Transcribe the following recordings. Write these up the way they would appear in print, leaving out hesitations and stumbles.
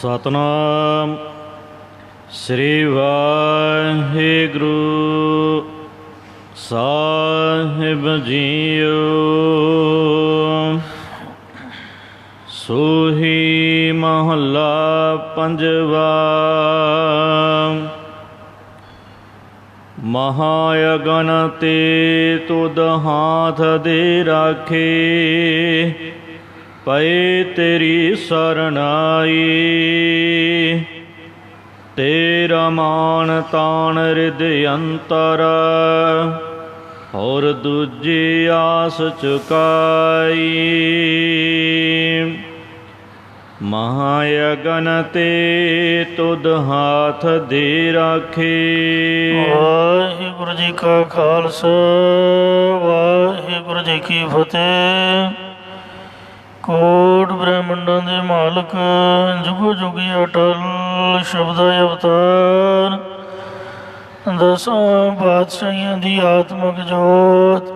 ਸਤਨਾਮ ਸ੍ਰੀ ਵਾਹਿਗੁਰੂ ਸਾਹਿਬ JIO. ਸੋਹੀ ਮਹੱਲਾ ਪੰਜਵਾ। ਮਹਾਯਗਨ ਤੇ ਤੁਧ ਹਾਥ ਦੇ ਰਾਖੇ, ਪਏ ਤੇਰੀ ਸਰਣ ਆਈ। ਤੇਰਾ ਮਾਨ ਤਾਣ ਰਿਦ ਅੰਤਰ, ਹੋਰ ਦੂਜੀ ਆਸ ਚੁਕਾਈ। ਮਹਾਯਗਨ ਤੇ ਤੁਧ ਹਾਥ ਦੇ ਰਾਖੇ। ਵਾਹਿਗੁਰੂ ਜੀ ਕਾ ਖਾਲਸਾ, ਵਾਹਿਗੁਰੂ ਜੀ ਕੀ ਫਤਿਹ। ਕੋਟ ਬ੍ਰਹਮੰਡਾਂ ਦੇ ਮਾਲਕ, ਜੁਗੋ ਜੁਗੀ ਅਟਲ ਸ਼ਬਦਾ ਅਵਤਾਰ, ਦਸਾਂ ਪਾਤਸ਼ਾਹੀਆਂ ਦੀ ਆਤਮਕ ਜੋਤ,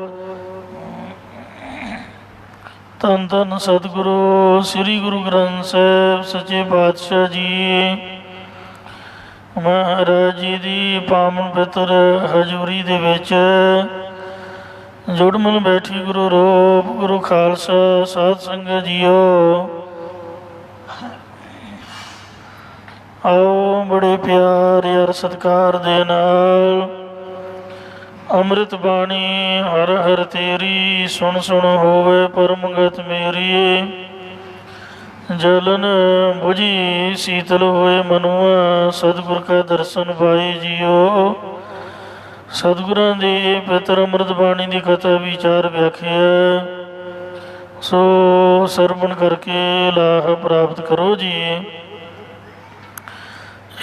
ਧੰਨ ਧੰਨ ਸਤਿਗੁਰੂ ਸ੍ਰੀ ਗੁਰੂ ਗ੍ਰੰਥ ਸਾਹਿਬ ਸੱਚੇ ਪਾਤਸ਼ਾਹ ਜੀ ਮਹਾਰਾਜ ਜੀ ਦੀ ਪਾਵਨ ਪਵਿੱਤਰ ਹਜ਼ੂਰੀ ਦੇ ਵਿੱਚ ਜੁੜ ਮਿਲ ਬੈਠੀ ਗੁਰੂ ਰੂਪ ਗੁਰੂ ਖਾਲਸਾ ਸਾਧ ਸੰਗਤ ਜੀਓ। ਆਓ ਬੜੇ ਪਿਆਰ ਯਾਰ ਸਤਿਕਾਰ ਦੇ ਨਾਲ ਅੰਮ੍ਰਿਤ ਬਾਣੀ ਹਰ ਹਰ ਤੇਰੀ, ਸੁਣ ਸੁਣ ਹੋਵੇ ਪਰਮਗਤ ਮੇਰੀ। ਜਲਨ ਬੁਝੀ ਸੀਤਲ ਹੋਏ ਮਨੁਆ, ਸਤਿਗੁਰ ਕਾ ਦਰਸ਼ਨ ਪਾਏ ਜੀਓ। ਸਤਿਗੁਰਾਂ ਦੀ ਪਵਿੱਤਰ ਅੰਮ੍ਰਿਤ ਬਾਣੀ ਦੀ ਕਥਾ ਵਿਚਾਰ ਵਿਆਖਿਆ, ਸੋ ਸਰਵਣ ਕਰਕੇ ਲਾਭ ਪ੍ਰਾਪਤ ਕਰੋ ਜੀ।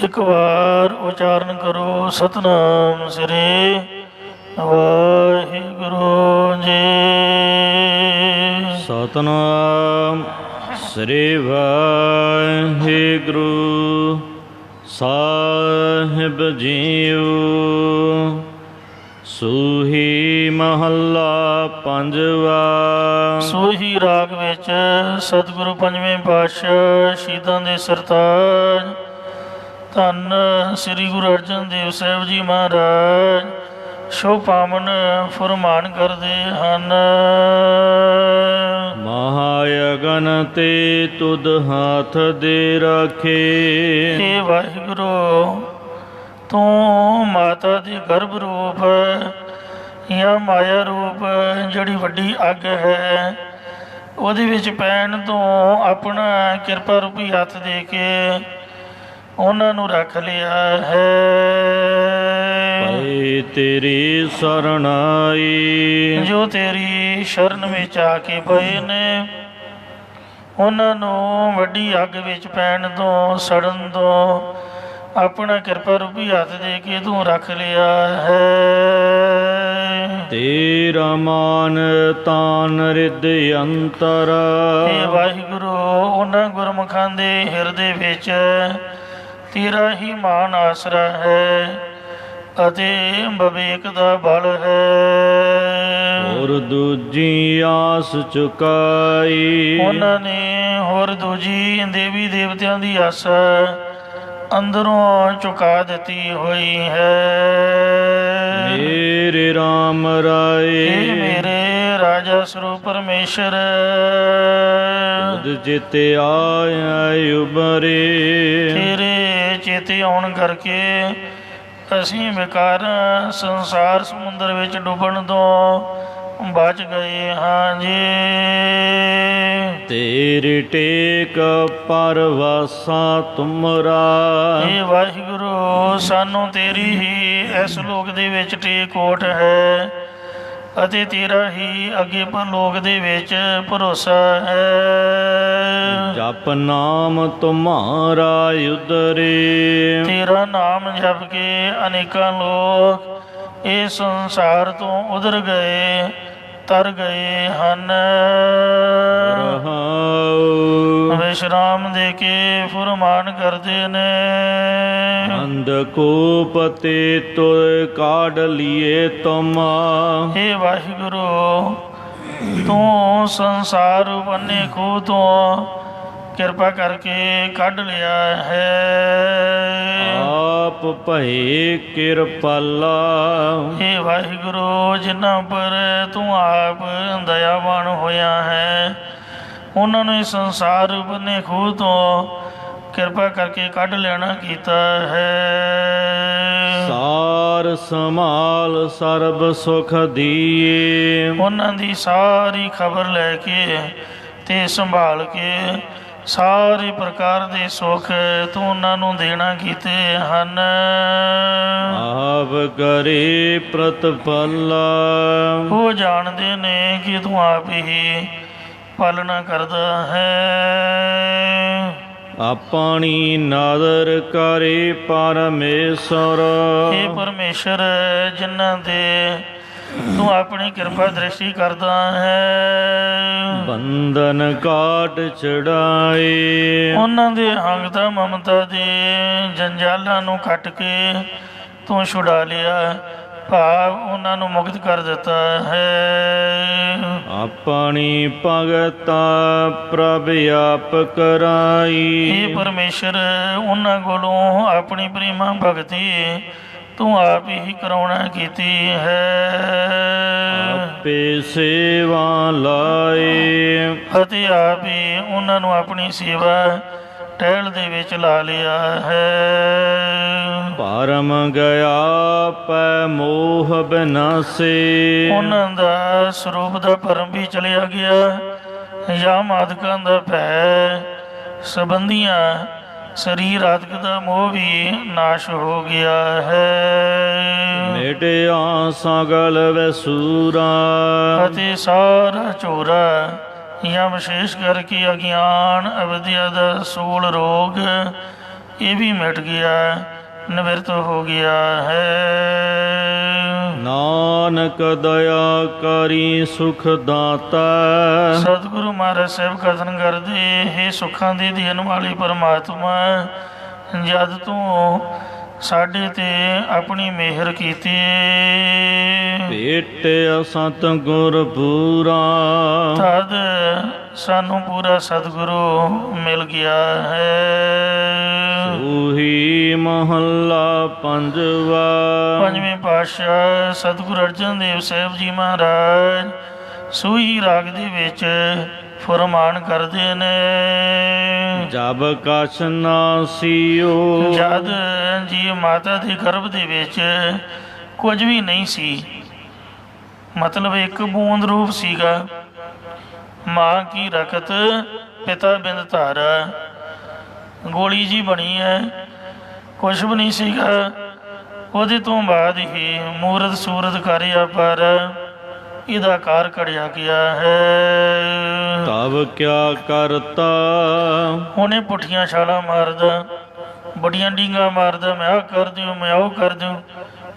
ਇੱਕ ਵਾਰ ਉਚਾਰਨ ਕਰੋ ਸਤਨਾਮ ਸ੍ਰੀ ਵਾਹਿਗੁਰੂ ਜੀ। ਸਤਨਾਮ ਸ੍ਰੀ ਵਾਹਿਗੁਰੂ ਸਾਹਿਬ ਜੀਓ। ਸੂਹੀ ਮਹੱਲਾ ਪੰਜਵਾ। ਸੂਹੀ ਰਾਗ ਵਿੱਚ ਸਤਿਗੁਰੂ ਪੰਜਵੇਂ ਪਾਤਸ਼ਾਹ ਸ਼ਹੀਦਾਂ ਦੇ ਸਰਤਾਜ ਧੰਨ ਸ੍ਰੀ ਗੁਰੂ ਅਰਜਨ ਦੇਵ ਸਾਹਿਬ ਜੀ ਮਹਾਰਾਜ ਸ਼ੋ ਪਾਵਨ ਫੁਰਮਾਨ ਕਰਦੇ ਹਨ। ਮਹਾਯਗਨ ਤੇ ਤੁਧ ਹਾਥ ਦੇ ਰਾਖੇ। ਹੇ ਵਾਹਿਗੁਰੂ, ਤੂੰ ਮਾਤਾ ਦੇ ਗਰਭ ਰੂਪ ਜਾਂ ਮਾਇਆ ਰੂਪ ਜਿਹੜੀ ਵੱਡੀ ਅੱਗ ਹੈ, ਉਹਦੇ ਵਿੱਚ ਪੈਣ ਤੋਂ ਆਪਣਾ ਕਿਰਪਾ ਰੂਪੀ ਹੱਥ ਦੇ ਕੇ ਉਹਨਾਂ ਨੂੰ ਰੱਖ ਲਿਆ ਹੈ। ਪਏ ਤੇਰੀ ਸਰਣ ਆਈ। ਜੋ ਤੇਰੀ ਸ਼ਰਨ ਵਿੱਚ ਆ ਕੇ ਪਏ ਨੇ, ਉਹਨਾਂ ਨੂੰ ਵੱਡੀ ਅੱਗ ਵਿੱਚ ਪੈਣ ਤੋਂ ਸੜਨ ਤੋਂ ਆਪਣਾ ਕਿਰਪਾ ਰੂਪੀ ਹੱਥ ਦੇ ਕੇ ਤੂੰ ਰੱਖ ਲਿਆ ਹੈ। ਤੇਰਾ ਮਾਨ ਤਾਨ ਰਿਦ ਅੰਤਰ। ਹੇ ਵਾਹਿਗੁਰੂ, ਉਹਨਾਂ ਗੁਰਮੁਖਾਂ ਦੇ ਹਿਰਦੇ ਵਿੱਚ ਤੇਰਾ ਹੀ ਮਾਨ ਆਸਰਾ ਹੈ ਅਤੇ ਵਿਵੇਕ ਦਾ ਬਲ ਹੈ। ਹੋਰ ਦੂਜੀ ਆਸ ਚੁਕਾਈ। ਉਹਨਾਂ ਨੇ ਹੋਰ ਦੂਜੀ ਦੇਵੀ ਦੇਵਤਿਆਂ ਦੀ ਆਸਾ ਅੰਦਰੋਂ ਚੁਕਾ ਦਿੱਤੀ ਹੋਈ ਹੈ। ਮੇਰੇ ਰਾਮ ਰਾਏ, ਇਹ ਮੇਰੇ ਰਾਜਾ ਸਰੂਪ ਪਰਮੇਸ਼ਰ, ਤੁਧ ਚਿਤੇ ਆਇਆ ਉਬਰੇ। ਤੇਰੇ ਚੇਤੇ ਆਉਣ ਕਰਕੇ ਅਸੀਂ ਵਿਕਾਰ ਸੰਸਾਰ ਸਮੁੰਦਰ ਵਿੱਚ ਡੁੱਬਣ ਤੋਂ ਬਚ ਗਏ ਹਾਂ ਜੀ। ਤੇਰੀ ਟੇਕ ਪਰਵਾਸਾ ਤੁਮਰਾ। ਇਹ ਵਾਹਿਗੁਰੂ, ਸਾਨੂੰ ਤੇਰੀ ਹੀ ਇਸ ਲੋਕ ਦੇ ਵਿੱਚ ਟੇਕ ਓਟ ਹੈ ਅਤੇ ਤੇਰਾ ਹੀ ਅੱਗੇ ਪਰਲੋਕ ਦੇ ਵਿੱਚ ਭਰੋਸਾ ਹੈ। ਜਪ ਨਾਮ ਤੁਮਾਰਾ ਉਦਰੇ। ਤੇਰਾ ਨਾਮ ਜਪ ਕੇ ਅਨੇਕਾਂ ਲੋਕ ਇਹ ਸੰਸਾਰ ਤੋਂ ਉਧਰ ਗਏ, ਤਰ ਗਏ ਹਨ। ਵਿਸ਼ਰਾਮ ਦੇ ਕੇ ਫੁਰਮਾਨ ਕਰਦੇ ਨੇ। ਅੰਧਕੂਪ ਤੇ ਤੋਏ ਕਾਢ ਲੀਏ ਤੁਮ। ਹੇ ਵਾਹਿਗੁਰੂ, ਤੂੰ ਸੰਸਾਰ ਬੰਨੇ ਖੂਹ ਤੋਂ ਕਿਰਪਾ ਕਰਕੇ ਕੱਢ ਲਿਆ ਹੈ। ਆਪ ਭਏ ਕਿਰਪਾਲਾ। हे ਵਾਹਿਗੁਰੂ, ਜਿਨ੍ਹਾਂ ਪਰ ਤੂੰ ਆਪ ਦਇਆਵਾਨ ਹੋਇਆ ਹੈ, ਉਹਨਾਂ ਨੂੰ ਇਸ ਸੰਸਾਰ ਬੰਨੇ ਖੂਹ ਤੋਂ ਕਿਰਪਾ ਕਰਕੇ ਕੱਢ ਲੈਣਾ ਕੀਤਾ ਹੈ। ਸਾਰ ਸੰਭਾਲ ਸਰਬ ਸੁਖ ਦੀਏ। ਉਹਨਾਂ ਦੀ ਸਾਰੀ ਖਬਰ ਲੈ ਕੇ ਤੇ ਸੰਭਾਲ ਕੇ ਸਾਰੇ ਪ੍ਰਕਾਰ ਦੇ ਸੁੱਖ ਤੂੰ ਉਹਨਾਂ ਨੂੰ ਦੇਣਾ ਕੀਤੇ ਹਨ। ਆਪ ਕਰੇ ਪ੍ਰਤਪਾਲਾ। ਉਹ ਜਾਣਦੇ ਨੇ ਕਿ ਤੂੰ ਆਪ ਹੀ ਪਾਲਣਾ ਕਰਦਾ ਹੈ। ਆਪਣੀ ਨਾਦਰ ਕਰੇ ਪਰਮੇਸ਼ਰ। ਇਹ ਪਰਮੇਸ਼ਰ, ਜਿਨ੍ਹਾਂ ਦੇ ਤੂੰ ਆਪਣੀ ਕਿਰਪਾ ਦ੍ਰਿਸ਼ਟੀ ਕਰਦਾ ਹੈ, ਬੰਧਨ ਕਾਟ ਚੜਾਏ। ਉਹਨਾਂ ਦੇ ਹੰਗਤਾ ਮਮਤਾ ਦੇ ਜੰਜਾਲਾਂ ਨੂੰ ਕੱਟ ਕੇ ਤੂੰ ਛੁਡਾ ਲਿਆ, ਭਾਵ ਉਹਨਾਂ ਨੂੰ ਮੁਕਤ ਕਰ ਦਿੱਤਾ ਹੈ। ਆਪਣੀ ਭਗਤਾ ਪ੍ਰਭ ਆਪ ਕਰਾਈ। ਇਹ ਪਰਮੇਸ਼ਰ, ਉਹਨਾਂ ਕੋਲੋਂ ਆਪਣੀ ਪ੍ਰੇਮਾ ਭਗਤੀ ਤੂੰ ਆਪ ਹੀ ਕਰਾਉਣਾ ਕੀਤੀ ਹੈ। ਆਪੇ ਸੇਵਾ ਲਾਏ। ਅਤੇ ਆਪ ਹੀ ਉਹਨਾਂ ਨੂੰ ਆਪਣੀ ਸੇਵਾ ਟਹਿਲ ਦੇ ਵਿੱਚ ਲਾ ਲਿਆ ਹੈ। ਭਰਮ ਗਿਆ ਪੈ ਮੋਹ ਬਿਨਾਸੇ। ਉਹਨਾਂ ਦਾ ਸਰੂਪ ਦਾ ਭਰਮ ਵੀ ਚਲਿਆ ਗਿਆ, ਜਾਂ ਮਾਦਕਾਂ ਦਾ ਭੈ, ਸੰਬੰਧੀਆਂ ਸਰੀਰ ਆਦਿਕ ਦਾ ਮੋਹ ਵੀ ਨਾਸ਼ ਹੋ ਗਿਆ ਹੈ। ਮਿਟਿਆ ਸਗਲ ਵਸੂਰਾ। ਅਤੇ ਸਾਰਾ ਝੋਰਾ ਜਾਂ ਵਿਸ਼ੇਸ਼ ਕਰਕੇ ਅਗਿਆਨ ਅਵਿਦਿਆ ਦਾ ਸੂਲ ਰੋਗ, ਇਹ ਵੀ ਮਿਟ ਗਿਆ, ਨਿਵਰਤ ਹੋ ਗਿਆ ਹੈ। ਨਾਨਕ ਦਇਆ ਕਰੀ ਸੁਖ ਦਾਤਾ। ਸਤਿਗੁਰੂ ਮਹਾਰਾਜ ਸਾਹਿਬ ਕਥਨ ਕਰਦੇ, ਇਹ ਸੁੱਖਾਂ ਦੇ ਦੇਣ ਵਾਲੇ ਪਰਮਾਤਮਾ, ਜਦ ਤੂੰ ਸਾਡੇ ਤੇ ਆਪਣੀ ਮਿਹਰ ਕੀਤੀ, ਭੇਟਿਆ ਸਤਿਗੁਰ ਪੂਰਾ। ਤਦ ਸਾਨੂੰ ਪੂਰਾ ਸਤਿਗੁਰੂ ਮਿਲ ਗਿਆ ਹੈ। ਸੂਹੀ ਮਹੱਲਾ ਪੰਜਵਾ। ਪੰਜਵੇਂ ਪਾਤਸ਼ਾਹ ਸਤਿਗੁਰੂ ਅਰਜਨ ਦੇਵ ਸਾਹਿਬ ਜੀ ਮਹਾਰਾਜ ਸੂਹੀ ਰਾਗ ਦੇ ਵਿੱਚ ਫਰਮਾਨ ਕਰਦੇ ਨੇ, ਜਬ ਕਛ ਨਾਸੀਓ। ਜਦ ਜੀ ਮਾਤਾ ਦੇ ਗਰਭ ਦੇ ਵਿੱਚ ਕੁਝ ਵੀ ਨਹੀਂ ਸੀ, ਮਤਲਬ ਇੱਕ ਬੂੰਦ ਰੂਪ ਸੀਗਾ। ਮਾਂ ਕੀ ਰਕਤ ਪਿਤਾ ਬਿੰਦ ਧਾਰਾ, ਗੋਲੀ ਜੀ ਬਣੀ ਹੈ, ਕੁਛ ਵੀ ਨਹੀਂ ਸੀਗਾ। ਉਹਦੇ ਤੋਂ ਬਾਅਦ ਹੀ ਮੂਰਤ ਸੂਰਤ ਕਰਿਆ, ਪਰ ਇਹਦਾ ਆਕਾਰ ਘੜਿਆ ਗਿਆ ਹੈ। ਤਬ ਕਿਆ ਕਰਤਾ। ਉਹਨੇ ਪੁੱਠੀਆਂ ਛਾਲਾਂ ਮਾਰਦਾ, ਬੜੀਆਂ ਡੀਂਗਾਂ ਮਾਰਦਾ, ਮੈਂ ਆਹ ਕਰ ਦਿਓ, ਮੈਂ ਉਹ ਕਰ ਦਿਓ।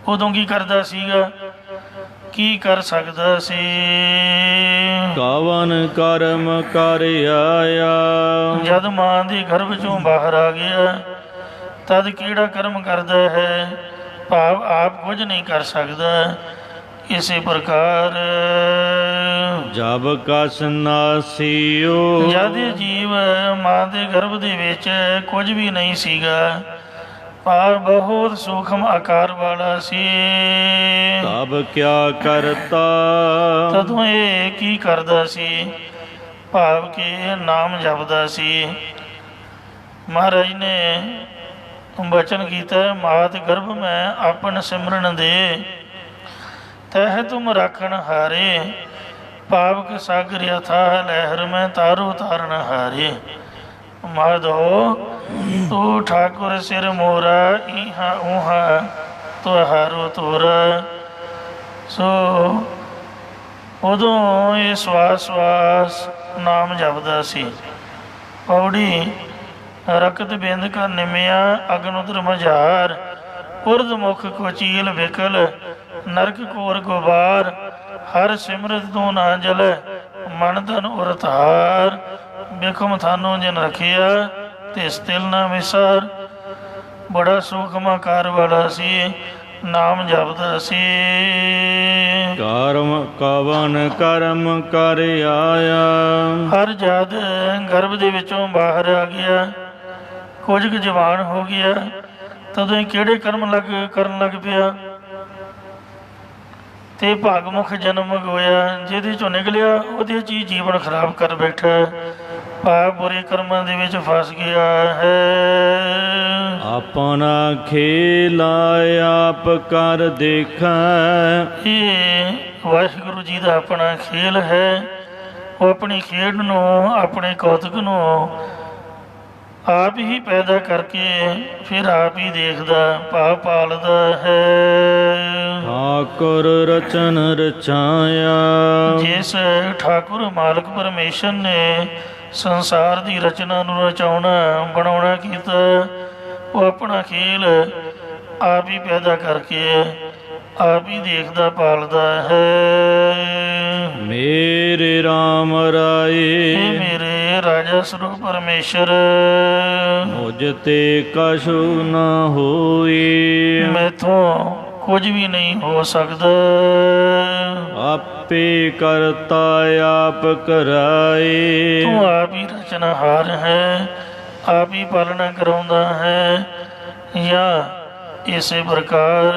ਉਦੋਂ ਕੀ ਕਰਦਾ ਸੀਗਾ, ਕੀ ਕਰ ਸਕਦਾ ਸੀ। ਕਵਨ ਕਰਮ ਕਰ ਆਇਆ। ਜਦ ਮਾਂ ਦੇ ਗਰਭ ਚੋਂ ਬਾਹਰ ਆ ਗਿਆ, ਤਦ ਕਿਹੜਾ ਕਰਮ ਕਰਦਾ ਹੈ, ਭਾਵ ਆਪ ਕੁਝ ਨਹੀਂ ਕਰ ਸਕਦਾ। ਇਸੇ ਪ੍ਰਕਾਰ ਜਬ ਕਛ ਨਾਸੀਓ। ਜਦ ਜੀਵ ਮਾਂ ਦੇ ਗਰਭ ਦੇ ਵਿੱਚ ਕੁਝ ਵੀ ਨਹੀਂ ਸੀਗਾ, ਪਰ ਬਹੁਤ ਸੂਖਮ ਆਕਾਰ ਵਾਲਾ ਸੀ, ਤਬ ਕਿਆ ਕਰਤਾ। ਤਦੋਂ ਇਹ ਕੀ ਕਰਦਾ ਸੀ, ਭਾਵ ਕਿ ਨਾਮ ਜਪਦਾ ਸੀ। ਮਹਾਰਾਜ ਨੇ ਬਚਨ ਕੀਤਾ, ਮਾਤ ਗਰਭ ਮੈਂ ਆਪਨ ਸਿਮਰਨ ਦੇ, ਤਹਿ ਤੁਮ ਰਾਖਣ ਹਾਰੇ, ਪਾਵਕ ਸਾਗਰ ਅਥਾਹ ਲਹਿਰ ਮੈਂ ਤਾਰੋ ਤਾਰਨ ਹਾਰੇ। ਮਾਧੋ ਤੂੰ ਠਾਕੁਰ ਸਿਰ ਮੋਰਾ, ਇਹਾ ਉਹਾ ਤੁਹਾਰੋ ਤੋਰਾ। ਸੋ ਉਦੋਂ ਇਹ ਸਵਾਸ ਸਵਾਸ ਨਾਮ ਜਪਦਾ ਸੀ। ਪੌੜੀ ਰਕਤ ਬਿੰਦ ਕਾ ਨਿਮਿਆ, ਅਗਨ ਉਦਰ ਮਝਾਰ, ਉਰਦ ਮੁਖ ਕੋ ਚੀਲ ਵਿਕਲ, ਨਰਕ ਕੋਰ ਗੁਬਾਰ, ਹਰ ਸਿਮਰਤ ਤੂੰ ਨਾ ਜਲ, ਮਨ ਧਨ ਉਰ ਧਾਰ। ਬਿਖਮ ਥਾਨੋਂ ਜਿਨ ਰਖਿਆ, ਤਿਸ ਤਿਲ ਨਾ ਵਿਸਾਰ। ਬੜਾ ਸੂਖਮ ਆਕਾਰ ਵਾਲਾ ਸੀ, ਨਾਮ ਜਪਦਾ ਸੀ। ਕਰਮ ਕਵਨ ਕਰਮ ਕਰ ਆਇਆ। ਹਰ ਜਦ ਗਰਭ ਦੇ ਵਿੱਚੋਂ ਬਾਹਰ ਆ ਗਿਆ, ਕੁਝ ਕੁ ਜਵਾਨ ਹੋ ਗਿਆ, ਤਦੋਂ ਹੀ ਕਿਹੜੇ ਕਰਮ ਕਰਨ ਲੱਗ ਪਿਆ ਤੇ ਭਾਗਮੁਖ ਜਨਮ ਹੋਇਆ। ਜਿਹਦੇ ਚੋਂ ਨਿਕਲਿਆ ਉਹਦੇ 'ਚ ਹੀ ਜੀਵਨ ਖਰਾਬ ਕਰ ਬੈਠਾ, ਭਾਵ ਬੁਰੇ ਕਰਮਾਂ ਦੇ ਵਿੱਚ ਫਸ ਗਿਆ ਹੈ। ਆਪਣਾ ਖੇਲ ਆਪ ਕਰ ਦੇਖੈ। ਇਹ ਵਾਹਿਗੁਰੂ ਜੀ ਦਾ ਆਪਣਾ ਖੇਲ ਹੈ। ਉਹ ਆਪਣੀ ਖੇਡ ਨੂੰ, ਆਪਣੇ ਕੌਤਕ ਨੂੰ ਆਪ ਹੀ ਪੈਦਾ ਕਰਕੇ ਫਿਰ ਆਪ ਹੀ ਦੇਖਦਾ, ਭਾਵ ਪਾਲਦਾ ਹੈ। ਠਾਕੁਰ ਰਚਨ ਰਚਾਇਆ। ਜਿਸ ਠਾਕੁਰ ਮਾਲਕ ਪਰਮੇਸ਼ਰ ਨੇ ਸੰਸਾਰ ਦੀ ਰਚਨਾ ਨੂੰ ਰਚਾਉਣਾ ਬਣਾਉਣਾ ਕੀਤਾ, ਉਹ ਆਪਣਾ ਖੇਲ ਆਪ ਹੀ ਪੈਦਾ ਕਰਕੇ ਆਪ ਹੀ ਦੇਖਦਾ ਪਾਲਦਾ ਹੈ। ਮੇਰੇ RAM ਰਾਏ ਮੇਰੇ ਰਾਜਾ ਸਰੂਪ ਪਰਮੇਸ਼ਰ, ਮੁਝ ਤੇ ਕਛੂ ਨਾ ਹੋਈ। ਮੈਥੋਂ ਕੁਝ ਵੀ ਨਹੀਂ ਹੋ ਸਕਦਾ। ਆਪੇ ਕਰਤਾ ਆਪ ਕਰਾਏ। ਤੂੰ ਆਪ ਹੀ ਰਚਨਹਾਰ ਹੈ, ਆਪ ਹੀ ਪਾਲਣਾ ਕਰਾਉਂਦਾ ਹੈ। ਜਾਂ ਇਸੇ ਪ੍ਰਕਾਰ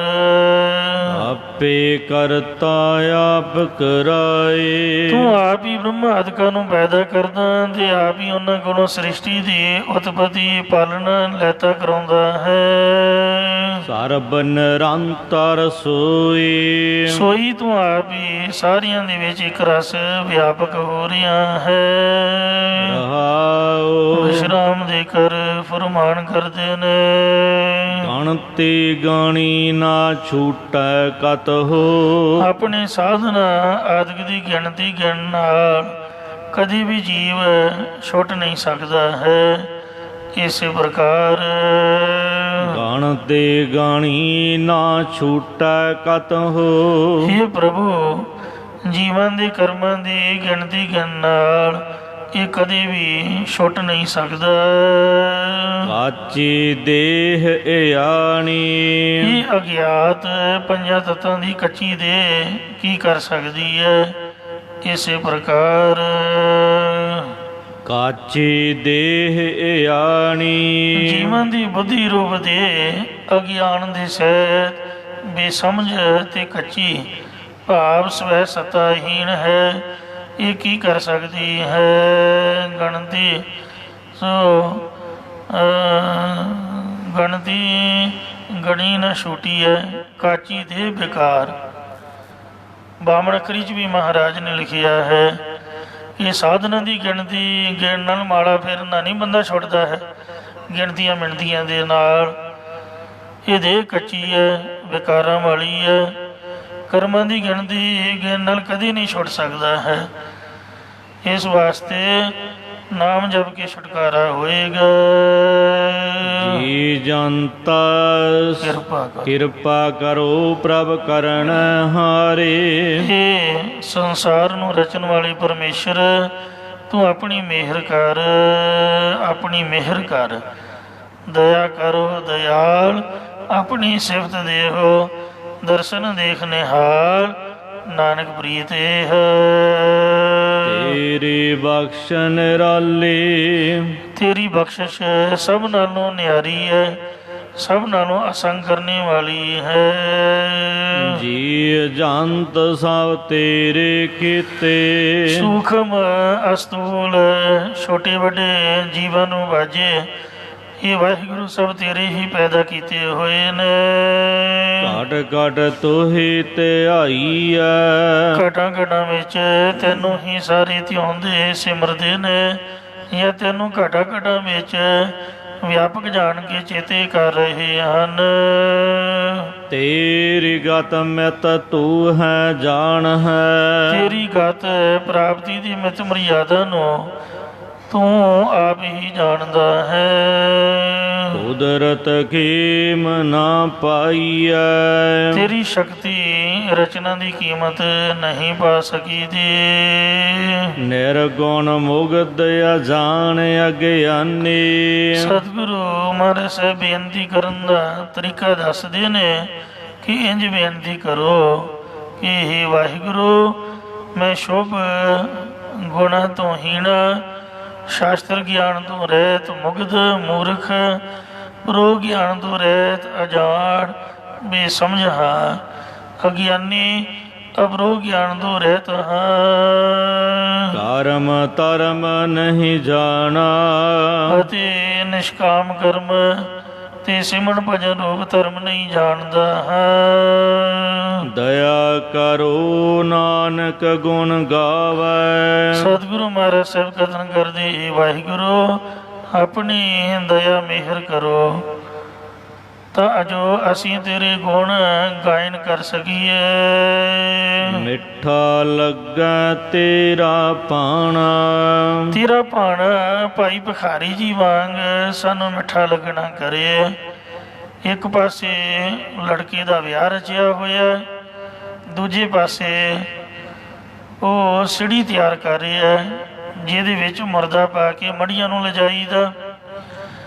ਆਪੇ ਕਰਤਾ ਆਪ ਕਰਾਏ। ਤੂੰ ਆਪ ਹੀ ਬ੍ਰਹਮ ਆਦਿਕਾਂ ਨੂੰ ਪੈਦਾ ਕਰਦਾ ਤੇ ਆਪ ਹੀ ਉਹਨਾਂ ਕੋਲੋਂ ਸ੍ਰਿਸ਼ਟੀ ਦੀ ਉਤਪਤੀ ਪਾਲਣਾ ਲੈਤਾ ਕਰਾਉਂਦਾ ਹੈ। ਸਰਬ ਨਿਰੰਤਰ ਸੋਈ। ਸੋਈ ਤੂੰ ਆਪ ਹੀ ਸਾਰਿਆਂ ਦੇ ਵਿੱਚ ਇੱਕ ਰਸ ਵਿਆਪਕ ਹੋ ਰਿਹਾ ਹੈ। ਰਹਾਉ ਵਿਸ਼ਰਾਮ ਦੇ ਕਰ ਫਰਮਾਨ ਕਰਦੇ ਨੇ। ਗਣਤੀ ਗਣੀ ਨਾ ਛੂਟੈ ਕਤ ਹੋ। ਆਪਣੇ ਸਾਧਨਾ ਆਦਿਕ ਦੀ ਗਿਣਤੀ ਗਿਣਨ ਨਾਲ ਕਦੀ ਵੀ ਜੀਵ ਛੁੱਟ ਨਹੀਂ ਸਕਦਾ ਹੈ। ਇਸੇ ਪ੍ਰਕਾਰ ਗਣਤੀ ਗਣੀ ਨਾ ਛੂਟੈ ਕਤ ਹੋ। ਇਹ ਪ੍ਰਭੂ ਜੀਵਾਂ ਦੇ ਕਰਮਾਂ ਦੀ ਗਿਣਤੀ ਗਿਣਨ ਨਾਲ ਇਹ ਕਦੇ ਵੀ ਛੁੱਟ ਨਹੀਂ ਸਕਦਾ। ਕਾਚੀ ਦੇਹ ਇਆਣੀ। ਇਹ ਅਗਿਆਤ ਪੰਜਾਂ ਤੱਤਾਂ ਦੀ ਕੱਚੀ ਦੇਹ ਕੀ ਕਰ ਸਕਦੀ ਹੈ। ਇਸੇ ਪ੍ਰਕਾਰ ਕਾਚੀ ਦੇਹ ਇਆਣੀ। ਜੀਵਨ ਦੀ ਬੁੱਧੀ ਰੂਪ ਦੇ ਅਗਿਆਨ ਦੇ ਸਹਿਤ ਬੇਸਮਝ ਤੇ ਕੱਚੀ, ਭਾਵ ਸਵੈ ਸਤਾਹੀਣ ਹੈ। ਇਹ ਕੀ ਕਰ ਸਕਦੀ ਹੈ। ਗਣਤੀ ਸੋ ਗਣਤੀ ਗਣੀ ਨਾ ਛੂਟੀ ਹੈ, ਕਾਚੀ ਦੇ ਬੇਕਾਰ। ਬਾਮਣ ਅੱਖਰੀ 'ਚ ਵੀ ਮਹਾਰਾਜ ਨੇ ਲਿਖਿਆ ਹੈ ਕਿ ਸਾਧਨਾਂ ਦੀ ਗਿਣਤੀ ਗਿਣਨ ਨਾਲ ਮਾੜਾ ਫੇਰਨਾ ਨਹੀਂ ਬੰਦਾ ਛੁੱਟਦਾ ਹੈ। ਗਿਣਤੀਆਂ ਮਿਣਤੀਆਂ ਦੇ ਨਾਲ ਇਹ ਦੇਹ ਕੱਚੀ ਹੈ, ਵਿਕਾਰਾਂ ਵਾਲੀ ਹੈ। ਕਰਮਾਂ ਦੀ ਗਿਣਤੀ ਗਿਣਨ ਨਾਲ ਕਦੇ ਨਹੀਂ ਛੁੱਟ ਸਕਦਾ ਹੈ। ਇਸ ਵਾਸਤੇ ਨਾਮ ਜਪ ਕੇ ਛੁਟਕਾਰਾ ਹੋਏਗਾ। ਜੀ ਜਨਤਾ ਕਿਰਪਾ ਕਰੋ ਪ੍ਰਭ ਕਰਨ ਹਾਰੇ। ਇਹ ਸੰਸਾਰ ਨੂੰ ਰਚਣ ਵਾਲੇ ਪਰਮੇਸ਼ਰ, ਤੂੰ ਆਪਣੀ ਮਿਹਰ ਕਰ, ਆਪਣੀ ਮਿਹਰ ਕਰ, ਦਇਆ ਕਰੋ ਦਇਆਲ, ਆਪਣੀ ਸਿਫਤ ਦੇਹੋ, ਦਰਸ਼ਨ ਦੇਖ ਨਿਹਾਲ, ਨਾਨਕ ਪ੍ਰੀਤ ਹੈ। ਤੇਰੀ ਬਖਸ਼ ਨਿਰਾਲੀ। ਤੇਰੀ ਬਖਸ਼ਿਸ਼ ਸਭ ਨਾਲੋਂ ਨਿਆਰੀ ਹੈ, ਸਭ ਨਾਲੋਂ ਅਸੰਗ ਕਰਨੇ ਵਾਲੀ ਹੈ। ਜੀ ਜੰਤ ਸਭ ਤੇਰੇ ਕੀਤੇ। ਸੂਖਮ ਅਸਤੂਲ ਛੋਟੇ ਵੱਡੇ ਜੀਵਾਂ ਨੂੰ ਵਾਜੇ, ਇਹ ਵਾਹਿਗੁਰੂ ਸਭ ਤੇਰੇ ਹੀ ਪੈਦਾ ਕੀਤੇ ਹੋਏ ਨੇ। ਘਟ ਘਟ ਤੋਹੀ ਧਿਆਈ ਐ। ਘਟਾਂ ਘਟਾਂ ਵਿੱਚ ਤੈਨੂੰ ਹੀ ਸਾਰੇ ਧਿਆਉਂਦੇ ਸਿਮਰਦੇ ਨੇ, ਜਾਂ ਤੈਨੂੰ ਘਟਾਂ ਘਟਾਂ ਵਿੱਚ ਵਿਆਪਕ ਜਾਣ ਕੇ ਚੇਤੇ ਕਰ ਰਹੇ ਹਨ। ਤੇਰੀ ਗਤ ਮਿਤ ਤੂੰ ਹੈ ਜਾਣ ਹੈ। ਤੇਰੀ ਗਤ ਪ੍ਰਾਪਤੀ ਦੀ ਮਿਤ ਮਰਿਆਦਾ ਨੂੰ ਤੂੰ ਆਪ ਹੀ ਜਾਣਦਾ ਹੈ। ਕੁਦਰਤ ਕੀਮ ਨਾ ਪਾਈਐ। ਤੇਰੀ ਸ਼ਕਤੀ ਰਚਨਾ ਦੀ ਕੀਮਤ ਨਹੀਂ ਪਾ ਸਕੀ ਦੀ। ਨਿਰਗੁਣ ਮੁਗਧ ਅਜਾਣ ਅਗਿਆਨੀ। ਸਤਿਗੁਰੂ ਮਹਾਰਾਜ ਸਾਹਿਬ ਬੇਨਤੀ ਕਰਨ ਦਾ ਤਰੀਕਾ ਦੱਸਦੇ ਨੇ ਕਿ ਇੰਜ ਬੇਨਤੀ ਕਰੋ ਕਿ ਹੇ ਵਾਹਿਗੁਰੂ, ਮੈਂ ਸ਼ੁਭ ਗੁਣਾਂ ਤੋਂ ਹੀਣ, ਸ਼ਾਸਤਰ ਗਿਆਨ ਤੋਂ ਰਹਿਤ ਮੁਗਧ ਮੂਰਖ, ਪ੍ਰੋ ਗਿਆਨ ਤੋਂ ਰਹਿਤ ਅਜਾੜ ਬੇਸਮਝ ਹਾਂ, ਅਗਿਆਨੀ ਅਪਰੋ ਗਿਆਨ ਤੋਂ ਰਹਿਤ ਹਾਂ। ਕਰਮ ਧਰਮ ਨਹੀਂ ਜਾਣਾ, ਅਤੇ ਨਿਸ਼ਕਾਮ ਕਰਮ ਤੇ ਸਿਮਰਨ ਭਜਨ ਰੂਪ ਧਰਮ ਨਹੀਂ ਜਾਣਦਾ ਹਾਂ। ਦਇਆ ਕਰੋ ਨਾਨਕ ਗੁਣ ਗਾਵੈ, ਸਤਿਗੁਰੂ ਮਹਾਰਾਜ ਸਾਹਿਬ ਕਥਨ ਕਰਦੇ, ਏ ਵਾਹਿਗੁਰੂ, ਆਪਣੀ ਦਇਆ ਮਿਹਰ ਕਰੋ ਤਾਂ ਜੋ ਅਸੀਂ ਤੇਰੇ ਗੁਣ ਗਾਇਨ ਕਰ ਸਕੀਏ। ਮਿੱਠਾ ਲੱਗਾ ਤੇਰਾ ਭਾਣਾ, ਤੇਰਾ ਭਾਣਾ ਭਾਈ ਭਿਖਾਰੀ ਜੀ ਵਾਂਗ ਸਾਨੂੰ ਮਿੱਠਾ ਲੱਗਣਾ ਕਰੇ। ਇੱਕ ਪਾਸੇ ਲੜਕੇ ਦਾ ਵਿਆਹ ਰਚਿਆ ਹੋਇਆ, ਦੂਜੇ ਪਾਸੇ ਉਹ ਸਿੜੀ ਤਿਆਰ ਕਰ ਰਿਹਾ, ਜਿਹਦੇ ਵਿੱਚ ਮੁਰਦਾ ਪਾ ਕੇ ਮੜੀਆਂ ਨੂੰ ਲਿਜਾਈਦਾ,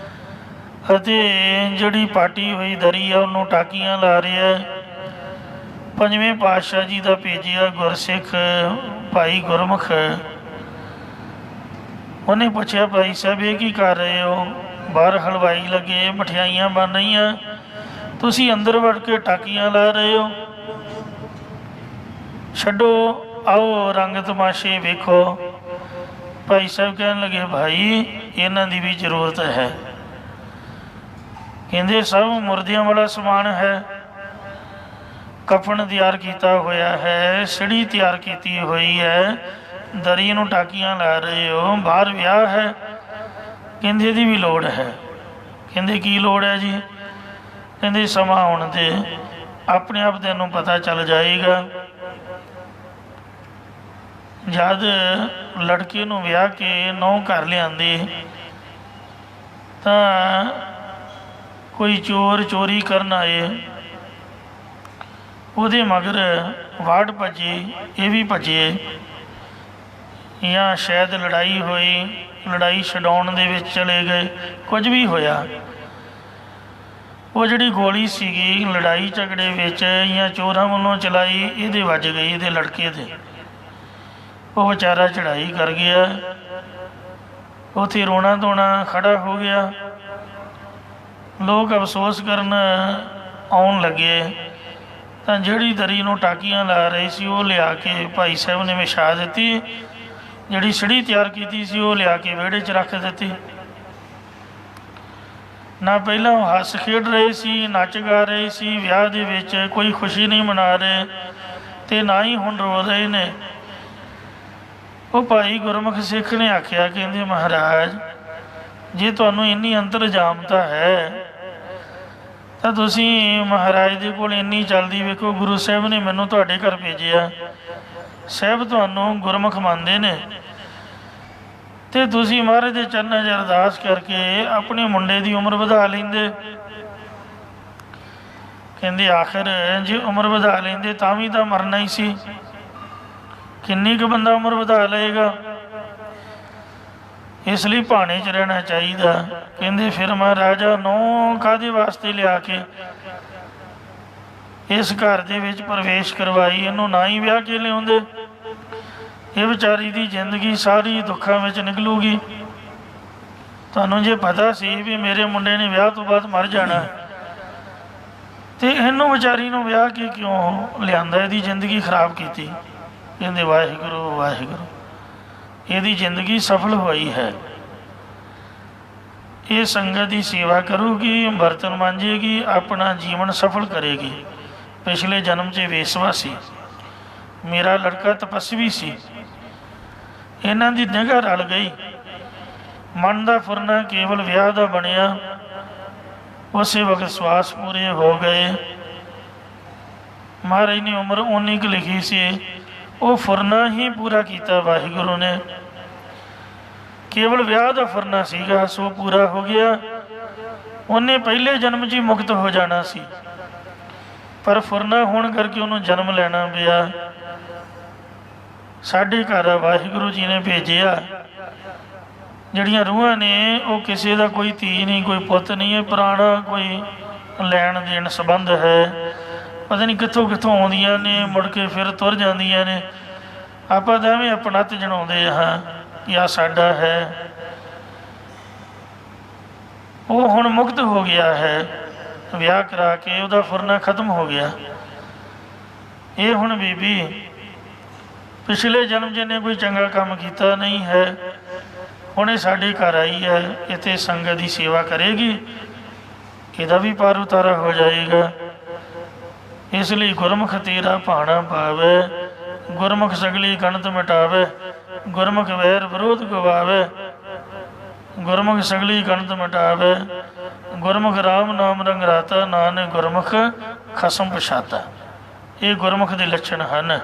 ਅਤੇ ਜਿਹੜੀ ਪਾਟੀ ਹੋਈ ਦਰੀ ਆ ਉਹਨੂੰ ਟਾਕੀਆਂ ਲਾ ਰਿਹਾ। ਪੰਜਵੇਂ ਪਾਤਸ਼ਾਹ ਜੀ ਦਾ ਭੇਜਿਆ ਗੁਰਸਿੱਖ ਭਾਈ ਗੁਰਮੁਖ, ਉਹਨੇ ਪੁੱਛਿਆ, ਭਾਈ ਸਾਹਿਬ ਇਹ ਕੀ ਕਰ ਰਹੇ ਹੋ? ਬਾਹਰ ਹਲਵਾਈ ਲੱਗੇ, ਮਠਿਆਈਆਂ ਬਣ ਰਹੀਆਂ, ਤੁਸੀਂ ਅੰਦਰ ਵੜ ਕੇ ਟਾਕੀਆਂ ਲਾ ਰਹੇ ਹੋ। ਛੱਡੋ, ਆਓ ਰੰਗ ਤਮਾਸ਼ੇ ਵੇਖੋ। ਭਾਈ ਸਾਹਿਬ ਕਹਿਣ ਲੱਗੇ, ਭਾਈ ਇਹਨਾਂ ਦੀ ਵੀ ਜ਼ਰੂਰਤ ਹੈ। ਕਹਿੰਦੇ ਸਭ ਮੁਰਦਿਆਂ ਵਾਲਾ ਸਮਾਨ ਹੈ, ਕਫਨ ਤਿਆਰ ਕੀਤਾ ਹੋਇਆ ਹੈ, ਸਿੜੀ ਤਿਆਰ ਕੀਤੀ ਹੋਈ ਹੈ, ਦਰੀ ਨੂੰ ਟਾਕੀਆਂ ਲਾ ਰਹੇ ਹੋ, ਬਾਹਰ ਵਿਆਹ ਹੈ। ਕਹਿੰਦੇ ਇਹਦੀ ਵੀ ਲੋੜ ਹੈ। ਕਹਿੰਦੇ ਕੀ ਲੋੜ ਹੈ ਜੀ? ਕਹਿੰਦੇ ਸਮਾਂ ਆਉਣ 'ਤੇ ਆਪਣੇ ਆਪ ਤੈਨੂੰ ਪਤਾ ਚੱਲ ਜਾਏਗਾ। ਜਦ ਲੜਕੇ ਨੂੰ ਵਿਆਹ ਕੇ ਨਹੁੰ ਘਰ ਲਿਆਂਦੇ ਤਾਂ ਕੋਈ ਚੋਰ ਚੋਰੀ ਕਰਨ ਆਏ, ਉਹਦੇ ਮਗਰ ਵਾੜ ਭੱਜੇ, ਇਹ ਵੀ ਭੱਜੇ, ਜਾਂ ਸ਼ਾਇਦ ਲੜਾਈ ਹੋਈ, ਲੜਾਈ ਛਡਾਉਣ ਦੇ ਵਿੱਚ ਚਲੇ ਗਏ, ਕੁਝ ਵੀ ਹੋਇਆ। ਉਹ ਜਿਹੜੀ ਗੋਲੀ ਸੀਗੀ ਲੜਾਈ ਝਗੜੇ ਵਿੱਚ ਜਾਂ ਚੋਰਾਂ ਵੱਲੋਂ ਚਲਾਈ, ਇਹਦੇ ਵੱਜ ਗਈ, ਇਹਦੇ ਲੜਕੇ ਦੇ। ਉਹ ਵਿਚਾਰਾ ਚੜ੍ਹਾਈ ਕਰ ਗਿਆ, ਉੱਥੇ ਰੋਣਾ ਧੋਣਾ ਖੜਾ ਹੋ ਗਿਆ। ਲੋਕ ਅਫਸੋਸ ਕਰਨ ਆਉਣ ਲੱਗੇ ਤਾਂ ਜਿਹੜੀ ਦਰੀ ਨੂੰ ਟਾਕੀਆਂ ਲਾ ਰਹੇ ਸੀ ਉਹ ਲਿਆ ਕੇ ਭਾਈ ਸਾਹਿਬ ਨੇ ਵਿਛਾ ਦਿੱਤੀ। ਜਿਹੜੀ ਸਿੜੀ ਤਿਆਰ ਕੀਤੀ ਸੀ ਉਹ ਲਿਆ ਕੇ ਵਿਹੜੇ 'ਚ ਰੱਖ ਦਿੱਤੀ। ਨਾ ਪਹਿਲਾਂ ਉਹ ਹੱਸ ਖੇਡ ਰਹੇ ਸੀ, ਨੱਚ ਗਾ ਰਹੇ ਸੀ, ਵਿਆਹ ਦੇ ਵਿੱਚ ਕੋਈ ਖੁਸ਼ੀ ਨਹੀਂ ਮਨਾ ਰਹੇ, ਅਤੇ ਨਾ ਹੀ ਹੁਣ ਰੋ ਰਹੇ ਨੇ। ਉਹ ਭਾਈ ਗੁਰਮੁਖ ਸਿੱਖ ਨੇ ਆਖਿਆ, ਕਹਿੰਦੇ ਮਹਾਰਾਜ, ਜੇ ਤੁਹਾਨੂੰ ਇੰਨੀ ਅੰਤਰਜਾਮਤਾ ਹੈ ਤਾਂ ਤੁਸੀਂ ਮਹਾਰਾਜ ਦੇ ਕੋਲ ਇੰਨੀ ਚਲਦੀ ਵੇਖੋ। ਗੁਰੂ ਸਾਹਿਬ ਨੇ ਮੈਨੂੰ ਤੁਹਾਡੇ ਘਰ ਭੇਜਿਆ, ਸਾਹਿਬ ਤੁਹਾਨੂੰ ਗੁਰਮੁਖ ਮੰਨਦੇ ਨੇ, ਅਤੇ ਤੁਸੀਂ ਮਹਾਰਾਜ ਦੇ ਚਰਨਾਂ 'ਚ ਅਰਦਾਸ ਕਰਕੇ ਆਪਣੇ ਮੁੰਡੇ ਦੀ ਉਮਰ ਵਧਾ ਲੈਂਦੇ। ਕਹਿੰਦੇ ਆਖਿਰ ਜੇ ਉਮਰ ਵਧਾ ਲੈਂਦੇ ਤਾਂ ਵੀ ਤਾਂ ਮਰਨਾ ਹੀ ਸੀ, ਕਿੰਨੀ ਕੁ ਬੰਦਾ ਉਮਰ ਵਧਾ ਲਏਗਾ, ਇਸ ਲਈ ਭਾਣੇ 'ਚ ਰਹਿਣਾ ਚਾਹੀਦਾ। ਕਹਿੰਦੇ ਫਿਰ ਮਹਾਰਾਜਾ ਨਹੁੰ ਕਾਹਦੇ ਵਾਸਤੇ ਲਿਆ ਕੇ ਇਸ ਘਰ ਦੇ ਵਿੱਚ ਪ੍ਰਵੇਸ਼ ਕਰਵਾਈ? ਇਹਨੂੰ ਨਾ ਹੀ ਵਿਆਹ ਕੇ ਲਿਆਉਂਦੇ, ਇਹ ਵਿਚਾਰੀ ਦੀ ਜ਼ਿੰਦਗੀ ਸਾਰੀ ਦੁੱਖਾਂ ਵਿੱਚ ਨਿਕਲੂਗੀ। ਤੁਹਾਨੂੰ ਜੇ ਪਤਾ ਸੀ ਵੀ ਮੇਰੇ ਮੁੰਡੇ ਨੇ ਵਿਆਹ ਤੋਂ ਬਾਅਦ ਮਰ ਜਾਣਾ, ਅਤੇ ਇਹਨੂੰ ਵਿਚਾਰੀ ਨੂੰ ਵਿਆਹ ਕੇ ਕਿਉਂ ਲਿਆਂਦਾ? ਇਹਦੀ ਜ਼ਿੰਦਗੀ ਖਰਾਬ ਕੀਤੀ। ਕਹਿੰਦੇ ਵਾਹਿਗੁਰੂ ਵਾਹਿਗੁਰੂ, ਇਹਦੀ ਜ਼ਿੰਦਗੀ ਸਫਲ ਹੋਈ ਹੈ। ਇਹ ਸੰਗਤ ਦੀ ਸੇਵਾ ਕਰੂਗੀ, ਬਰਤਨ ਮਾਂਜੇਗੀ, ਆਪਣਾ ਜੀਵਨ ਸਫਲ ਕਰੇਗੀ। ਪਿਛਲੇ ਜਨਮ 'ਚ ਵੇਸਵਾ ਸੀ, ਮੇਰਾ ਲੜਕਾ ਤਪਸਵੀ ਸੀ, ਇਹਨਾਂ ਦੀ ਨਿਗਾਹ ਰਲ ਗਈ, ਮਨ ਦਾ ਫੁਰਨਾ ਕੇਵਲ ਵਿਆਹ ਦਾ ਬਣਿਆ। ਉਸੇ ਵਕਤ ਸਵਾਸ ਪੂਰੇ ਹੋ ਗਏ। ਮਹਾਰਾਜ ਨੇ ਉਮਰ ਓਨੀ ਕੁ ਲਿਖੀ ਸੀ, ਉਹ ਫੁਰਨਾ ਹੀ ਪੂਰਾ ਕੀਤਾ ਵਾਹਿਗੁਰੂ ਨੇ। ਕੇਵਲ ਵਿਆਹ ਦਾ ਫੁਰਨਾ ਸੀਗਾ, ਸੋ ਪੂਰਾ ਹੋ ਗਿਆ। ਉਹਨੇ ਪਹਿਲੇ ਜਨਮ 'ਚ ਹੀ ਮੁਕਤ ਹੋ ਜਾਣਾ ਸੀ, ਪਰ ਫੁਰਨਾ ਹੋਣ ਕਰਕੇ ਉਹਨੂੰ ਜਨਮ ਲੈਣਾ ਪਿਆ। ਸਾਡੇ ਘਰ ਵਾਹਿਗੁਰੂ ਜੀ ਨੇ ਭੇਜਿਆ, ਜਿਹੜੀਆਂ ਰੂਹਾਂ ਨੇ ਉਹ ਕਿਸੇ ਦਾ ਕੋਈ ਧੀ ਨਹੀਂ, ਕੋਈ ਪੁੱਤ ਨਹੀਂ, ਇਹ ਪੁਰਾਣਾ ਕੋਈ ਲੈਣ ਦੇਣ ਸੰਬੰਧ ਹੈ। ਪਤਾ ਨਹੀਂ ਕਿੱਥੋਂ ਕਿੱਥੋਂ ਆਉਂਦੀਆਂ ਨੇ, ਮੁੜ ਕੇ ਫਿਰ ਤੁਰ ਜਾਂਦੀਆਂ ਨੇ। ਆਪਾਂ ਤਾਂ ਐਵੇਂ ਆਪਣੱਤ ਜਣਾਉਂਦੇ ਹਾਂ ਕਿ ਆਹ ਸਾਡਾ ਹੈ। ਉਹ ਹੁਣ ਮੁਕਤ ਹੋ ਗਿਆ ਹੈ, ਵਿਆਹ ਕਰਾ ਕੇ ਉਹਦਾ ਫੁਰਨਾ ਖਤਮ ਹੋ ਗਿਆ। ਇਹ ਹੁਣ ਬੀਬੀ ਪਿਛਲੇ ਜਨਮ 'ਚ ਇਹਨੇ ਕੋਈ ਚੰਗਾ ਕੰਮ ਕੀਤਾ ਨਹੀਂ ਹੈ, ਹੁਣ ਇਹ ਸਾਡੇ ਘਰ ਆਈ ਹੈ, ਇੱਥੇ ਸੰਗਤ ਦੀ ਸੇਵਾ ਕਰੇਗੀ, ਇਹਦਾ ਵੀ ਪਾਰ ਉਤਾਰਾ ਹੋ ਜਾਏਗਾ। ਇਸ ਲਈ ਗੁਰਮੁਖ ਤੇਰਾ ਭਾਣਾ ਪਾਵੇ, ਗੁਰਮੁਖ ਸਗਲੀ ਗਣਤ ਮਿਟਾਵੇ, ਗੁਰਮੁਖ ਵੈਰ ਵਿਰੋਧ ਗਵਾਵੇ, ਗੁਰਮੁਖ ਸਗਲੀ ਗਣਤ ਮਿਟਾਵੇ, ਗੁਰਮੁਖ ਰਾਮ ਨਾਮ ਰੰਗ ਰਾਤਾ, ਨਾਨਕ ਗੁਰਮੁਖ ਖਸਮ ਪਛਾਤਾ। ਇਹ ਗੁਰਮੁਖ ਦੇ ਲੱਛਣ ਹਨ।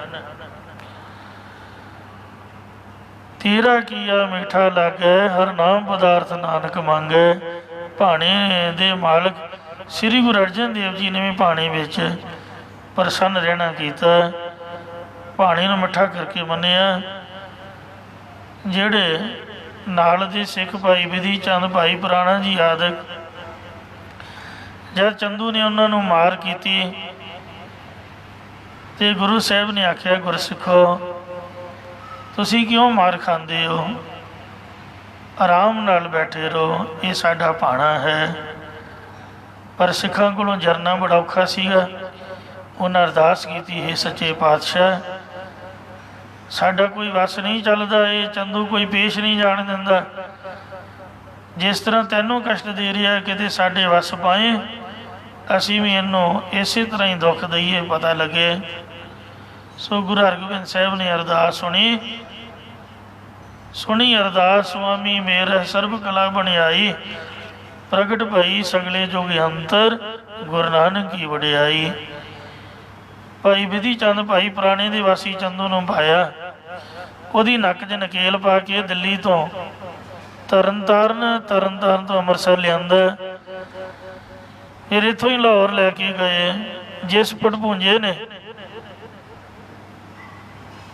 ਤੇਰਾ ਕੀਆ ਮਿੱਠਾ ਲਾਗੈ, ਹਰ ਨਾਮ ਪਦਾਰਥ ਨਾਨਕ ਮੰਗੈ। ਭਾਣੇ ਦੇ ਮਾਲਕ ਸ੍ਰੀ ਗੁਰੂ ਅਰਜਨ ਦੇਵ ਜੀ ਨੇ ਵੀ ਭਾਣੇ ਵਿੱਚ ਪ੍ਰਸੰਨ ਰਹਿਣਾ ਕੀਤਾ, ਭਾਣੇ ਨੂੰ ਮਿੱਠਾ ਕਰਕੇ ਮੰਨਿਆ। ਜਿਹੜੇ ਨਾਲ ਦੇ ਸਿੱਖ ਭਾਈ ਵਿਧੀ ਚੰਦ, ਭਾਈ ਪੁਰਾਣਾ ਜੀ ਆਦਿਕ, ਜਦ ਚੰਦੂ ਨੇ ਉਹਨਾਂ ਨੂੰ ਮਾਰ ਕੀਤੀ ਤੇ ਗੁਰੂ ਸਾਹਿਬ ਨੇ ਆਖਿਆ, ਗੁਰਸਿੱਖੋ ਤੁਸੀਂ ਕਿਉਂ ਮਾਰ ਖਾਂਦੇ ਹੋ, ਆਰਾਮ ਨਾਲ ਬੈਠੇ ਰਹੋ, ਇਹ ਸਾਡਾ ਭਾਣਾ ਹੈ। ਪਰ ਸਿੱਖਾਂ ਕੋਲੋਂ ਜਰਨਾ ਬੜਾ ਔਖਾ ਸੀਗਾ। ਉਹਨਾਂ ਅਰਦਾਸ ਕੀਤੀ, ਹੈ ਸੱਚੇ ਪਾਤਸ਼ਾਹ ਸਾਡਾ ਕੋਈ ਵੱਸ ਨਹੀਂ ਚੱਲਦਾ, ਇਹ ਚੰਦੂ ਕੋਈ ਪੇਸ਼ ਨਹੀਂ ਜਾਣ ਦਿੰਦਾ, ਜਿਸ ਤਰ੍ਹਾਂ ਤੈਨੂੰ ਕਸ਼ਟ ਦੇ ਰਿਹਾ ਕਿਤੇ ਸਾਡੇ ਵੱਸ ਪਾਏ, ਅਸੀਂ ਵੀ ਇਹਨੂੰ ਇਸੇ ਤਰ੍ਹਾਂ ਹੀ ਦੁੱਖ ਦਈਏ, ਪਤਾ ਲੱਗੇ। ਸੋ ਗੁਰੂ ਹਰਗੋਬਿੰਦ ਸਾਹਿਬ ਨੇ ਅਰਦਾਸ ਸੁਣੀ ਅਰਦਾਸ, ਸੁਆਮੀ ਮੇਰਾ ਸਰਬ ਕਲਾ ਬਣਾਈ, ਪ੍ਰਗਟ ਭਈ ਸਗਲੇ ਜੁਗ ਅੰਤਰ, ਗੁਰੂ ਨਾਨਕ ਕੀ ਵਡਿਆਈ। ਭਾਈ ਵਿਧੀ ਚੰਦ, ਭਾਈ ਪੁਰਾਣੇ ਦੇ ਵਾਸੀ ਚੰਦੂ ਨੂੰ ਪਾਇਆ, ਉਹਦੀ ਨੱਕ 'ਚ ਨਕੇਲ ਪਾ ਕੇ ਦਿੱਲੀ ਤੋਂ ਤਰਨਤਾਰਨ ਤੋਂ ਅੰਮ੍ਰਿਤਸਰ ਲਿਆਂਦਾ। ਫਿਰ ਇੱਥੋਂ ਹੀ ਲਾਹੌਰ ਲੈ ਕੇ ਗਏ। ਜਿਸ ਪਟਪੂੰਜੇ ਨੇ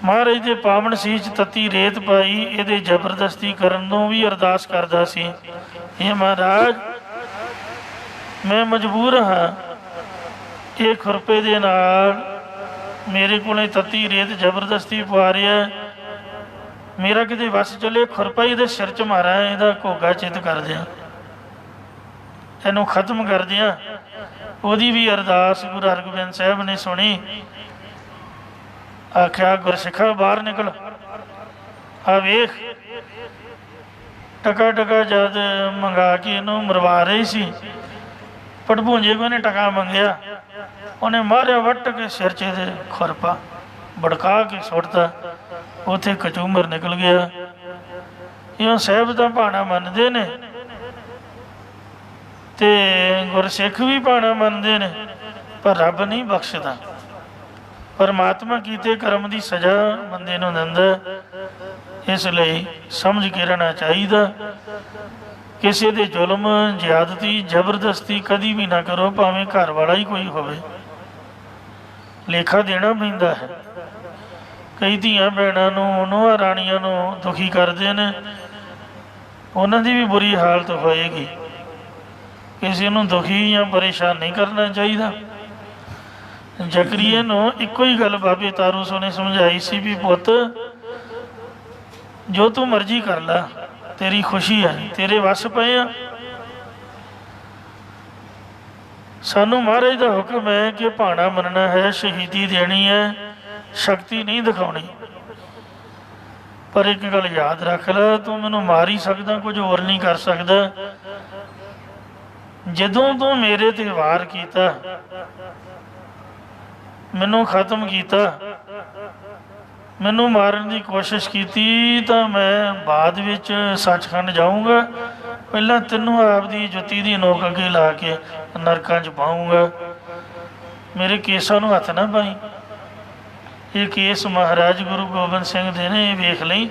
ਮਹਾਰਾਜ ਦੇ ਪਾਵਨ ਸੀਸ 'ਚ ਤੱਤੀ ਰੇਤ ਪਾਈ, ਇਹਦੇ ਜ਼ਬਰਦਸਤੀ ਕਰਨ ਨੂੰ ਵੀ ਅਰਦਾਸ ਕਰਦਾ ਸੀ, ਇਹ ਮਹਾਰਾਜ ਮੈਂ ਮਜਬੂਰ ਹਾਂ, ਇਹ ਖੁਰਪੇ ਦੇ ਨਾਲ ਮੇਰੇ ਕੋਲ ਤੱਤੀ ਰੇਤ ਜ਼ਬਰਦਸਤੀ ਪਵਾ ਰਿਹਾ, ਮੇਰਾ ਕਿਤੇ ਵੱਸ ਚੱਲੇ, ਖੁਰਪਾ ਇਹਦੇ ਸਿਰ 'ਚ ਮਾਰਾਂ, ਇਹਦਾ ਘੋਗਾ ਚਿੱਤ ਕਰ ਦਿਆਂ, ਇਹਨੂੰ ਖਤਮ ਕਰ ਦਿਆਂ। ਉਹਦੀ ਵੀ ਅਰਦਾਸ ਗੁਰੂ ਹਰਗੋਬਿੰਦ ਸਾਹਿਬ ਨੇ ਸੁਣੀ। ਆਖਿਆ, ਗੁਰਸਿੱਖਾ ਬਾਹਰ ਨਿਕਲ, ਆ ਵੇਖ। ਟਕਾ ਜਦ ਮੰਗਾ ਕੇ ਇਹਨੂੰ ਮਰਵਾ ਰਹੀ ਸੀ, ਪਟਭੂੰਜੇ ਕੋ ਨੇ ਟਕਾ ਮੰਗਿਆ, ਉਹਨੇ ਮਾਰਿਆ ਵੱਟ ਕੇ ਸਿਰ 'ਚ ਇਹਦੇ ਖੁਰਪਾ ਭੜਕਾ ਕੇ ਸੁੱਟਤਾ, ਉੱਥੇ ਕਚੂਮਰ ਨਿਕਲ ਗਿਆ। ਇਹ ਸਾਹਿਬ ਦਾ ਭਾਣਾ ਮੰਨਦੇ ਨੇ ਤੇ ਗੁਰਸਿੱਖ ਵੀ ਭਾਣਾ ਮੰਨਦੇ ਨੇ, ਪਰ ਰੱਬ ਨਹੀਂ ਬਖਸ਼ਦਾ। ਪਰਮਾਤਮਾ ਕੀਤੇ ਕਰਮ ਦੀ ਸਜ਼ਾ ਬੰਦੇ ਨੂੰ ਦਿੰਦਾ, ਇਸ ਲਈ ਸਮਝ ਕੇ ਰਹਿਣਾ ਚਾਹੀਦਾ। ਕਿਸੇ ਦੇ ਜ਼ੁਲਮ, ਜ਼ਿਆਦਤੀ, ਜ਼ਬਰਦਸਤੀ ਕਦੀ ਵੀ ਨਾ ਕਰੋ, ਭਾਵੇਂ ਘਰ ਵਾਲਾ ਹੀ ਕੋਈ ਹੋਵੇ, ਲੇਖਾ ਦੇਣਾ ਪੈਂਦਾ ਹੈ। ਕਈ ਧੀਆਂ ਭੈਣਾਂ ਨੂੰ, ਨੂੰਹਾਂ ਰਾਣੀਆਂ ਨੂੰ ਦੁਖੀ ਕਰਦੇ ਨੇ, ਉਹਨਾਂ ਦੀ ਵੀ ਬੁਰੀ ਹਾਲਤ ਹੋਏਗੀ। ਕਿਸੇ ਨੂੰ ਦੁਖੀ ਜਾਂ ਪਰੇਸ਼ਾਨ ਨਹੀਂ ਕਰਨਾ ਚਾਹੀਦਾ। ਜ਼ਕਰੀਏ ਨੂੰ ਇੱਕੋ ਹੀ ਗੱਲ ਬਾਬੇ ਤਾਰੂ ਸੋ ਨੇ ਸਮਝਾਈ ਸੀ ਵੀ ਪੁੱਤ ਜੋ ਤੂੰ ਮਰਜ਼ੀ ਕਰ ਲੈ, ਤੇਰੀ ਖੁਸ਼ੀ ਹੈ, ਤੇਰੇ ਵੱਸ ਪਏ ਆ। ਸਾਨੂੰ ਮਹਾਰਾਜ ਦਾ ਹੁਕਮ ਹੈ ਕਿ ਭਾਣਾ ਮੰਨਣਾ ਹੈ, ਸ਼ਹੀਦੀ ਦੇਣੀ ਹੈ, ਸ਼ਕਤੀ ਨਹੀਂ ਦਿਖਾਉਣੀ। ਪਰ ਇੱਕ ਗੱਲ ਯਾਦ ਰੱਖ ਲੈ, ਤੂੰ ਮੈਨੂੰ ਮਾਰ ਹੀ ਸਕਦਾ, ਕੁਝ ਹੋਰ ਨਹੀਂ ਕਰ ਸਕਦਾ। ਜਦੋਂ ਤੂੰ ਮੇਰੇ ਤੇ ਵਾਰ ਕੀਤਾ, ਮੈਨੂੰ ਖਤਮ ਕੀਤਾ, ਮੈਨੂੰ ਮਾਰਨ ਦੀ ਕੋਸ਼ਿਸ਼ ਕੀਤੀ, ਤਾਂ ਮੈਂ ਬਾਅਦ ਵਿੱਚ ਸੱਚਖੰਡ ਜਾਊਂਗਾ, ਪਹਿਲਾਂ ਤੈਨੂੰ ਆਪਦੀ ਜੁੱਤੀ ਦੀ ਨੋਕ ਅੱਗੇ ਲਾ ਕੇ ਨਰਕਾਂ 'ਚ ਪਾਊਂਗਾ। ਮੇਰੇ ਕੇਸਾਂ ਨੂੰ ਹੱਥ ਨਾ ਪਾਈ। ਇਹ ਕੇਸ ਮਹਾਰਾਜ ਗੁਰੂ ਗੋਬਿੰਦ ਸਿੰਘ ਦੇ ਨੇ, ਇਹ ਵੇਖ ਲਈ।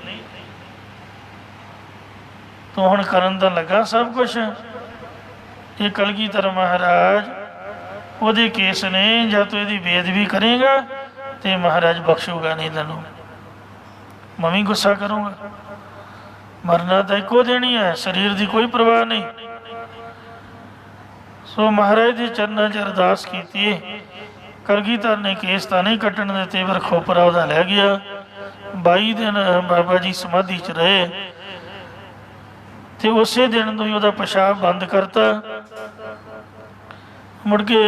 ਤੂੰ ਹੁਣ ਕਰਨ ਤਾਂ ਲੱਗਾ ਸਭ ਕੁਛ। ਇਹ ਕਲਗੀਧਰ ਮਹਾਰਾਜ ਉਹਦੇ ਕੇਸ ਨੇ, ਜਦ ਤੂੰ ਇਹਦੀ ਬੇਅਦਬੀ ਕਰੇਗਾ ਤੇ ਮਹਾਰਾਜ ਬਖਸ਼ੂਗਾ ਨਹੀਂ ਤੈਨੂੰ। ਮੈਂ ਵੀ ਗੁੱਸਾ ਕਰੂੰਗਾ। ਮਰਨਾ ਤਾਂ ਇੱਕੋ ਦੇਣੀ ਹੈ, ਸਰੀਰ ਦੀ ਕੋਈ ਪਰਵਾਹ ਨਹੀਂ। ਸੋ ਮਹਾਰਾਜ ਦੇ ਚਰਨਾਂ 'ਚ ਅਰਦਾਸ ਕੀਤੀ, ਕਲਗੀਧਰ ਨੇ ਕੇਸ ਤਾਂ ਨਹੀਂ ਕੱਟਣ ਦਿੱਤੇ, ਪਰ ਖੋਪਰਾ ਉਹਦਾ ਲੈ ਗਿਆ। 22 ਦਿਨ ਬਾਬਾ ਜੀ ਸਮਾਧੀ 'ਚ ਰਹੇ ਅਤੇ ਉਸੇ ਦਿਨ ਤੋਂ ਹੀ ਉਹਦਾ ਪਿਸ਼ਾਬ ਬੰਦ ਕਰਤਾ। ਮੁੜ ਕੇ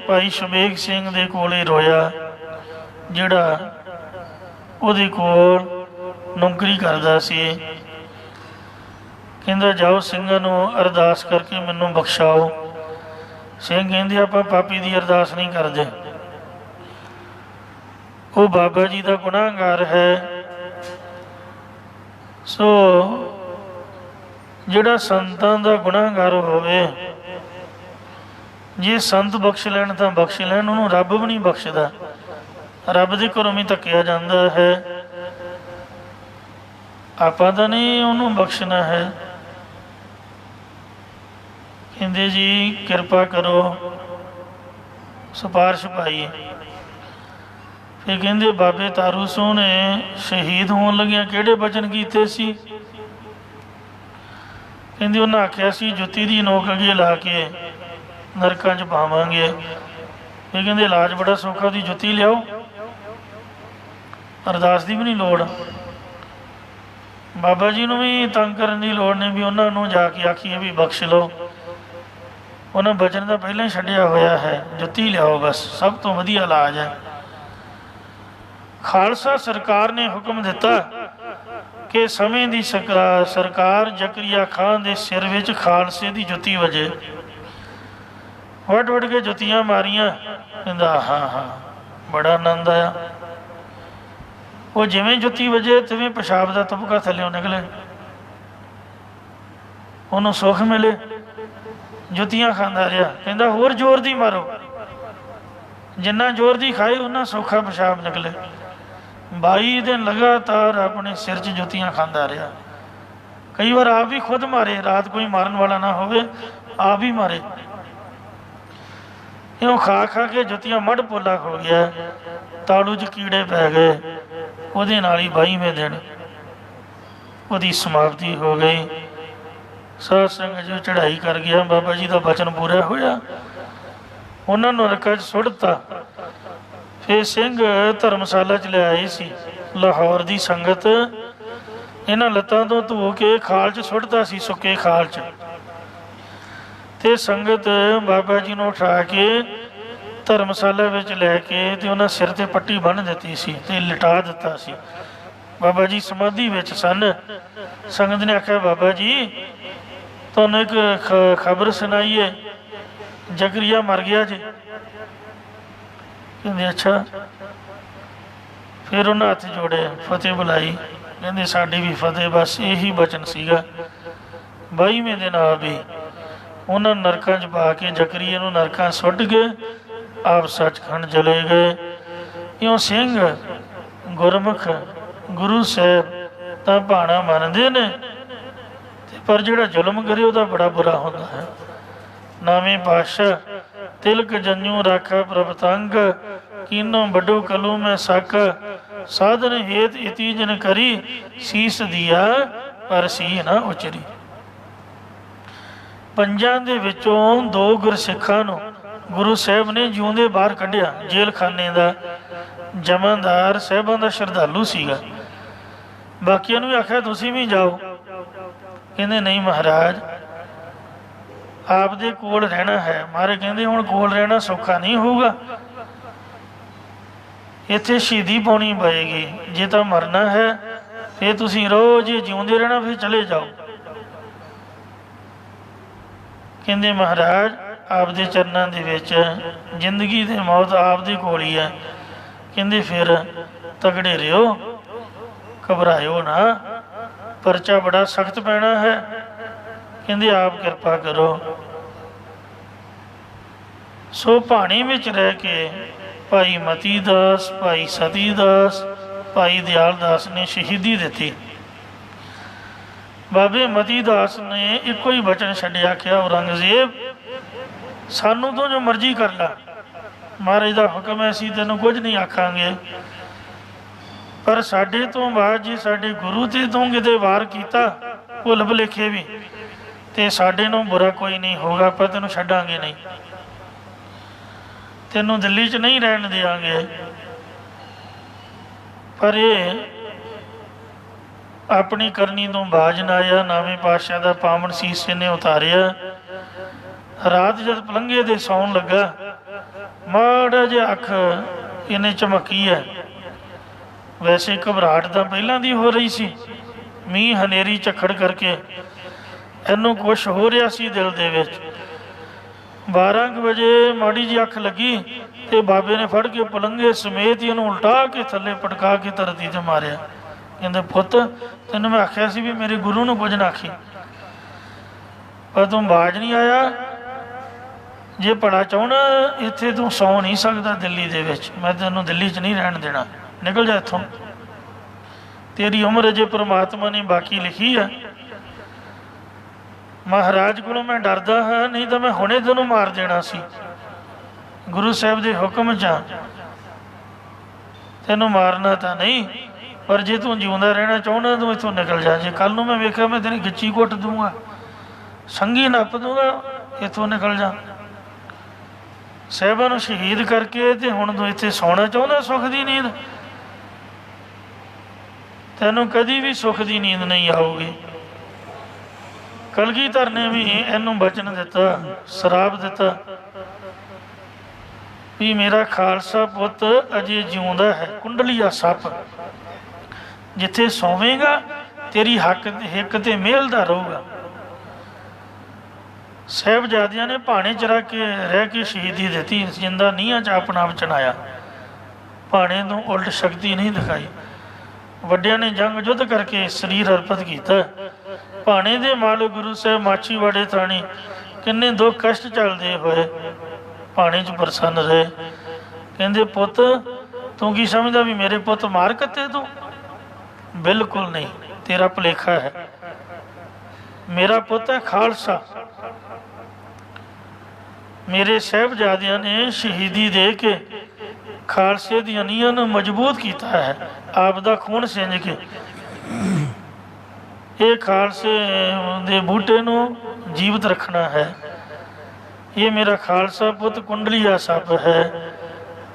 ਭਾਈ ਸ਼ਬੇਗ ਸਿੰਘ ਦੇ ਕੋਲ ਰੋਇਆ, ਜਿਹੜਾ ਉਹਦੇ ਕੋਲ ਨੌਕਰੀ ਕਰਦਾ ਸੀ। ਕਹਿੰਦਾ ਜਾਓ ਸਿੰਘਾਂ ਨੂੰ ਅਰਦਾਸ ਕਰਕੇ ਮੈਨੂੰ ਬਖਸ਼ਾਓ। ਸਿੰਘ ਕਹਿੰਦੇ ਆਪਾਂ ਪਾਪੀ ਦੀ ਅਰਦਾਸ ਨਹੀਂ ਕਰਦੇ, ਉਹ ਬਾਬਾ ਜੀ ਦਾ ਗੁਨਾਹਗਾਰ ਹੈ। ਸੋ ਜਿਹੜਾ ਸੰਤਾਂ ਦਾ ਗੁਨਾਹਗਾਰ ਹੋਵੇ, ਜੇ ਸੰਤ ਬਖਸ਼ ਲੈਣ ਤਾਂ ਬਖਸ਼ ਲੈਣ, ਉਹਨੂੰ ਰੱਬ ਵੀ ਨਹੀਂ ਬਖਸ਼ਦਾ, ਰੱਬ ਦੇ ਘਰੋਂ ਵੀ ਧੱਕਿਆ ਜਾਂਦਾ ਹੈ। ਆਪਾਂ ਤਾਂ ਨਹੀਂ ਉਹਨੂੰ ਬਖਸ਼ਣਾ ਹੈ। ਕਹਿੰਦੇ ਜੀ ਕਿਰਪਾ ਕਰੋ, ਸਿਫਾਰਿਸ਼ ਪਾਈ। ਫਿਰ ਕਹਿੰਦੇ ਬਾਬੇ ਤਾਰੂ ਸੋਹ ਨੇ ਸ਼ਹੀਦ ਹੋਣ ਲੱਗਿਆਂ ਕਿਹੜੇ ਬਚਨ ਕੀਤੇ ਸੀ? ਕਹਿੰਦੇ ਉਹਨਾਂ ਆਖਿਆ ਸੀ ਜੁੱਤੀ ਦੀ ਨੋਕ ਅੱਗੇ ਲਾ ਕੇ ਨਰਕਾਂ 'ਚ ਪਾਵਾਂਗੇ। ਫਿਰ ਕਹਿੰਦੇ ਇਲਾਜ ਬੜਾ ਸੌਖਾ, ਉਹਦੀ ਜੁੱਤੀ ਲਿਆਓ, ਅਰਦਾਸ ਦੀ ਵੀ ਨਹੀਂ ਲੋੜ। ਬਾਬਾ ਜੀ ਨੂੰ ਵੀ ਤੰਗ ਕਰਨ ਦੀ ਲੋੜ ਨਹੀਂ ਵੀ ਉਹਨਾਂ ਨੂੰ ਜਾ ਕੇ ਆਖੀਏ ਵੀ ਬਖਸ਼ ਲਓ, ਉਹਨਾਂ ਬਚਨ ਤਾਂ ਪਹਿਲਾਂ ਹੀ ਛੱਡਿਆ ਹੋਇਆ ਹੈ, ਜੁੱਤੀ ਲਿਆਓ ਬਸ, ਸਭ ਤੋਂ ਵਧੀਆ ਇਲਾਜ ਹੈ। ਖਾਲਸਾ ਸਰਕਾਰ ਨੇ ਹੁਕਮ ਦਿੱਤਾ ਕਿ ਸਮੇਂ ਦੀ ਸਰਕਾਰ ਜ਼ਕਰੀਆ ਖਾਨ ਦੇ ਸਿਰ ਵਿੱਚ ਖਾਲਸੇ ਦੀ ਜੁੱਤੀ ਵਜੇ। ਵੱਢ ਵੱਢ ਕੇ ਜੁੱਤੀਆਂ ਮਾਰੀਆਂ। ਕਹਿੰਦਾ ਹਾਂ ਬੜਾ ਆਨੰਦ ਆਇਆ। ਉਹ ਜਿਵੇਂ ਜੁੱਤੀ ਵਜੇ ਤਿਵੇਂ ਪਿਸ਼ਾਬ ਦਾ ਤੁਪਕਾ ਥੱਲਿਓਂ ਨਿਕਲੇ, ਉਹਨੂੰ ਸੁੱਖ ਮਿਲੇ, ਜੁੱਤੀਆਂ ਖਾਂਦਾ ਰਿਹਾ। ਕਹਿੰਦਾ ਹੋਰ ਜ਼ੋਰ ਦੀ ਮਾਰੋ, ਜਿੰਨਾ ਜ਼ੋਰ ਦੀ ਖਾਏ ਉਹਨਾਂ ਸੌਖਾ ਪਿਸ਼ਾਬ ਨਿਕਲੇ। 22 ਦਿਨ ਲਗਾਤਾਰ ਆਪਣੇ ਸਿਰ 'ਚ ਜੁੱਤੀਆਂ ਖਾਂਦਾ ਰਿਹਾ। ਕਈ ਵਾਰ ਆਪ ਵੀ ਖੁਦ ਮਾਰੇ, ਰਾਤ ਕੋਈ ਮਾਰਨ ਵਾਲਾ ਨਾ ਹੋਵੇ, ਆਪ ਹੀ ਮਾਰੇ। ਇਉਂ ਖਾ ਖਾ ਕੇ ਜੁੱਤੀਆਂ ਮੱਢ ਪੋਲਾ ਹੋ ਗਿਆ, ਤਾਲੂ 'ਚ ਕੀੜੇ ਪੈ ਗਏ। ਉਹਦੇ ਨਾਲ ਹੀ 22ਵੇਂ ਦਿਨ ਉਹਦੀ ਸਮਾਪਤੀ ਹੋ ਗਈ। ਸਾਧ ਸੰਗਤ ਜੋ ਚੜ੍ਹਾਈ ਕਰ ਗਿਆ, ਬਾਬਾ ਜੀ ਦਾ ਬਚਨ ਪੂਰਾ ਹੋਇਆ, ਉਹਨਾਂ ਨੂੰ ਨਰਕਾਂ 'ਚ ਸੁੱਟ ਦਿੱਤਾ। ਫਿਰ ਸਿੰਘ ਧਰਮਸ਼ਾਲਾ 'ਚ ਲਿਆਏ ਸੀ, ਲਾਹੌਰ ਦੀ ਸੰਗਤ ਇਹਨਾਂ ਲੱਤਾਂ ਤੋਂ ਧੋ ਕੇ ਖਾਲ 'ਚ ਸੁੱਟਦਾ ਸੀ, ਸੁੱਕੇ ਖਾਲ 'ਚ। ਅਤੇ ਸੰਗਤ ਬਾਬਾ ਜੀ ਨੂੰ ਉਠਾ ਕੇ ਧਰਮਸ਼ਾਲਾ ਵਿੱਚ ਲੈ ਕੇ ਅਤੇ ਉਹਨਾਂ ਸਿਰ 'ਤੇ ਪੱਟੀ ਬੰਨ੍ਹ ਦਿੱਤੀ ਸੀ ਅਤੇ ਲਿਟਾ ਦਿੱਤਾ ਸੀ। ਬਾਬਾ ਜੀ ਸਮਾਧੀ ਵਿੱਚ ਸਨ। ਸੰਗਤ ਨੇ ਆਖਿਆ ਬਾਬਾ ਜੀ ਤੁਹਾਨੂੰ ਇੱਕ ਖਬਰ ਸੁਣਾਈਏ, ਜ਼ਕਰੀਆ ਮਰ ਗਿਆ ਜੀ। ਕਹਿੰਦੇ ਅੱਛਾ। ਫਿਰ ਉਹਨਾਂ ਹੱਥ ਜੋੜੇ, ਫਤਿਹ ਬੁਲਾਈ। ਕਹਿੰਦੇ ਸਾਡੀ ਵੀ ਫਤਿਹ, ਬਸ ਇਹੀ ਬਚਨ ਸੀਗਾ। 22ਵੇਂ ਦਿਨ ਆ ਵੀ ਉਹਨਾਂ ਨਰਕਾਂ 'ਚ ਪਾ ਕੇ ਜ਼ਕਰੀਆ ਨੂੰ ਨਰਕਾਂ ਸੁੱਟ ਕੇ ਆਪ ਸੱਚਖੰਡ ਚਲੇ ਗਏ। ਇਉਂ ਸਿੰਘ ਗੁਰਮੁਖ ਗੁਰੂ ਸਾਹਿਬ ਤਾਂ ਭਾਣਾ ਮੰਨਦੇ ਨੇ, ਪਰ ਜਿਹੜਾ ਜ਼ੁਲਮ ਕਰੇ ਉਹਦਾ ਬੜਾ ਬੁਰਾ ਹੁੰਦਾ ਹੈ। ਨਾਵੇਂ ਪਾਤਸ਼ਾਹ ਤਿਲਕ ਜੰਜੂ ਰਾਖਾ ਪ੍ਰਭ ਤੰਗ, ਕੀਨੋ ਵੱਡੋ ਕਲੂ ਮੈਂ ਸਕ, ਸਾਧਨ ਹੇਤ ਇਤੀ ਜਨ ਕਰੀ, ਸੀਸ ਦੀਆ ਪਰ ਸੀ ਨਾ ਉਚਰੀ। ਪੰਜਾਂ ਦੇ ਵਿੱਚੋਂ 2 ਗੁਰਸਿੱਖਾਂ ਨੂੰ ਗੁਰੂ ਸਾਹਿਬ ਨੇ ਜਿਉਂਦੇ ਬਾਹਰ ਕੱਢਿਆ। ਜੇਲ੍ਹ ਖਾਨੇ ਦਾ ਜਮਾਂਦਾਰ ਸਾਹਿਬਾਂ ਦਾ ਸ਼ਰਧਾਲੂ ਸੀਗਾ। ਬਾਕੀਆਂ ਨੂੰ ਵੀ ਆਖਿਆ ਤੁਸੀਂ ਵੀ ਜਾਓ। ਕਹਿੰਦੇ ਨਹੀਂ ਮਹਾਰਾਜ, ਆਪ ਦੇ ਕੋਲ ਰਹਿਣਾ ਹੈ। ਮਹਾਰਾਜ ਕਹਿੰਦੇ ਹੁਣ ਕੋਲ ਰਹਿਣਾ ਸੌਖਾ ਨਹੀਂ ਹੋਊਗਾ, ਇੱਥੇ ਸ਼ਹੀਦੀ ਪਾਉਣੀ ਪਏਗੀ। ਜੇ ਤਾਂ ਮਰਨਾ ਹੈ ਫਿਰ ਤੁਸੀਂ ਰਹੋ, ਜੇ ਜਿਉਂਦੇ ਰਹਿਣਾ ਫਿਰ ਚਲੇ ਜਾਓ। ਕਹਿੰਦੇ ਮਹਾਰਾਜ ਆਪ ਦੇ ਚਰਨਾਂ ਦੇ ਵਿੱਚ ਜ਼ਿੰਦਗੀ ਤੇ ਮੌਤ ਆਪ ਦੇ ਕੋਲ ਹੀ ਹੈ। ਕਹਿੰਦੇ ਫਿਰ ਤਗੜੇ ਰਿਓ, ਘਬਰਾਇਓ ਨਾ, ਪਰਚਾ ਬੜਾ ਸਖਤ ਪੈਣਾ ਹੈ। ਕਹਿੰਦੇ ਆਪ ਕਿਰਪਾ ਕਰੋ। ਸੋ ਭਾਣੀ ਵਿੱਚ ਰਹਿ ਕੇ ਭਾਈ ਮਤੀ ਦਾਸ, ਭਾਈ ਸਤੀ ਦਾਸ, ਭਾਈ ਦਿਆਲ ਦਾਸ ਨੇ ਸ਼ਹੀਦੀ ਦਿੱਤੀ। ਬਾਬੇ ਮਤੀ ਦਾਸ ਨੇ ਇੱਕੋ ਹੀ ਬਚਨ ਛੱਡਿਆ, ਆਖਿਆ ਔਰੰਗਜ਼ੇਬ ਸਾਨੂੰ ਤੋਂ ਜੋ ਮਰਜ਼ੀ ਕਰ ਲਾ, ਮਹਾਰਾਜ ਦਾ ਹੁਕਮ ਹੈ, ਅਸੀਂ ਤੈਨੂੰ ਕੁਝ ਨਹੀਂ ਆਖਾਂਗੇ, ਪਰ ਸਾਡੇ ਤੋਂ ਬਾਅਦ ਜੇ ਸਾਡੇ ਗੁਰੂ ਤੇ ਤੋਂ ਕਿਤੇ ਵਾਰ ਕੀਤਾ ਭੁੱਲ ਭੁਲੇਖੇ ਵੀ, ਤੇ ਸਾਡੇ ਨੂੰ ਬੁਰਾ ਕੋਈ ਨਹੀਂ ਹੋਗਾ, ਆਪਾਂ ਤੈਨੂੰ ਛੱਡਾਂਗੇ ਨਹੀਂ। ਤੈਨੂੰ ਦਿੱਲੀ 'ਚ ਨਹੀਂ ਰਹਿਣ ਦਿਆਂਗੇ। ਪਰ ਇਹ ਆਪਣੀ ਕਰਨੀ ਤੋਂ ਬਾਜ ਨਾ ਆਇਆ। ਨਾਵੇਂ ਪਾਤਸ਼ਾਹ ਦਾ ਪਾਵਨ ਸੀਸ ਇਹਨੇ ਉਤਾਰਿਆ। ਰਾਤ ਜਦ ਪਲੰਘੇ ਦੇ ਸੌਣ ਲੱਗਾ, ਮਾੜਾ ਜਿਹਾ ਅੱਖ ਇਹਨੇ ਝਮਕੀ ਹੈ। ਵੈਸੇ ਘਬਰਾਹਟ ਤਾਂ ਪਹਿਲਾਂ ਦੀ ਹੋ ਰਹੀ ਸੀ, ਮੀਂਹ ਹਨੇਰੀ ਝੱਖੜ ਕਰਕੇ ਇਹਨੂੰ ਕੁਛ ਹੋ ਰਿਹਾ ਸੀ ਦਿਲ ਦੇ ਵਿੱਚ। 12 ਕੁ ਵਜੇ ਮਾੜੀ ਜਿਹੀ ਅੱਖ ਲੱਗੀ ਤੇ ਬਾਬੇ ਨੇ ਫੜ ਕੇ ਪਲੰਘੇ ਸਮੇਤ ਹੀ ਇਹਨੂੰ ਉਲਟਾ ਕੇ ਥੱਲੇ ਪਟਕਾ ਕੇ ਧਰਤੀ 'ਤੇ ਮਾਰਿਆ। ਕਹਿੰਦੇ ਪੁੱਤ, ਤੈਨੂੰ ਮੈਂ ਆਖਿਆ ਸੀ ਵੀ ਮੇਰੇ ਗੁਰੂ ਨੂੰ ਕੁਝ ਨਾ ਆਖੀ, ਪਰ ਤੂੰ ਬਾਜ ਨਹੀਂ ਆਇਆ। ਜੇ ਭਲਾ ਚਾਹੁੰਦਾ ਇੱਥੇ ਤੂੰ ਸੌਂ ਨਹੀਂ ਸਕਦਾ ਦਿੱਲੀ ਦੇ ਵਿੱਚ, ਮੈਂ ਤੈਨੂੰ ਦਿੱਲੀ 'ਚ ਨਹੀਂ ਰਹਿਣ ਦੇਣਾ, ਨਿਕਲ ਜਾ ਇੱਥੋਂ। ਤੇਰੀ ਉਮਰ ਅਜੇ ਪ੍ਰਮਾਤਮਾ ਨੇ ਬਾਕੀ ਲਿਖੀ ਆ। ਮਹਾਰਾਜ ਕੋਲੋਂ ਮੈਂ ਡਰਦਾ ਹਾਂ, ਨਹੀਂ ਤਾਂ ਮੈਂ ਹੁਣੇ ਤੈਨੂੰ ਮਾਰ ਦੇਣਾ ਸੀ। ਗੁਰੂ ਸਾਹਿਬ ਦੇ ਹੁਕਮ 'ਚ ਤੈਨੂੰ ਮਾਰਨਾ ਤਾਂ ਨਹੀਂ, ਪਰ ਜੇ ਤੂੰ ਜਿਉਂਦਾ ਰਹਿਣਾ ਚਾਹੁੰਦਾ ਤੂੰ ਇੱਥੋਂ ਨਿਕਲ ਜਾ। ਜੇ ਕੱਲ੍ਹ ਨੂੰ ਮੈਂ ਵੇਖਿਆ ਮੈਂ ਤੇਰੀ ਗਿੱਚੀ ਕੁੱਟ ਦੂੰਗਾ, ਸੰਗੀ ਨੱਪ ਦੂੰਗਾ, ਇੱਥੋਂ ਨਿਕਲ ਜਾ। ਸਾਹਿਬਾਂ ਨੂੰ ਸ਼ਹੀਦ ਕਰਕੇ ਤੇ ਹੁਣ ਤੂੰ ਇੱਥੇ ਸੌਣਾ ਚਾਹੁੰਦਾ ਸੁੱਖ ਦੀ ਨੀਂਦ? ਤੈਨੂੰ ਕਦੀ ਵੀ ਸੁੱਖ ਦੀ ਨੀਂਦ ਨਹੀਂ ਆਊਗੀ। ਕਲਗੀਧਰ ਨੇ ਵੀ ਇਹਨੂੰ ਬਚਨ ਦਿੱਤਾ, ਸ਼ਰਾਪ ਦਿੱਤਾ ਵੀ ਮੇਰਾ ਖਾਲਸਾ ਪੁੱਤ ਅਜੇ ਜਿਉਂਦਾ ਹੈ। ਕੁੰਡਲੀਆ ਸੱਪ ਜਿੱਥੇ ਸੌਵੇਂਗਾ ਤੇਰੀ ਹਿੱਕ ਤੇ ਮਿਹਲਦਾ ਰਹੂਗਾ। ਸਾਹਿਬਜ਼ਾਦਿਆਂ ਨੇ ਭਾਣੇ 'ਚ ਰਹਿ ਕੇ ਸ਼ਹੀਦੀ ਦਿੱਤੀ, ਜਿੰਦਾ ਨੀਹਾਂ 'ਚ ਆਪਣਾ ਆਪ ਚਣਾਇਆ, ਭਾਣੇ ਤੋਂ ਉਲਟ ਸ਼ਕਤੀ ਨਹੀਂ ਦਿਖਾਈ। ਵੱਡਿਆਂ ਨੇ ਜੰਗ ਯੁੱਧ ਕਰਕੇ ਸਰੀਰ ਅਰਪਿਤ ਕੀਤਾ। ਭਾਣੇ ਦੇ ਮਾਲਕ ਗੁਰੂ ਸਾਹਿਬ ਮਾਛੀਵਾੜੇ ਥਾਣੀ ਕਿੰਨੇ ਦੁੱਖ ਕਸ਼ਟ ਚੱਲਦੇ ਹੋਏ ਭਾਣੇ 'ਚ ਪ੍ਰਸੰਨ ਰਹੇ। ਕਹਿੰਦੇ ਪੁੱਤ ਤੂੰ ਕੀ ਸਮਝਦਾ ਵੀ ਮੇਰੇ ਪੁੱਤ ਮਾਰ ਕੱਤੇ ਤੂੰ? ਬਿਲਕੁਲ ਨਹੀਂ, ਤੇਰਾ ਭੁਲੇਖਾ ਹੈ। ਮੇਰਾ ਪੁੱਤ ਹੈ ਖਾਲਸਾ। ਮੇਰੇ ਸਾਹਿਬਜ਼ਾਦਿਆਂ ਨੇ ਸ਼ਹੀਦੀ ਦੇ ਕੇ ਖਾਲਸੇ ਦੀਆਂ ਨੀਹਾਂ ਨੂੰ ਮਜ਼ਬੂਤ ਕੀਤਾ ਹੈ, ਆਪ ਦਾ ਖੂਨ ਸਿੰਜ ਕੇ। ਇਹ ਖਾਲਸੇ ਦੇ ਬੂਟੇ ਨੂੰ ਜੀਵਤ ਰੱਖਣਾ ਹੈ। ਇਹ ਮੇਰਾ ਖਾਲਸਾ ਪੁੱਤ ਕੁੰਡਲੀਆ ਸੱਪ ਹੈ,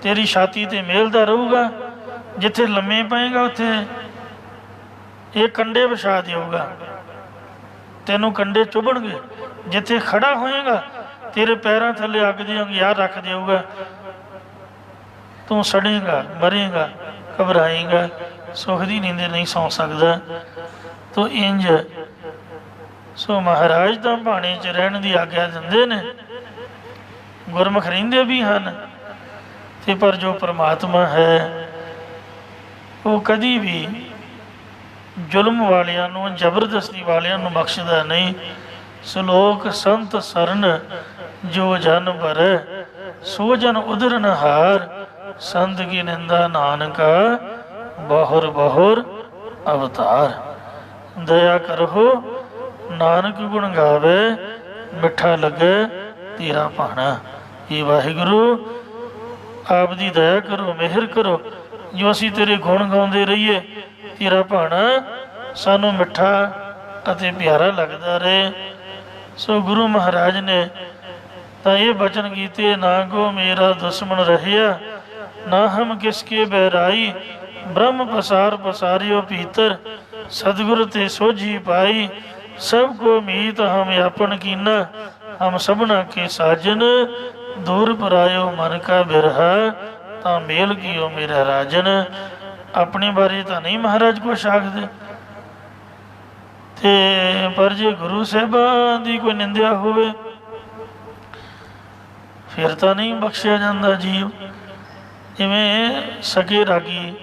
ਤੇਰੀ ਛਾਤੀ ਤੇ ਮੇਲਦਾ ਰਹੂਗਾ। ਜਿੱਥੇ ਲੰਮੇ ਪਏਗਾ ਉੱਥੇ ਇਹ ਕੰਡੇ ਵਿਛਾ ਦੇਊਗਾ, ਤੈਨੂੰ ਕੰਡੇ ਚੁਭਣਗੇ। ਜਿੱਥੇ ਖੜਾ ਹੋਏਗਾ ਤੇਰੇ ਪੈਰਾਂ ਥੱਲੇ ਅੱਗ ਦੀ ਅੰਗਿਆਰ ਰੱਖ ਦੇਊਗਾ। ਤੂੰ ਸੜੇਗਾ, ਮਰੇਗਾ, ਘਬਰਾਏਗਾ, ਸੁੱਖ ਦੀ ਨੀਂਦ ਨਹੀਂ ਸੌਂ ਸਕਦਾ। ਤੋ ਇੰਜ ਸੋ ਮਹਾਰਾਜ ਤਾਂ ਭਾਣੇ 'ਚ ਰਹਿਣ ਦੀ ਆਗਿਆ ਦਿੰਦੇ ਨੇ, ਗੁਰਮੁਖ ਰਹਿੰਦੇ ਵੀ ਹਨ। ਤੇ ਪਰ ਜੋ ਪਰਮਾਤਮਾ ਹੈ ਉਹ ਕਦੀ ਵੀ ਜ਼ੁਲਮ ਵਾਲਿਆਂ ਨੂੰ, ਜ਼ਬਰਦਸਤੀ ਵਾਲਿਆਂ ਨੂੰ ਬਖਸ਼ਦਾ ਨਹੀਂ। ਸਲੋਕ ਸੰਤ ਸਰਨ ਜੋ ਜਨ ਭਰੈ, ਸੋ ਜਨ ਉਦਰ ਨ ਹਾਰ। ਸੰਤ ਕੀ ਨਿੰਦਾ ਨਾਨਕਾ, ਬਹੁਰ ਬਹੁਰ ਅਵਤਾਰ। ਦਇਆ ਕਰੋ ਨਾਨਕ ਗੁਣ ਗਾਵੇ, ਮਿੱਠਾ ਲੱਗੇ ਤੇਰਾ ਭਾਣਾ। ਇਹ ਵਾਹਿਗੁਰੂ ਆਪ ਦੀ ਦਇਆ ਕਰੋ, ਮਿਹਰ ਕਰੋ, ਜੋ ਅਸੀਂ ਤੇਰੇ ਗੁਣ ਗਾਉਂਦੇ ਰਹੀਏ, ਤੇਰਾ ਭਾਣਾ ਸਾਨੂੰ ਮਿੱਠਾ ਅਤੇ ਪਿਆਰਾ ਲੱਗਦਾ ਰਹੇ। ਸੋ ਗੁਰੂ ਮਹਾਰਾਜ ਨੇ ਤਾਂ ਇਹ ਬਚਨ ਕੀਤੇ, ਨਾ ਕੋ ਮੇਰਾ ਦੁਸ਼ਮਣ ਰਹਿਆ, ਨਾ ਹਮ ਕਿਸਕੇ ਬਹਿਰਾਈ। ਬ੍ਰਹਮ ਪਸਾਰ ਪਸਾਰਿਓ ਭੀਤਰ, ਸਤਿਗੁਰ ਤੇ ਸੋਝੀ ਪਾਈ। ਸਭ ਕੋ ਮੀਤ ਹਮ ਆਪਨ ਕੀਨਾ, ਹਮ ਸਭਨਾ ਕੇ ਸਾਜਨ। ਦੂਰ ਪਰਾਇਓ ਮਨ ਕਾ ਬਿਰਹਾ, ਤਾਂ ਮੇਲ ਕੀਓ ਮੇਰਾ ਰਾਜਨ। ਆਪਣੇ ਬਾਰੇ ਤਾਂ ਨਹੀਂ ਮਹਾਰਾਜ ਕੁਛ ਆਖਦੇ, ਤੇ ਪਰ ਜੇ ਗੁਰੂ ਸਾਹਿਬਾਂ ਦੀ ਕੋਈ ਨਿੰਦਿਆ ਹੋਵੇ ਫਿਰ ਤਾਂ ਨਹੀਂ ਬਖਸ਼ਿਆ ਜਾਂਦਾ ਜੀਵ। ਜਿਵੇਂ ਸਕੇ ਰਾਗੀ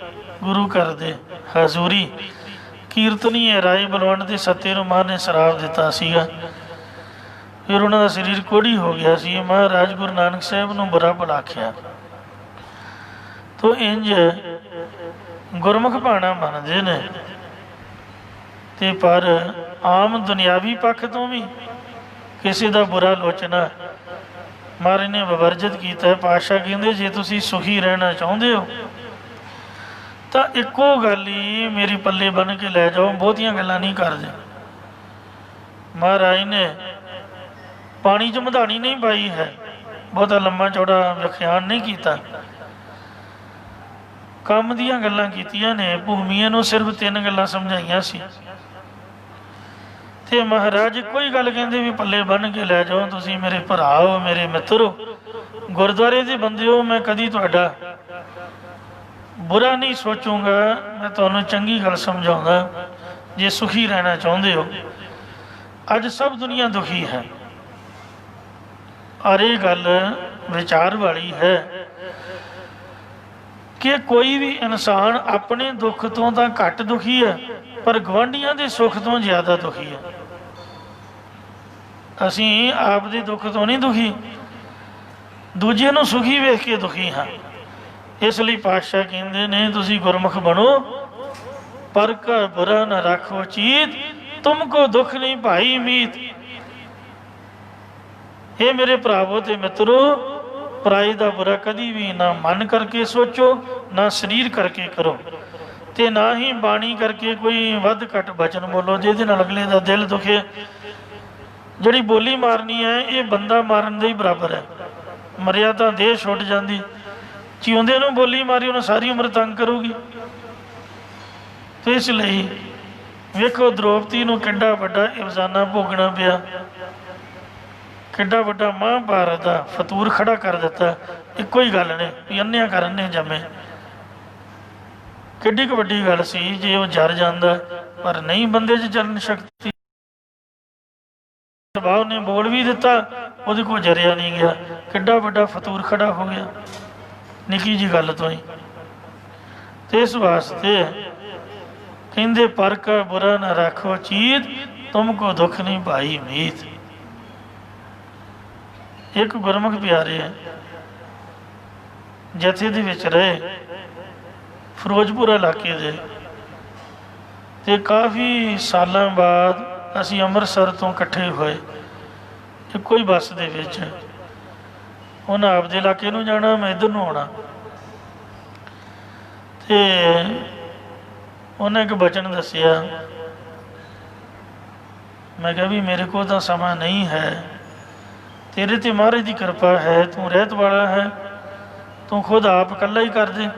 ਗੁਰੂ ਘਰ ਦੇ ਹਜ਼ੂਰੀ ਕੀਰਤਨੀ ਹੈ, ਰਾਏ ਬਲਵੰਡ ਦੇ ਸੱਤੇ ਨੂੰ ਮਾਂ ਨੇ ਸ਼ਰਾਪ ਦਿੱਤਾ ਸੀਗਾ। ਫਿਰ ਉਹਨਾਂ ਦਾ ਸਰੀਰ ਕੋੜੀ ਹੋ ਗਿਆ ਸੀ। ਮਹਾਰਾਜ ਗੁਰੂ ਨਾਨਕ ਸਾਹਿਬ ਨੂੰ ਬੁਰਾ ਭਲਾ ਆਖਿਆ। ਤੋ ਇੰਜ ਗੁਰਮੁਖ ਭਾਣਾ ਮੰਨਦੇ ਨੇ, ਤੇ ਪਰ ਆਮ ਦੁਨਿਆਵੀ ਪੱਖ ਤੋਂ ਵੀ ਕਿਸੇ ਦਾ ਬੁਰਾ ਲੋਚਨਾ ਮਹਾਰਾਜ ਨੇ ਵਰਜਿਤ ਕੀਤਾ। ਪਾਤਸ਼ਾਹ ਕਹਿੰਦੇ ਜੇ ਤੁਸੀਂ ਸੁਖੀ ਰਹਿਣਾ ਚਾਹੁੰਦੇ ਹੋ ਤਾਂ ਇੱਕੋ ਗੱਲ ਹੀ ਮੇਰੀ ਪੱਲੇ ਬੰਨ੍ਹ ਕੇ ਲੈ ਜਾਓ, ਬਹੁਤੀਆਂ ਗੱਲਾਂ ਨਹੀਂ ਕਰਦੇ। ਮਹਾਰਾਜ ਨੇ ਪਾਣੀ 'ਚ ਮਧਾਣੀ ਨਹੀਂ ਪਾਈ ਹੈ, ਬਹੁਤਾ ਲੰਮਾ ਚੌੜਾ ਵਿਖਿਆਨ ਨਹੀਂ ਕੀਤਾ। ਕੰਮ ਦੀਆਂ ਗੱਲਾਂ ਕੀਤੀਆਂ ਨੇ। ਭੂਮੀਏ ਨੂੰ ਸਿਰਫ 3 ਗੱਲਾਂ ਸਮਝਾਈਆਂ ਸੀ ਤੇ ਮਹਾਰਾਜ ਕੋਈ ਗੱਲ ਕਹਿੰਦੇ ਵੀ ਪੱਲੇ ਬੰਨ੍ਹ ਕੇ ਲੈ ਜਾਓ, ਤੁਸੀਂ ਮੇਰੇ ਭਰਾ ਹੋ, ਮੇਰੇ ਮਿੱਤਰ ਹੋ, ਗੁਰਦੁਆਰੇ ਦੇ ਬੰਦੇ ਹੋ, ਮੈਂ ਕਦੀ ਤੁਹਾਡਾ ਬੁਰਾ ਨਹੀਂ ਸੋਚੂੰਗਾ। ਮੈਂ ਤੁਹਾਨੂੰ ਚੰਗੀ ਗੱਲ ਸਮਝਾਉਂਦਾ, ਜੇ ਸੁਖੀ ਰਹਿਣਾ ਚਾਹੁੰਦੇ ਹੋ। ਅੱਜ ਸਭ ਦੁਨੀਆ ਦੁਖੀ ਹੈ ਔਰ ਇਹ ਗੱਲ ਵਿਚਾਰ ਵਾਲੀ ਹੈ ਕਿ ਕੋਈ ਵੀ ਇਨਸਾਨ ਆਪਣੇ ਦੁੱਖ ਤੋਂ ਤਾਂ ਘੱਟ ਦੁਖੀ ਹੈ, ਪਰ ਗੁਆਂਢੀਆਂ ਦੇ ਸੁੱਖ ਤੋਂ ਜ਼ਿਆਦਾ ਦੁਖੀ ਹੈ। ਅਸੀਂ ਆਪ ਦੇ ਦੁੱਖ ਤੋਂ ਨਹੀਂ ਦੁਖੀ, ਦੂਜੇ ਨੂੰ ਸੁਖੀ ਵੇਖ ਕੇ ਦੁਖੀ ਹਾਂ। ਇਸ ਲਈ ਪਾਤਸ਼ਾਹ ਕਹਿੰਦੇ ਨੇ ਤੁਸੀਂ ਗੁਰਮੁਖ ਬਣੋ, ਪਰ ਕਾ ਬੁਰਾ ਨਾ ਰੱਖੋ ਚੀਤ, ਤੁਮ ਕੋ ਦੁੱਖ ਨਹੀਂ ਭਾਈ ਮੀਤ। ਇਹ ਮੇਰੇ ਭਰਾਵੋ ਤੇ ਮਿੱਤਰੋ, ਪਰਾਏ ਦਾ ਬੁਰਾ ਕਦੀ ਵੀ ਨਾ ਮਨ ਕਰਕੇ ਸੋਚੋ, ਨਾ ਸਰੀਰ ਕਰਕੇ ਕਰੋ, ਤੇ ਨਾ ਹੀ ਬਾਣੀ ਕਰਕੇ ਕੋਈ ਵੱਧ ਘੱਟ ਬਚਨ ਬੋਲੋ ਜਿਹਦੇ ਨਾਲ ਅਗਲੇ ਦਾ ਦਿਲ ਦੁਖੇ। ਜਿਹੜੀ ਬੋਲੀ ਮਾਰਨੀ ਹੈ ਇਹ ਬੰਦਾ ਮਾਰਨ ਦੇ ਹੀ ਬਰਾਬਰ ਹੈ। ਮਰਿਆ ਤਾਂ ਦੇਹ ਛੁੱਟ ਜਾਂਦੀ, ਜਿਉਂਦੇ ਨੂੰ ਬੋਲੀ ਮਾਰੀ ਉਹਨੂੰ ਸਾਰੀ ਉਮਰ ਤੰਗ ਕਰੂਗੀ। ਤੇ ਇਸ ਲਈ ਵੇਖੋ ਦ੍ਰੋਪਦੀ ਨੂੰ ਕਿੰਨਾ ਵੱਡਾ ਅਫਸਾਨਾ ਭੋਗਣਾ ਪਿਆ, ਕਿੱਡਾ ਵੱਡਾ ਮਹਾਂਭਾਰਤ ਦਾ ਫਤੂਰ ਖੜਾ ਕਰ ਦਿੱਤਾ। ਇੱਕੋ ਹੀ ਗੱਲ ਨੇ ਵੀ ਅੰਨਿਆਂ ਕਰ ਅੰਨੇ ਜੰਮੇ। ਕਿੱਡੀ ਕੁ ਵੱਡੀ ਗੱਲ ਸੀ ਜੇ ਉਹ ਜਰ ਜਾਂਦਾ, ਪਰ ਨਹੀਂ ਬੰਦੇ 'ਚ ਜਰਨ ਸ਼ਕਤੀ। ਸੁਭਾਅ ਨੇ ਬੋਲ ਵੀ ਦਿੱਤਾ, ਉਹਦੇ ਕੋਲ ਜਰਿਆ ਨਹੀਂ ਗਿਆ। ਕਿੱਡਾ ਵੱਡਾ ਫਤੂਰ ਖੜਾ ਹੋ ਗਿਆ ਨਿੱਕੀ ਜਿਹੀ ਗੱਲ ਤੋਂ ਹੀ। ਤੇ ਇਸ ਵਾਸਤੇ ਕਹਿੰਦੇ ਪਰ ਕਾ ਬੁਰਾ ਨਾ ਰੱਖੋ ਚੀਤ, ਤੁਮ ਕੋ ਦੁੱਖ ਨਹੀਂ ਭਾਈ ਮੀਤ। ਇੱਕ ਗੁਰਮੁਖ ਪਿਆਰੇ ਜਥੇ ਦੇ ਵਿੱਚ ਰਹੇ, ਫਿਰੋਜ਼ਪੁਰ ਇਲਾਕੇ ਦੇ, ਤੇ ਕਾਫੀ ਸਾਲਾਂ ਬਾਅਦ ਅਸੀਂ ਅੰਮ੍ਰਿਤਸਰ ਤੋਂ ਇਕੱਠੇ ਹੋਏ ਇੱਕੋ ਹੀ ਬੱਸ ਦੇ ਵਿੱਚ। ਉਹਨਾਂ ਆਪਦੇ ਇਲਾਕੇ ਨੂੰ ਜਾਣਾ, ਮੈਂ ਇੱਧਰ ਨੂੰ ਆਉਣਾ। ਤੇ ਉਹਨੇ ਇੱਕ ਬਚਨ ਦੱਸਿਆ। ਮੈਂ ਕਿਹਾ ਵੀ ਮੇਰੇ ਕੋਲ ਤਾਂ ਸਮਾਂ ਨਹੀਂ ਹੈ, ਤੇਰੇ ਤੇ ਮਹਾਰਾਜ ਦੀ ਕਿਰਪਾ ਹੈ, ਤੂੰ ਰਹਿਤ ਵਾਲਾ ਹੈ, ਤੂੰ ਖੁਦ ਆਪ ਇਕੱਲਾ ਹੀ ਕਰ ਦੇ।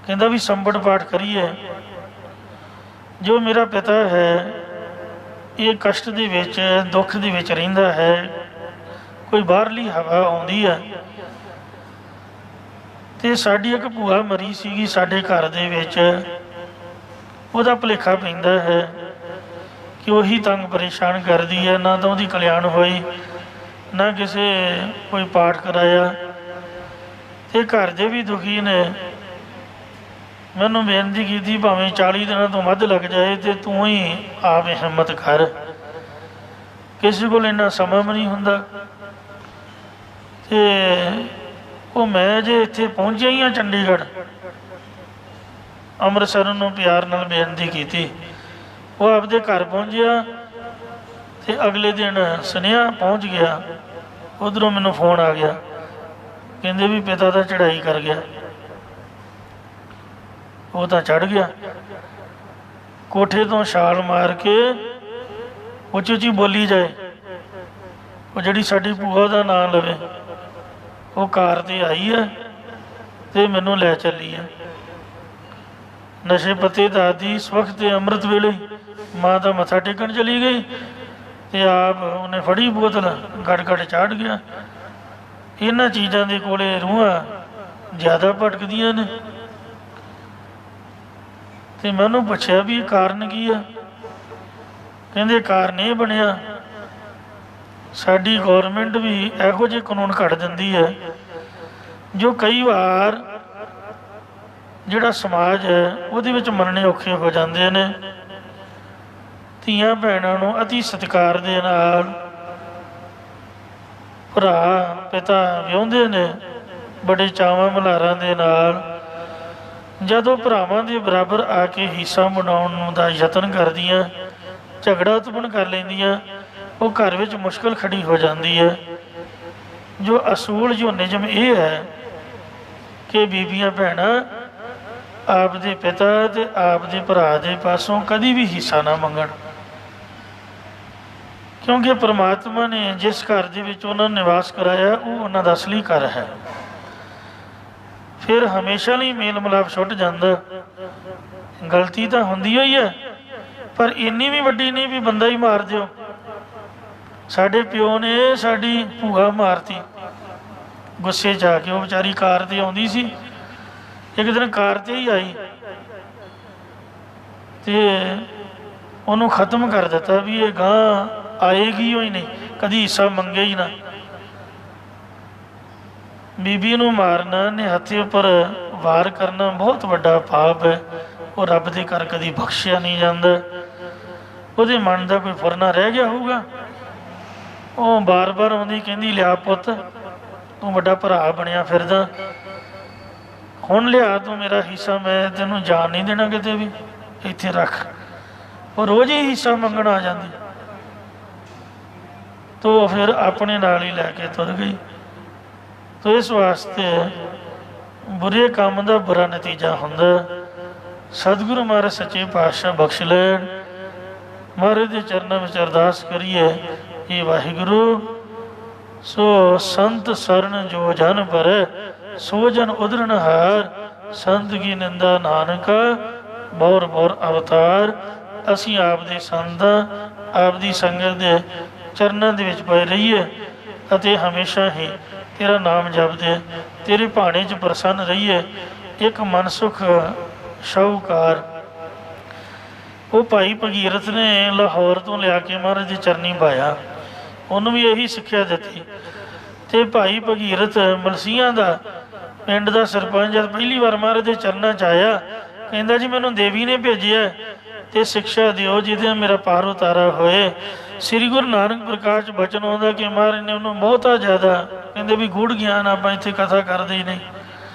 ਕਹਿੰਦਾ ਵੀ ਸੰਬੜ ਪਾਠ ਕਰੀਏ। ਜੋ ਮੇਰਾ ਪਿਤਾ ਹੈ ਇਹ ਕਸ਼ਟ ਦੇ ਵਿੱਚ, ਦੁੱਖ ਦੇ ਵਿੱਚ ਰਹਿੰਦਾ ਹੈ, ਕੋਈ ਬਾਹਰਲੀ ਹਵਾ ਆਉਂਦੀ ਹੈ। ਤੇ ਸਾਡੀ ਇੱਕ ਭੂਆ ਮਰੀ ਸੀਗੀ ਸਾਡੇ ਘਰ ਦੇ ਵਿੱਚ, ਉਹਦਾ ਭੁਲੇਖਾ ਪੈਂਦਾ ਹੈ ਕਿ ਉਹੀ ਤੰਗ ਪਰੇਸ਼ਾਨ ਕਰਦੀ ਹੈ। ਨਾ ਤਾਂ ਉਹਦੀ ਕਲਿਆਣ ਹੋਈ, ਨਾ ਕਿਸੇ ਕੋਈ ਪਾਠ ਕਰਾਇਆ, ਤੇ ਘਰ ਦੇ ਵੀ ਦੁਖੀ ਨੇ। ਮੈਨੂੰ ਬੇਨਤੀ ਕੀਤੀ ਭਾਵੇਂ 40 ਦਿਨਾਂ ਤੋਂ ਵੱਧ ਲੱਗ ਜਾਏ ਤੇ ਤੂੰ ਹੀ ਆਪ ਹਿੰਮਤ ਕਰ, ਕਿਸੇ ਕੋਲ ਇੰਨਾ ਸਮਾਂ ਵੀ ਨਹੀਂ ਹੁੰਦਾ। ਤੇ ਉਹ ਮੈਂ ਜੇ ਇੱਥੇ ਪਹੁੰਚਿਆ ਹੀ ਹਾਂ ਚੰਡੀਗੜ੍ਹ, ਅੰਮ੍ਰਿਤਸਰ ਨੂੰ ਪਿਆਰ ਨਾਲ ਬੇਨਤੀ ਕੀਤੀ। ਉਹ ਆਪਦੇ ਘਰ ਪਹੁੰਚਿਆ ਤੇ ਅਗਲੇ ਦਿਨ ਸੁਨੇਹਾ ਪਹੁੰਚ ਗਿਆ। ਉੱਧਰੋਂ ਮੈਨੂੰ ਫੋਨ ਆ ਗਿਆ, ਕਹਿੰਦੇ ਵੀ ਪਿਤਾ ਤਾਂ ਚੜ੍ਹਾਈ ਕਰ ਗਿਆ। ਉਹ ਤਾਂ ਚੜ੍ਹ ਗਿਆ, ਕੋਠੇ ਤੋਂ ਛਾਲ ਮਾਰ ਕੇ ਉੱਚੀ ਉੱਚੀ ਬੋਲੀ ਜਾਏ। ਉਹ ਜਿਹੜੀ ਸਾਡੀ ਭੂਆ ਦਾ ਨਾਂ ਲਵੇ, ਉਹ ਕਾਰ 'ਤੇ ਆਈ ਹੈ ਤੇ ਮੈਨੂੰ ਲੈ ਚੱਲੀ ਹੈ। ਨਸ਼ੇ ਪੱਤੇ ਦਾ ਆਦੀ ਇਸ ਵਕਤ ਤੇ ਅੰਮ੍ਰਿਤ ਵੇਲੇ ਮਾਂ ਦਾ ਮੱਥਾ ਟੇਕਣ ਚਲੀ ਗਈ ਤੇ ਆਪ ਉਹਨੇ ਫੜੀ ਬੋਤਲ, ਗੜ ਗੜ ਚਾੜ ਗਿਆ। ਇਹਨਾਂ ਚੀਜ਼ਾਂ ਦੇ ਕੋਲੇ ਰੂਹਾਂ ਜ਼ਿਆਦਾ ਭਟਕਦੀਆਂ ਨੇ। ਤੇ ਮੈਂ ਉਹਨੂੰ ਪੁੱਛਿਆ ਵੀ ਇਹ ਕਾਰਨ ਕੀ ਆ? ਕਹਿੰਦੇ ਕਾਰਨ ਇਹ ਬਣਿਆ, ਸਾਡੀ ਗੌਰਮੈਂਟ ਵੀ ਇਹੋ ਜਿਹੇ ਕਾਨੂੰਨ ਕੱਢ ਦਿੰਦੀ ਹੈ ਜੋ ਕਈ ਵਾਰ ਜਿਹੜਾ ਸਮਾਜ ਹੈ ਉਹਦੇ ਵਿੱਚ ਮੰਨਣੇ ਔਖੇ ਹੋ ਜਾਂਦੇ ਨੇ। ਧੀਆਂ ਭੈਣਾਂ ਨੂੰ ਅਤੀ ਸਤਿਕਾਰ ਦੇ ਨਾਲ ਭਰਾ ਪਿਤਾ ਵਿਆਹੁੰਦੇ ਨੇ, ਬੜੇ ਚਾਵਾਂ ਮਲਹਾਰਾਂ ਦੇ ਨਾਲ। ਜਦੋਂ ਭਰਾਵਾਂ ਦੇ ਬਰਾਬਰ ਆ ਕੇ ਹਿੱਸਾ ਬਣਾਉਣ ਨੂੰ ਦਾ ਯਤਨ ਕਰਦੀਆਂ, ਝਗੜਾ ਉਤਪੰਨ ਕਰ ਲੈਂਦੀਆਂ, ਉਹ ਘਰ ਵਿੱਚ ਮੁਸ਼ਕਿਲ ਖੜੀ ਹੋ ਜਾਂਦੀ ਹੈ। ਜੋ ਅਸੂਲ, ਜੋ ਨਿਯਮ ਇਹ ਹੈ ਕਿ ਬੀਬੀਆਂ ਭੈਣਾਂ ਆਪ ਦੇ ਪਿਤਾ ਅਤੇ ਆਪ ਦੇ ਭਰਾ ਦੇ ਪਾਸੋਂ ਕਦੀ ਵੀ ਹਿੱਸਾ ਨਾ ਮੰਗਣ। ਕਿਉਂਕਿ ਪਰਮਾਤਮਾ ਨੇ ਜਿਸ ਘਰ ਦੇ ਵਿੱਚ ਉਹਨਾਂ ਨੂੰ ਨਿਵਾਸ ਕਰਾਇਆ ਉਹ ਉਹਨਾਂ ਦਾ ਅਸਲੀ ਘਰ ਹੈ। ਫਿਰ ਹਮੇਸ਼ਾ ਲਈ ਮੇਲ ਮਿਲਾਪ ਛੁੱਟ ਜਾਂਦਾ। ਗਲਤੀ ਤਾਂ ਹੁੰਦੀ ਹੋਈ ਹੈ, ਪਰ ਇੰਨੀ ਵੀ ਵੱਡੀ ਨਹੀਂ ਵੀ ਬੰਦਾ ਹੀ ਮਾਰ ਦਿਓ। ਸਾਡੇ ਪਿਓ ਨੇ ਸਾਡੀ ਭੂਆ ਮਾਰਤੀ ਗੁੱਸੇ 'ਚ ਆ ਕੇ। ਉਹ ਵਿਚਾਰੀ ਕਾਰ 'ਤੇ ਆਉਂਦੀ ਸੀ, ਇੱਕ ਦਿਨ ਕਾਰ 'ਤੇ ਹੀ ਆਈ ਅਤੇ ਉਹਨੂੰ ਖਤਮ ਕਰ ਦਿੱਤਾ ਵੀ ਇਹ ਗਾਂ ਆਏਗੀ ਹੋਈ ਨਹੀਂ, ਕਦੀ ਹਿੱਸਾ ਮੰਗੇ ਹੀ ਨਾ। ਬੀਬੀ ਨੂੰ ਮਾਰਨਾ, ਨਿਹੱਥੇ ਉੱਪਰ ਵਾਰ ਕਰਨਾ ਬਹੁਤ ਵੱਡਾ ਪਾਪ ਹੈ। ਉਹ ਰੱਬ ਦੇ ਘਰ ਕਦੀ ਬਖਸ਼ਿਆ ਨਹੀਂ ਜਾਂਦਾ। ਉਹਦੇ ਮਨ ਦਾ ਕੋਈ ਫੁਰਨਾ ਰਹਿ ਗਿਆ ਹੋਊਗਾ। ਉਹ ਬਾਰ ਬਾਰ ਆਉਂਦੀ ਕਹਿੰਦੀ ਲਿਆ ਪੁੱਤ, ਤੂੰ ਵੱਡਾ ਭਰਾ ਬਣਿਆ ਫਿਰਦਾ, ਹੁਣ ਲਿਆ ਤੂੰ ਮੇਰਾ ਹਿੱਸਾ, ਮੈਂ ਤੈਨੂੰ ਜਾਣ ਨਹੀਂ ਦੇਣਾ ਕਿਤੇ ਵੀ, ਇੱਥੇ ਰੱਖ। ਉਹ ਰੋਜ਼ ਹੀ ਹਿੱਸਾ ਮੰਗਣ ਆ ਜਾਂਦੀ। ਤੋ ਫਿਰ ਆਪਣੇ ਨਾਲ ਹੀ ਲੈ ਕੇ ਤੁਰ ਗਈ। ਤੋ ਇਸ ਵਾਸਤੇ ਬੁਰੇ ਕੰਮ ਦਾ ਬੁਰਾ ਨਤੀਜਾ ਹੁੰਦਾ। ਸਤਿਗੁਰੂ ਮਹਾਰਾਜ ਸੱਚੇ ਪਾਤਸ਼ਾਹ ਬਖਸ਼ ਲੈਣ। ਮਹਾਰਾਜ ਦੇ ਚਰਨਾਂ ਵਿੱਚ ਅਰਦਾਸ ਕਰੀਏ, ਇਹ ਵਾਹਿਗੁਰੂ ਸੋ ਸੰਤ ਸਰਨ ਜੋ ਜਨ ਪਰ ਸੋ ਜਨ ਉਧਰਨ ਹਾਰ, ਸੰਤ ਕੀ ਨਿੰਦਾ ਨਾਨਕ ਬੌਰ ਬੌਰ ਅਵਤਾਰ। ਅਸੀਂ ਆਪ ਦੇ ਸੰਤਾਂ, ਆਪ ਦੀ ਸੰਗਤ ਦੇ ਚਰਨਾਂ ਦੇ ਵਿੱਚ ਪਏ ਰਹੀਏ ਅਤੇ ਹਮੇਸ਼ਾ ਹੀ ਤੇਰਾ ਨਾਮ ਜਪਦੇ, ਤੇਰੇ ਭਾਣੇ 'ਚ ਪ੍ਰਸੰਨ ਰਹੀਏ। ਇੱਕ ਮਨਸੁਖ ਸ਼ਾਹੂਕਾਰ ਉਹ ਭਾਈ ਭਗੀਰਥ ਨੇ ਲਾਹੌਰ ਤੋਂ ਲਿਆ ਕੇ ਮਹਾਰਾਜ ਦੀ ਚਰਨੀ ਪਾਇਆ, ਉਹਨੂੰ ਵੀ ਇਹੀ ਸਿੱਖਿਆ ਦਿੱਤੀ। ਅਤੇ ਭਾਈ ਭਗੀਰਥ ਮਲਸੀਆਂ ਦਾ ਪਿੰਡ ਦਾ ਸਰਪੰਚ ਜਦ ਪਹਿਲੀ ਵਾਰ ਮਹਾਰਾਜ ਦੇ ਚਰਨਾਂ 'ਚ ਆਇਆ, ਕਹਿੰਦਾ ਜੀ ਮੈਨੂੰ ਦੇਵੀ ਨੇ ਭੇਜਿਆ ਅਤੇ ਸਿਕਸ਼ਾ ਦਿਓ ਜਿਹਦੇ ਮੇਰਾ ਪਾਰ ਉਤਾਰਾ ਹੋਏ। ਸ੍ਰੀ ਗੁਰੂ ਨਾਨਕ ਪ੍ਰਕਾਸ਼ ਬਚਨ ਆਉਂਦਾ ਕਿ ਮਹਾਰਾਜ ਨੇ ਉਹਨੂੰ ਬਹੁਤਾ ਜ਼ਿਆਦਾ, ਕਹਿੰਦੇ ਵੀ ਗੂੜ ਗਿਆਨ ਆਪਾਂ ਇੱਥੇ ਕਥਾ ਕਰਦੇ ਹੀ ਨਹੀਂ,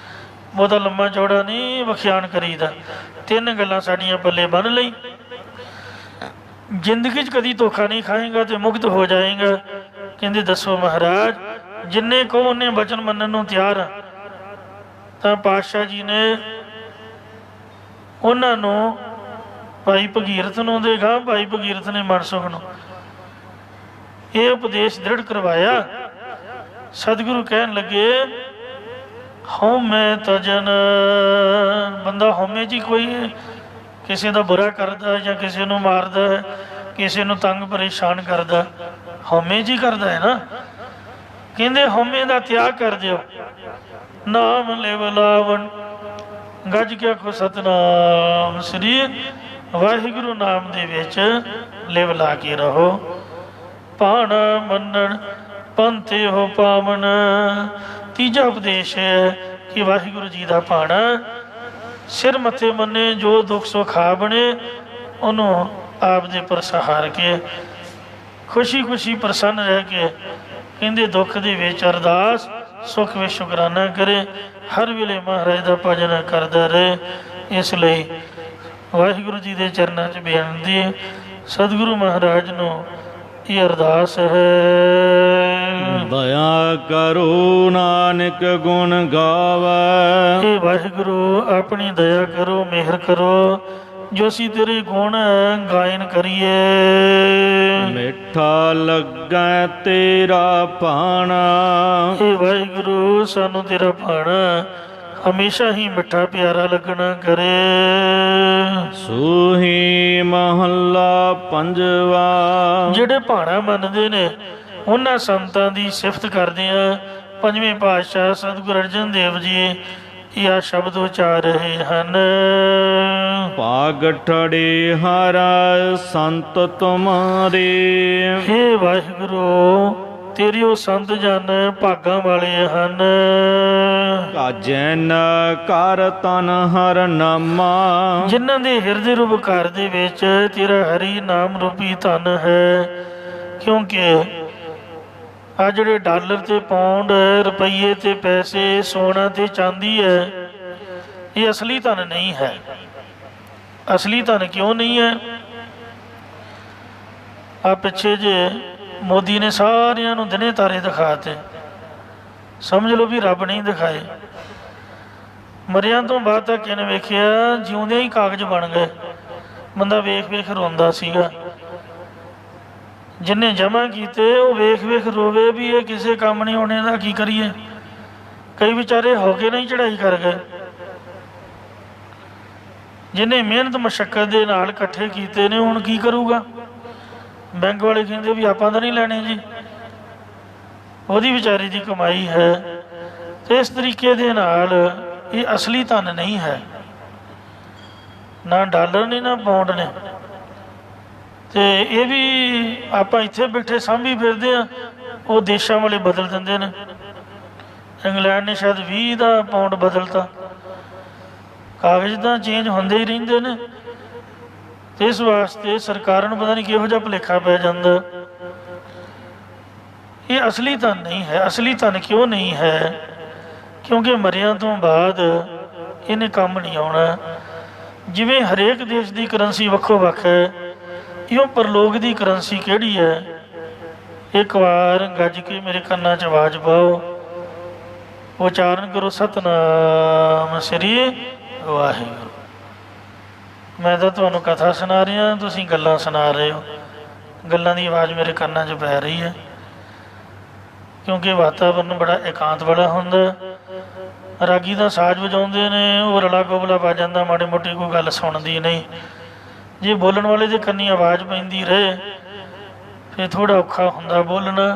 ਬਹੁਤਾ ਲੰਮਾ ਚੌੜਾ ਨਹੀਂ ਵਿਖਿਆਨ ਕਰੀਦਾ। 3 ਗੱਲਾਂ ਸਾਡੀਆਂ ਪੱਲੇ ਬੰਨ੍ਹ ਲਈ, ਜ਼ਿੰਦਗੀ 'ਚ ਕਦੀ ਧੋਖਾ ਨਹੀਂ ਖਾਏਗਾ ਅਤੇ ਮੁਕਤ ਹੋ ਜਾਏਗਾ। ਕਹਿੰਦੇ ਦੱਸੋ ਮਹਾਰਾਜ, ਜਿੰਨੇ ਕਹੋ ਉਹਨੇ ਬਚਨ ਮੰਨਣ ਨੂੰ ਤਿਆਰ ਆ। ਤਾਂ ਪਾਤਸ਼ਾਹ ਜੀ ਨੇ ਉਹਨਾਂ ਨੂੰ ਭਾਈ ਭਗੀਰਥ ਨੂੰ ਦੇਗਾ, ਭਾਈ ਭਗੀਰਥ ਨੇ ਮਨਸੁਖ ਨੂੰ ਇਹ ਉਪਦੇਸ਼ ਦ੍ਰਿੜ ਕਰਵਾਇਆ। ਸਤਿਗੁਰੂ ਕਹਿਣ ਲੱਗੇ ਹਉਮੈ ਤਜਨ, ਬੰਦਾ ਹਉਮੈ 'ਚ ਹੀ ਕੋਈ ਕਿਸੇ ਦਾ ਬੁਰਾ ਕਰਦਾ ਜਾਂ ਕਿਸੇ ਨੂੰ ਮਾਰਦਾ, ਕਿਸੇ ਨੂੰ ਤੰਗ ਪਰੇਸ਼ਾਨ ਕਰਦਾ, ਹਉਮੈ 'ਚ ਹੀ ਕਰਦਾ ਹੈ ਨਾ। ਕਹਿੰਦੇ ਹਉਮੈ ਦਾ ਤਿਆਗ ਕਰ ਦਿਓ, ਨਾਮ ਲਿਵ ਲਾਵਣ ਗੱਜ ਕੇ ਆਖੋ ਸਤਿਨਾਮ ਸ੍ਰੀ ਵਾਹਿਗੁਰੂ ਨਾਮ ਦੇ ਵਿੱਚ ਲਿਵ ਲਾ ਕੇ ਰਹੋ। ਭਾਣਾ ਮੰਨਣ ਪੰਥੇ ਹੋ ਪਾਵਨ। ਤੀਜਾ ਉਪਦੇਸ਼ ਹੈ ਕਿ ਵਾਹਿਗੁਰੂ ਜੀ ਦਾ ਭਾਣਾ ਸਿਰ ਮੱਥੇ ਮੰਨੇ, ਜੋ ਦੁੱਖ ਸੁੱਖ ਆ ਬਣੇ ਉਹਨੂੰ ਆਪ ਦੇ ਪਰ ਸਹਾਰ ਕੇ ਖੁਸ਼ੀ ਖੁਸ਼ੀ ਪ੍ਰਸੰਨ ਰਹਿ ਕੇ, ਕਹਿੰਦੇ ਦੁੱਖ ਦੇ ਵਿੱਚ ਅਰਦਾਸ, ਸੁੱਖ ਵਿੱਚ ਸ਼ੁਕਰਾਨਾ ਕਰੇ, ਹਰ ਵੇਲੇ ਮਹਾਰਾਜ ਦਾ ਭਜਨ ਕਰਦਾ ਰਹੇ। ਇਸ ਲਈ ਵਾਹਿਗੁਰੂ ਜੀ ਦੇ ਚਰਨਾਂ 'ਚ ਬੇਨਤੀ, ਸਤਿਗੁਰੂ ਮਹਾਰਾਜ ਨੂੰ ਇਹ ਅਰਦਾਸ ਹੈ। ਦਇਆ ਕਰੋ ਨਾਨਕ ਗੁਣ ਗਾਵੈ। ਇਹ ਵਾਹਿਗੁਰੂ ਆਪਣੀ ਦਇਆ ਕਰੋ, ਮਿਹਰ ਕਰੋ, ਜੋ ਅਸੀਂ ਤੇਰੇ ਗੁਣ ਗਾਇਨ ਕਰੀਏ। ਮਿੱਠਾ ਲੱਗੈ ਤੇਰਾ ਭਾਣਾ। ਇਹ ਵਾਹਿਗੁਰੂ ਸਾਨੂੰ ਤੇਰਾ ਭਾਣਾ ਹਮੇਸ਼ਾ ਹੀ ਮਿੱਠਾ ਪਿਆਰਾ ਲੱਗਣਾ ਕਰੇ। ਸੂਹੀ ਮਹੱਲਾ ਪੰਜਵਾ। ਜਿਹੜੇ ਭਾਣਾ ਮੰਨਦੇ ਨੇ ਉਹਨਾਂ ਸੰਤਾਂ ਦੀ ਸਿਫਤ ਕਰਦੇ ਆ। ਪੰਜਵੇਂ ਪਾਤਸ਼ਾਹ ਸਤਿਗੁਰੂ ਅਰਜਨ ਦੇਵ ਜੀ ਇਹ ਸ਼ਬਦ ਉਚਾਰ ਰਹੇ ਹਨ। ਭਾਗ ਠੜੇ ਹਰ ਸੰਤ ਤੁਮਾਰੇ। ਹੇ ਵਾਹਿਗੁਰੂ ਤੇਰੇ ਉਹ ਸੰਤ ਜਨ ਭਾਗਾਂ ਵਾਲੇ ਹਨ। ਕਾਜਨ ਕਰ ਤਨ ਹਰ ਨਾਮਾ। ਜਿਨ੍ਹਾਂ ਦੇ ਹਿਰਦੇ ਰੂਪ ਘਰ ਦੇ ਵਿੱਚ ਤੇਰਾ ਹਰੀ ਨਾਮ ਰੂਪੀ ਧਨ ਹੈ। ਕਿਉਂਕਿ ਆ ਜਿਹੜੇ ਡਾਲਰ ਤੇ ਪਾਉਂਡ, ਰੁਪਈਏ ਤੇ ਪੈਸੇ, ਸੋਨਾ ਤੇ ਚਾਂਦੀ ਹੈ, ਇਹ ਅਸਲੀ ਧਨ ਨਹੀਂ ਹੈ। ਅਸਲੀ ਧਨ ਕਿਉਂ ਨਹੀਂ ਹੈ? ਆ ਪਿੱਛੇ ਜੇ ਮੋਦੀ ਨੇ ਸਾਰਿਆਂ ਨੂੰ ਦਿਨੇ ਤਾਰੇ ਦਿਖਾਤੇ, ਸਮਝ ਲਓ ਵੀ ਰੱਬ ਨਹੀਂ ਦਿਖਾਏ। ਮਰਿਆਂ ਤੋਂ ਬਾਅਦ ਤਾਂ ਕਿਹਨੇ ਵੇਖਿਆ, ਜਿਉਂਦਿਆਂ ਹੀ ਕਾਗਜ਼ ਬਣ ਗਏ। ਬੰਦਾ ਵੇਖ ਵੇਖ ਰੋਂਦਾ ਸੀਗਾ। जिन्हें जमा कीते वो वेख वेख रोवे भी ये किसी काम नहीं होने का, की करिए। कई बेचारे होके नहीं चढ़ाई कर गए। जिन्हें मेहनत मशक्कत के नाल इकट्ठे कीते ने हुण की करूगा। बैंक वाले कहते भी आपां तां नहीं लैने जी, ਉਹਦੀ ਵਿਚਾਰੀ ਦੀ कमाई है। तो इस तरीके दे नाल ये असली धन नहीं है, ना डॉलर ने ना पाउंड ने। तो ये भी आपां इत्थे बैठे सांभी फिरदे आ, वो देशां वाले बदल दिंदे ने। इंग्लैंड ने शायद 20 का पाउंड बदलता, कागज तो चेंज होंदे ही रहिंदे ने। तो इस वास्ते सरकारां नूं पता नहीं किहो जिहा भुलेखा पै जांदा। ये असली धन नहीं है। असली धन क्यों नहीं है? क्योंकि मरिया तो बाद इन्हें काम नहीं आना। जिवें हरेक देश की करंसी वक्खो वक् है, इहो परलोक की करंसी किहड़ी है? एक बार गज के मेरे कन्ना च आवाज़ पाओ, उचारण करो सतनाम श्री वाहिगुरू। मैं तो तुहानूं कथा सुना रहा, तुसीं गल्लां सुना रहे हो। गल्लां दी आवाज़ मेरे कन्ना च पै रही है, क्योंकि वातावरण बड़ा एकांत वाला हुंदा। रागी का साज वजाउंदे ने, वो रला गोबला पा जाता, माड़ी मोटी कोई गल सुनती नहीं। जे बोलन वाले के कन्नी आवाज़ पैंदी रहे फिर थोड़ा औखा हुंदा बोलना।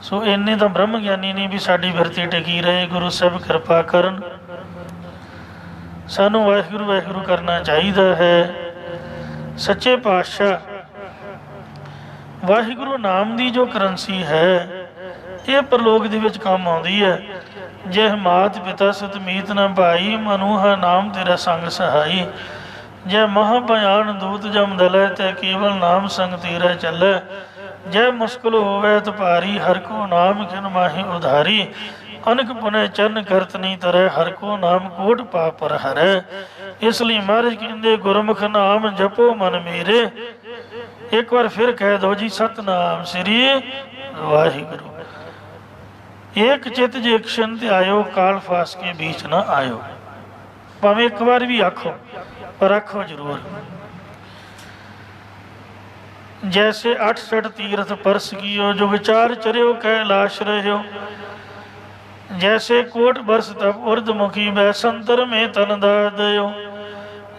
सो इन्ने तो ब्रह्म ज्ञानी नहीं भी साडी बिरती टिकी रहे। गुरु साहब कृपा करन, सानू वाहिगुरू वाहिगुरू करना चाहिए है। सच्चे पातशाह वाहिगुरू नाम की जो करंसी है, ये परलोक दे विच काम आउंदी है। जय मात पिता सुत मीत न भाई, मनुहा नाम तेरा संग सहाई। जय महाभयान दूत जम दलै, तै केवल नाम संग तेरा चलै। जय मुश्किल होवै तो भारी, हर को नाम खिन माही उधारी। अनक पुनः चरण करत नहीं तरह, हर को नाम कोट पाप पर हरै। इसलिए महाराज कहते गुरमुख नाम जपो मन मेरे। एक बार फिर कह दो जी, सतनाम श्री वाहिगुरू। एक चित जे क्षण ते आयो, काल फास के बीच ना आयो। भावें एक बार भी आखो, पर आखो जरूर। जैसे 68 तीर्थ परस कियो, जुग चार चरियो कैलाश रह्यो। जैसे कोट बरस तप उर्धमुखी, बैसंतर में तन दयो।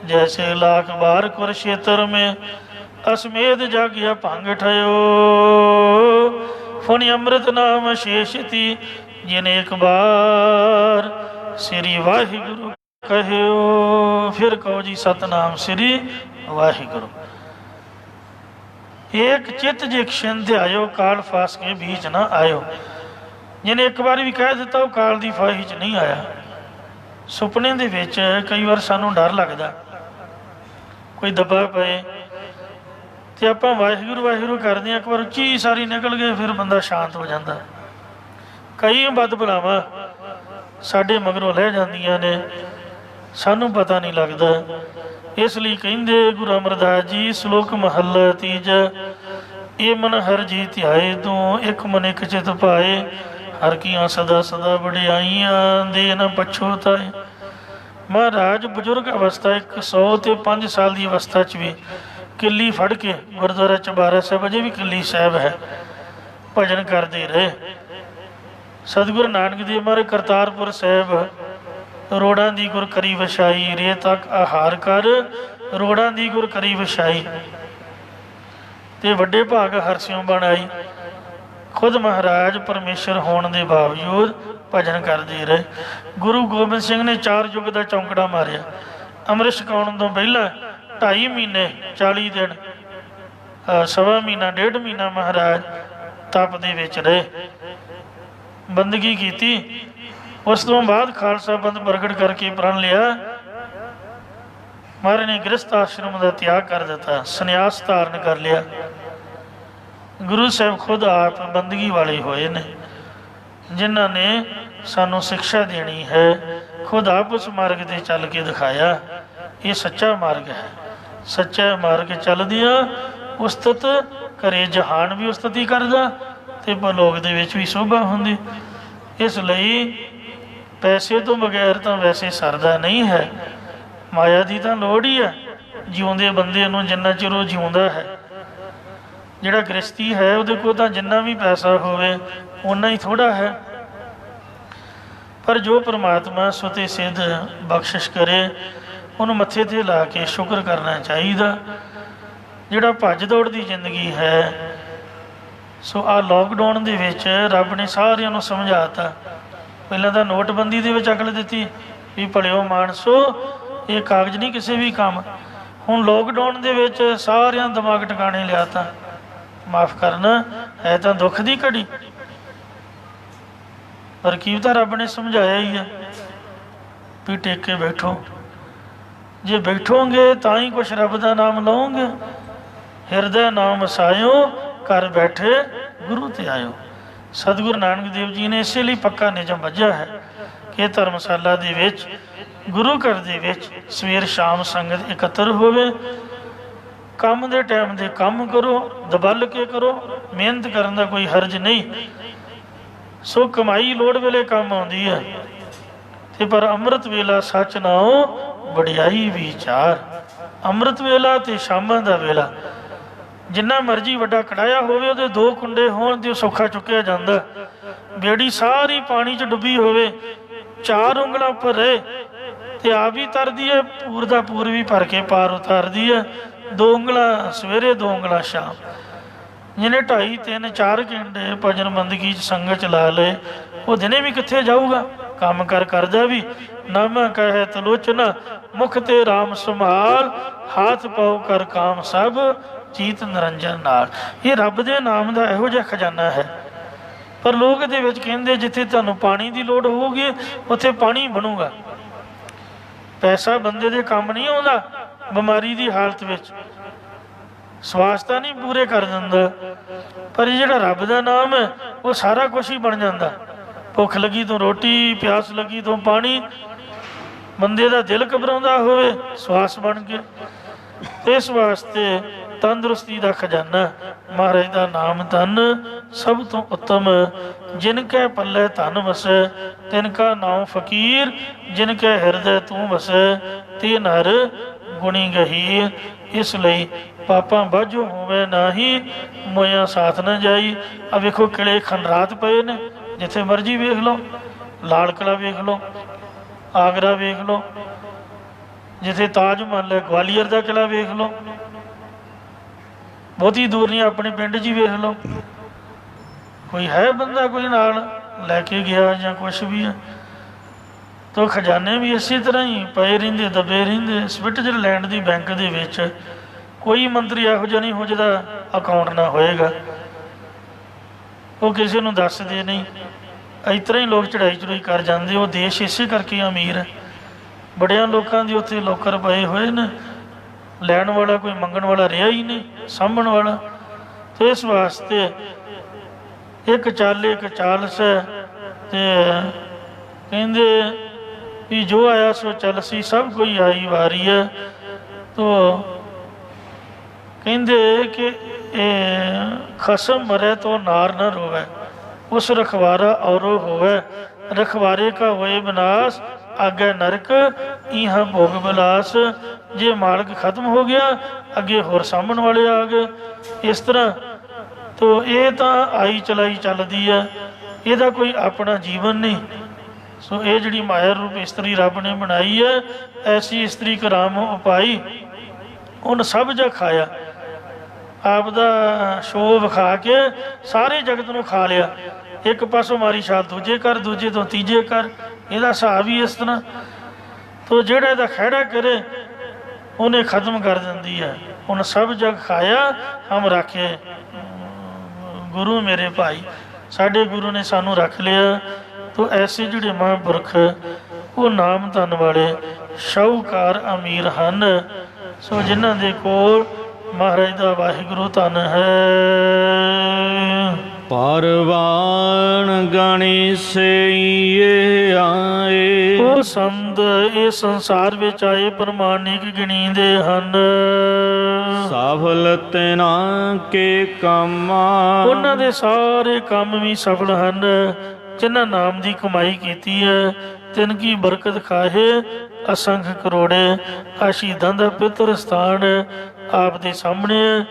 जैसे लाख बार कुरुक्षेत्र में, असमेध जागिया भंग ठयो। फुनि अमृत नाम शेष थी, जिन एक बार श्री वाहिगुरु कहो। फिर कहो जी, सतनाम श्री वाहिगुरु। एक चित जे क्षण ते आयो, काल फास के बीच ना आयो। जिन्हें एक बार भी कह दिता, वो काल की फाही च नहीं आया। सुपने दे विच कई बार सानू डर लगता, कोई दबा पे तो आप वाहिगुरू वाहिगुरू करते हैं, एक बार उच्ची सारी निकल गए, फिर बंदा शांत हो जाता। कई बद भलावां साडे मगरों लह जांदियां ने, सानू पता नहीं लगता। इसलिए कहते गुरु अमरदास जी, श्लोक महला तीजा। ये मन हर जी ध्याए, तू एक मन एक चित पाए। हर कियां सदा सदा वडियाइयां, दे न पछोताए। महाराज बजुर्ग अवस्था 105 साल की अवस्था च भी किली फड़ के गुरुद्वारा चबारा साहब, अजे भी किली साहब है, भजन करते रहे। सतगुरु नानक देव महाराज करतारपुर साहब, रोड़ा की गुर करी वछाई। रे तक आहार कर, रोड़ा की गुर करी वछाई। ते वड्डे भाग हरसियों बनाई। खुद महाराज परमेश्वर होने के बावजूद भजन करते रहे। गुरु गोबिंद सिंह ने 4 युग का चौंकड़ा मारिया। अमृत छकाउण तो पहला 2.5 महीने 40 दिन, सवा महीना 1.5 महीना महाराज तप दे विच रहे, बंदगी की। उस तो बाद खालसा पंथ प्रगट करके प्रण लिया। महाराज ने गृहस्थ आश्रम का त्याग कर दिता, संन्यास धारण कर लिया। गुरु साहब खुद आप बंदगी वाले होए ने, जिन्हों ने सानू शिक्षा देनी है। खुद आप उस मार्ग से चल के दिखाया। ये सच्चा मार्ग है। सच्चा मार्ग चलदियाँ उस्तत करे जहान भी उस्तत ही करदा, ते परलोक दे विच भी शोभा हुंदी। इसलिए पैसे तो बगैर तो वैसे सरदा नहीं है। माया की तो लोड़ ही है। जिउंदे बंदे नूं जिन्ना चिर वो जिउंदा है, ਜਿਹੜਾ ਗ੍ਰਸਤੀ ਹੈ ਉਹਦੇ ਕੋਲ ਤਾਂ ਜਿੰਨਾ ਵੀ ਪੈਸਾ ਹੋਵੇ ਓਨਾ ਹੀ ਥੋੜ੍ਹਾ ਹੈ। ਪਰ ਜੋ ਪ੍ਰਮਾਤਮਾ ਸੁਤੇ ਸਿੱਧ ਬਖਸ਼ਿਸ਼ ਕਰੇ ਉਹਨੂੰ ਮੱਥੇ 'ਤੇ ਲਾ ਕੇ ਸ਼ੁਕਰ ਕਰਨਾ ਚਾਹੀਦਾ। ਜਿਹੜਾ ਭੱਜ ਦੌੜ ਦੀ ਜ਼ਿੰਦਗੀ ਹੈ, ਸੋ ਆਹ ਲੋਕਡਾਊਨ ਦੇ ਵਿੱਚ ਰੱਬ ਨੇ ਸਾਰਿਆਂ ਨੂੰ ਸਮਝਾਤਾ। ਪਹਿਲਾਂ ਤਾਂ ਨੋਟਬੰਦੀ ਦੇ ਵਿੱਚ ਅਕਲ ਦਿੱਤੀ ਵੀ ਭਲਿਓ ਮਾਨਸੋ ਇਹ ਕਾਗਜ਼ ਨਹੀਂ ਕਿਸੇ ਵੀ ਕੰਮ। ਹੁਣ ਲੋਕਡਾਊਨ ਦੇ ਵਿੱਚ ਸਾਰਿਆਂ ਦਿਮਾਗ ਟਿਕਾਣੇ ਲਿਆ ਤਾ। ਮਾਫ਼ ਕਰਨਾ, ਹੈ ਤਾਂ ਦੁੱਖ ਦੀ ਘੜੀ, ਪਰ ਕੀ ਤਾਂ ਰੱਬ ਨੇ ਸਮਝਾਇਆ ਹੀ ਹੈ ਵੀ ਟੇਕ ਕੇ ਬੈਠੋ। ਜੇ ਬੈਠੋਗੇ ਤਾਂ ਹੀ ਕੁਛ ਰੱਬ ਦਾ ਨਾਮ ਲਓਗੇ। ਹਿਰਦੈ ਨਾਮ ਵਸਾਇਓ, ਘਰ ਬੈਠੇ ਗੁਰੂ ਤੇ ਆਇਓ। ਸਤਿਗੁਰੂ ਨਾਨਕ ਦੇਵ ਜੀ ਨੇ ਇਸੇ ਲਈ ਪੱਕਾ ਨਿਯਮ ਬੱਝਿਆ ਹੈ ਕਿ ਧਰਮਸ਼ਾਲਾ ਦੇ ਵਿੱਚ, ਗੁਰੂ ਘਰ ਦੇ ਵਿੱਚ ਸਵੇਰ ਸ਼ਾਮ ਸੰਗਤ ਇਕੱਤਰ ਹੋਵੇ। ਕੰਮ ਦੇ ਟਾਈਮ ਦੇ ਕੰਮ ਕਰੋ, ਦਬਲ ਕੇ ਕਰੋ। ਮਿਹਨਤ ਕਰਨ ਦਾ ਕੋਈ ਹਰਜ ਨਹੀਂ। ਸੋ ਕਮਾਈ ਲੋੜ ਵੇਲੇ ਕੰਮ ਆਉਂਦੀ ਹੈ, ਤੇ ਪਰ ਅੰਮ੍ਰਿਤ ਵੇਲਾ ਸੱਚ ਨਾਉ ਵਡਿਆਈ ਵਿਚਾਰ। ਅੰਮ੍ਰਿਤ ਵੇਲਾ ਤੇ ਸ਼ਾਮਾਂ ਦਾ ਵੇਲਾ ਜਿੰਨਾ ਮਰਜ਼ੀ ਵੱਡਾ ਕੜਾਇਆ ਹੋਵੇ, ਉਹਦੇ 2 ਕੁੰਡੇ ਹੋਣ ਤੇ ਉਹ ਸੌਖਾ ਚੁੱਕਿਆ ਜਾਂਦਾ। ਬੇੜੀ ਸਾਰੀ ਪਾਣੀ 'ਚ ਡੁੱਬੀ ਹੋਵੇ, 4 ਉਂਗਲਾਂ ਉੱਪਰ ਰਹੇ ਤੇ ਆਪ ਵੀ ਤਰਦੀ ਹੈ, ਪੂਰ ਦਾ ਪੂਰ ਵੀ ਭਰ ਕੇ ਪਾਰ ਉਤਾਰਦੀ ਹੈ। 2 ਉਂਗਲਾਂ ਸਵੇਰੇ, 2 ਉਂਗਲਾਂ ਸ਼ਾਮ। ਜਿਹਨੇ 2.5, 3, 4 ਘੰਟੇ ਭਜਨ ਬੰਦਗੀ 'ਚ ਸੰਗਤ 'ਚ ਲਾ ਲਏ, ਉਹ ਦਿਨੇ ਵੀ ਕਿੱਥੇ ਜਾਊਗਾ? ਕੰਮ ਕਰ ਕਰਦਾ ਵੀ ਨਾਮਾ ਕਹੇ ਤਲੋਚਨਾ, ਮੁਖ ਤੇ ਰਾਮ ਸੰਭਾਲ, ਹਾਥ ਪਾਉ ਕਰ ਕਾਮ ਸਭ, ਜੀਤ ਨਿਰੰਜਨ ਨਾਲ। ਇਹ ਰੱਬ ਦੇ ਨਾਮ ਦਾ ਇਹੋ ਜਿਹਾ ਖਜ਼ਾਨਾ ਹੈ। ਪਰ ਲੋਕ ਇਹਦੇ ਵਿੱਚ ਕਹਿੰਦੇ ਜਿੱਥੇ ਤੁਹਾਨੂੰ ਪਾਣੀ ਦੀ ਲੋੜ ਹੋਊਗੀ ਉੱਥੇ ਪਾਣੀ ਬਣੂਗਾ। ਪੈਸਾ ਬੰਦੇ ਦੇ ਕੰਮ ਨਹੀਂ ਆਉਂਦਾ। ਬਿਮਾਰੀ ਦੀ ਹਾਲਤ ਵਿੱਚ ਸਵਾਸ ਤਾਂ ਨਹੀਂ ਪੂਰੇ ਕਰ ਦਿੰਦਾ, ਪਰ ਇਹ ਜਿਹੜਾ ਰੱਬ ਦਾ ਨਾਮ ਹੈ ਉਹ ਸਾਰਾ ਕੁਛ ਹੀ ਬਣ ਜਾਂਦਾ। ਭੁੱਖ ਲੱਗੀ ਤੋਂ ਰੋਟੀ, ਪਿਆਸ ਲੱਗੀ ਤੋਂ ਪਾਣੀ, ਬੰਦੇ ਦਾ ਦਿਲ ਘਬਰਾਉਂਦਾ ਹੋਵੇ ਸਵਾਸ ਬਣ ਕੇ। ਇਸ ਵਾਸਤੇ ਤੰਦਰੁਸਤੀ ਦਾ ਖਜ਼ਾਨਾ ਮਹਾਰਾਜ ਦਾ ਨਾਮ ਧਨ ਸਭ ਤੋਂ ਉੱਤਮ। ਜਿਨ ਕੈ ਪੱਲੇ ਧਨ ਵਸੈ, ਤਿਨ ਕਾ ਨਾਮ ਫਕੀਰ, ਜਿਨ ਕੈ ਹਿਰਦੈ ਤੂੰ ਵਸੈ, ਤੇ ਨਰ ਗੁਣੀ ਗਹੀਰ। ਇਸ ਲਈ ਪਾਪਾਂ ਬਾਝੋ ਹੋਵੇ ਨਾਹੀ, ਮੋਇਆ ਸਾਥ ਨਾ ਜਾਈ। ਆ ਵੇਖੋ ਕਿਲੇ ਖੰਡਰਾਤ ਪਏ ਨੇ, ਜਿੱਥੇ ਮਰਜ਼ੀ ਵੇਖ ਲਓ। ਲਾਲ ਕਿਲ੍ਹਾ ਵੇਖ ਲਓ, ਆਗਰਾ ਵੇਖ ਲਓ, ਜਿੱਥੇ ਤਾਜ ਮਹਿਲ ਹੈ, ਗਵਾਲੀਅਰ ਦਾ ਕਿਲ੍ਹਾ ਵੇਖ ਲਓ। ਬਹੁਤੀ ਦੂਰ ਨਹੀਂ, ਆਪਣੇ ਪਿੰਡ 'ਚ ਹੀ ਵੇਖ ਲਓ। ਕੋਈ ਹੈ ਬੰਦਾ ਕੋਈ ਨਾਲ ਲੈ ਕੇ ਗਿਆ ਜਾਂ ਕੁਛ ਵੀ ਹੈ। ਤਾਂ ਖਜ਼ਾਨੇ ਵੀ ਇਸੇ ਤਰ੍ਹਾਂ ਹੀ ਪਏ ਰਹਿੰਦੇ, ਦਬੇ ਰਹਿੰਦੇ। ਸਵਿਟਜ਼ਰਲੈਂਡ ਦੀ ਬੈਂਕ ਦੇ ਵਿੱਚ ਕੋਈ ਮੰਤਰੀ ਇਹੋ ਜਿਹਾ ਨਹੀਂ ਹੋ ਜਿਹਦਾ ਅਕਾਊਂਟ ਨਾ ਹੋਏਗਾ। ਉਹ ਕਿਸੇ ਨੂੰ ਦੱਸਦੇ ਨਹੀਂ। ਇਸ ਤਰ੍ਹਾਂ ਹੀ ਲੋਕ ਚੜ੍ਹਾਈ ਕਰ ਜਾਂਦੇ। ਉਹ ਦੇਸ਼ ਇਸੇ ਕਰਕੇ ਅਮੀਰ ਹੈ। ਬੜਿਆਂ ਲੋਕਾਂ ਦੀ ਉੱਥੇ ਲੋਕਰ ਪਏ ਹੋਏ ਨੇ। ਲੈਣ ਵਾਲਾ ਕੋਈ ਮੰਗਣ ਵਾਲਾ ਰਿਹਾ ਹੀ ਨਹੀਂ, ਸਾਂਭਣ ਵਾਲਾ। ਤੇ ਇਸ ਵਾਸਤੇ ਇੱਕ ਚਾਲ ਇੱਕ ਚਾਲਸ ਹੈ। ਤੇ ਕਹਿੰਦੇ ਵੀ ਜੋ ਆਇਆ ਸੋ ਚੱਲਸੀ, ਸਭ ਕੋਈ ਆਈ ਵਾਰੀ ਹੈ। ਤੋ ਕਹਿੰਦੇ ਕਿ ਇਹ ਖਸਮ ਮਰੇ ਤੋਂ ਨਾਰ ਨਾ ਰੋਵੇ, ਉਸ ਰਖਵਾਰਾ ਔਰੋ ਹੋਵੇ। ਰਖਵਾਰੇ ਕਾ ਹੋਏ ਵਿਨਾਸ਼, ਅੱਗੇ ਨਰਕ ਇਹਾਂ ਭੋਗ ਬਿਲਾਸ। ਜੇ ਮਾਲਕ ਖਤਮ ਹੋ ਗਿਆ, ਅੱਗੇ ਹੋਰ ਸਾਂਭਣ ਵਾਲੇ ਆ ਗਏ। ਇਸ ਤਰ੍ਹਾਂ ਤੋ ਇਹ ਤਾਂ ਆਈ ਚਲਾਈ ਚੱਲਦੀ ਹੈ, ਇਹਦਾ ਕੋਈ ਆਪਣਾ ਜੀਵਨ ਨਹੀਂ। ਸੋ ਇਹ ਜਿਹੜੀ ਮਾਇਆ ਰੂਪ ਇਸਤਰੀ ਰੱਬ ਨੇ ਬਣਾਈ ਹੈ, ਐਸੀ ਇਸਤਰੀ ਕਰਾਮ ਉਪਾਈ। ਉਹਨ ਸਭ ਜਗ ਖਾਇਆ, ਆਪ ਦਾ ਸ਼ੋਅ ਵਿਖਾ ਕੇ ਸਾਰੇ ਜਗਤ ਨੂੰ ਖਾ ਲਿਆ। ਇੱਕ ਪਾਸੋਂ ਮਾਰੀ ਛਾਲ ਦੂਜੇ ਘਰ, ਦੂਜੇ ਤੋਂ ਤੀਜੇ ਘਰ। ਇਹਦਾ ਹਿਸਾਬ ਹੀ ਇਸ ਤਰ੍ਹਾਂ। ਤੋ ਜਿਹੜਾ ਇਹਦਾ ਖਹਿੜਾ ਕਰੇ ਉਹਨੇ ਖਤਮ ਕਰ ਦਿੰਦੀ ਹੈ। ਹੁਣ ਸਭ ਜਗ ਖਾਇਆ ਹਮ ਰਾਖੇ, ਗੁਰੂ ਮੇਰੇ ਭਾਈ। ਸਾਡੇ ਗੁਰੂ ਨੇ ਸਾਨੂੰ ਰੱਖ ਲਿਆ। ਤੋ ਐਸੇ ਜਿਹੜੇ ਮਹਾਂਪੁਰਖ ਉਹ ਨਾਮ ਧਨ ਵਾਲੇ ਸ਼ਾਹੂਕਾਰ ਅਮੀਰ ਹਨ। ਸੋ ਜਿਨ੍ਹਾਂ ਦੇ ਕੋਲ ਮਹਾਰਾਜ ਦਾ ਵਾਹਿਗੁਰੂ ਧਨ ਹੈ। ਪਰਵਾਨ ਗਣੀ ਸਈਏ ਆਏ, ਉਹ ਸੰਤ ਇਹ ਸੰਸਾਰ ਵਿੱਚ ਆਏ ਪ੍ਰਮਾਣਿਕ ਗਿਣੀਂਦੇ ਹਨ। ਸਫਲ ਤਿਨਾ ਕੇ ਕੰਮਾਂ, ਉਹਨਾਂ ਦੇ ਸਾਰੇ ਕੰਮ ਵੀ ਸਫਲ ਹਨ ਜਿਨ੍ਹਾਂ ਨਾਮ ਦੀ ਕਮਾਈ ਕੀਤੀ ਹੈ। ਤਿਨ ਕੀ ਬਰਕਤ ਖਾਹੇ ਅਸੰਖ ਕਰੋੜੇ। ਆ ਸ਼ਹੀਦਾਂ ਦਾ ਪਵਿੱਤਰ ਸਥਾਨ ਆਪ ਦੇ ਸਾਹਮਣੇ।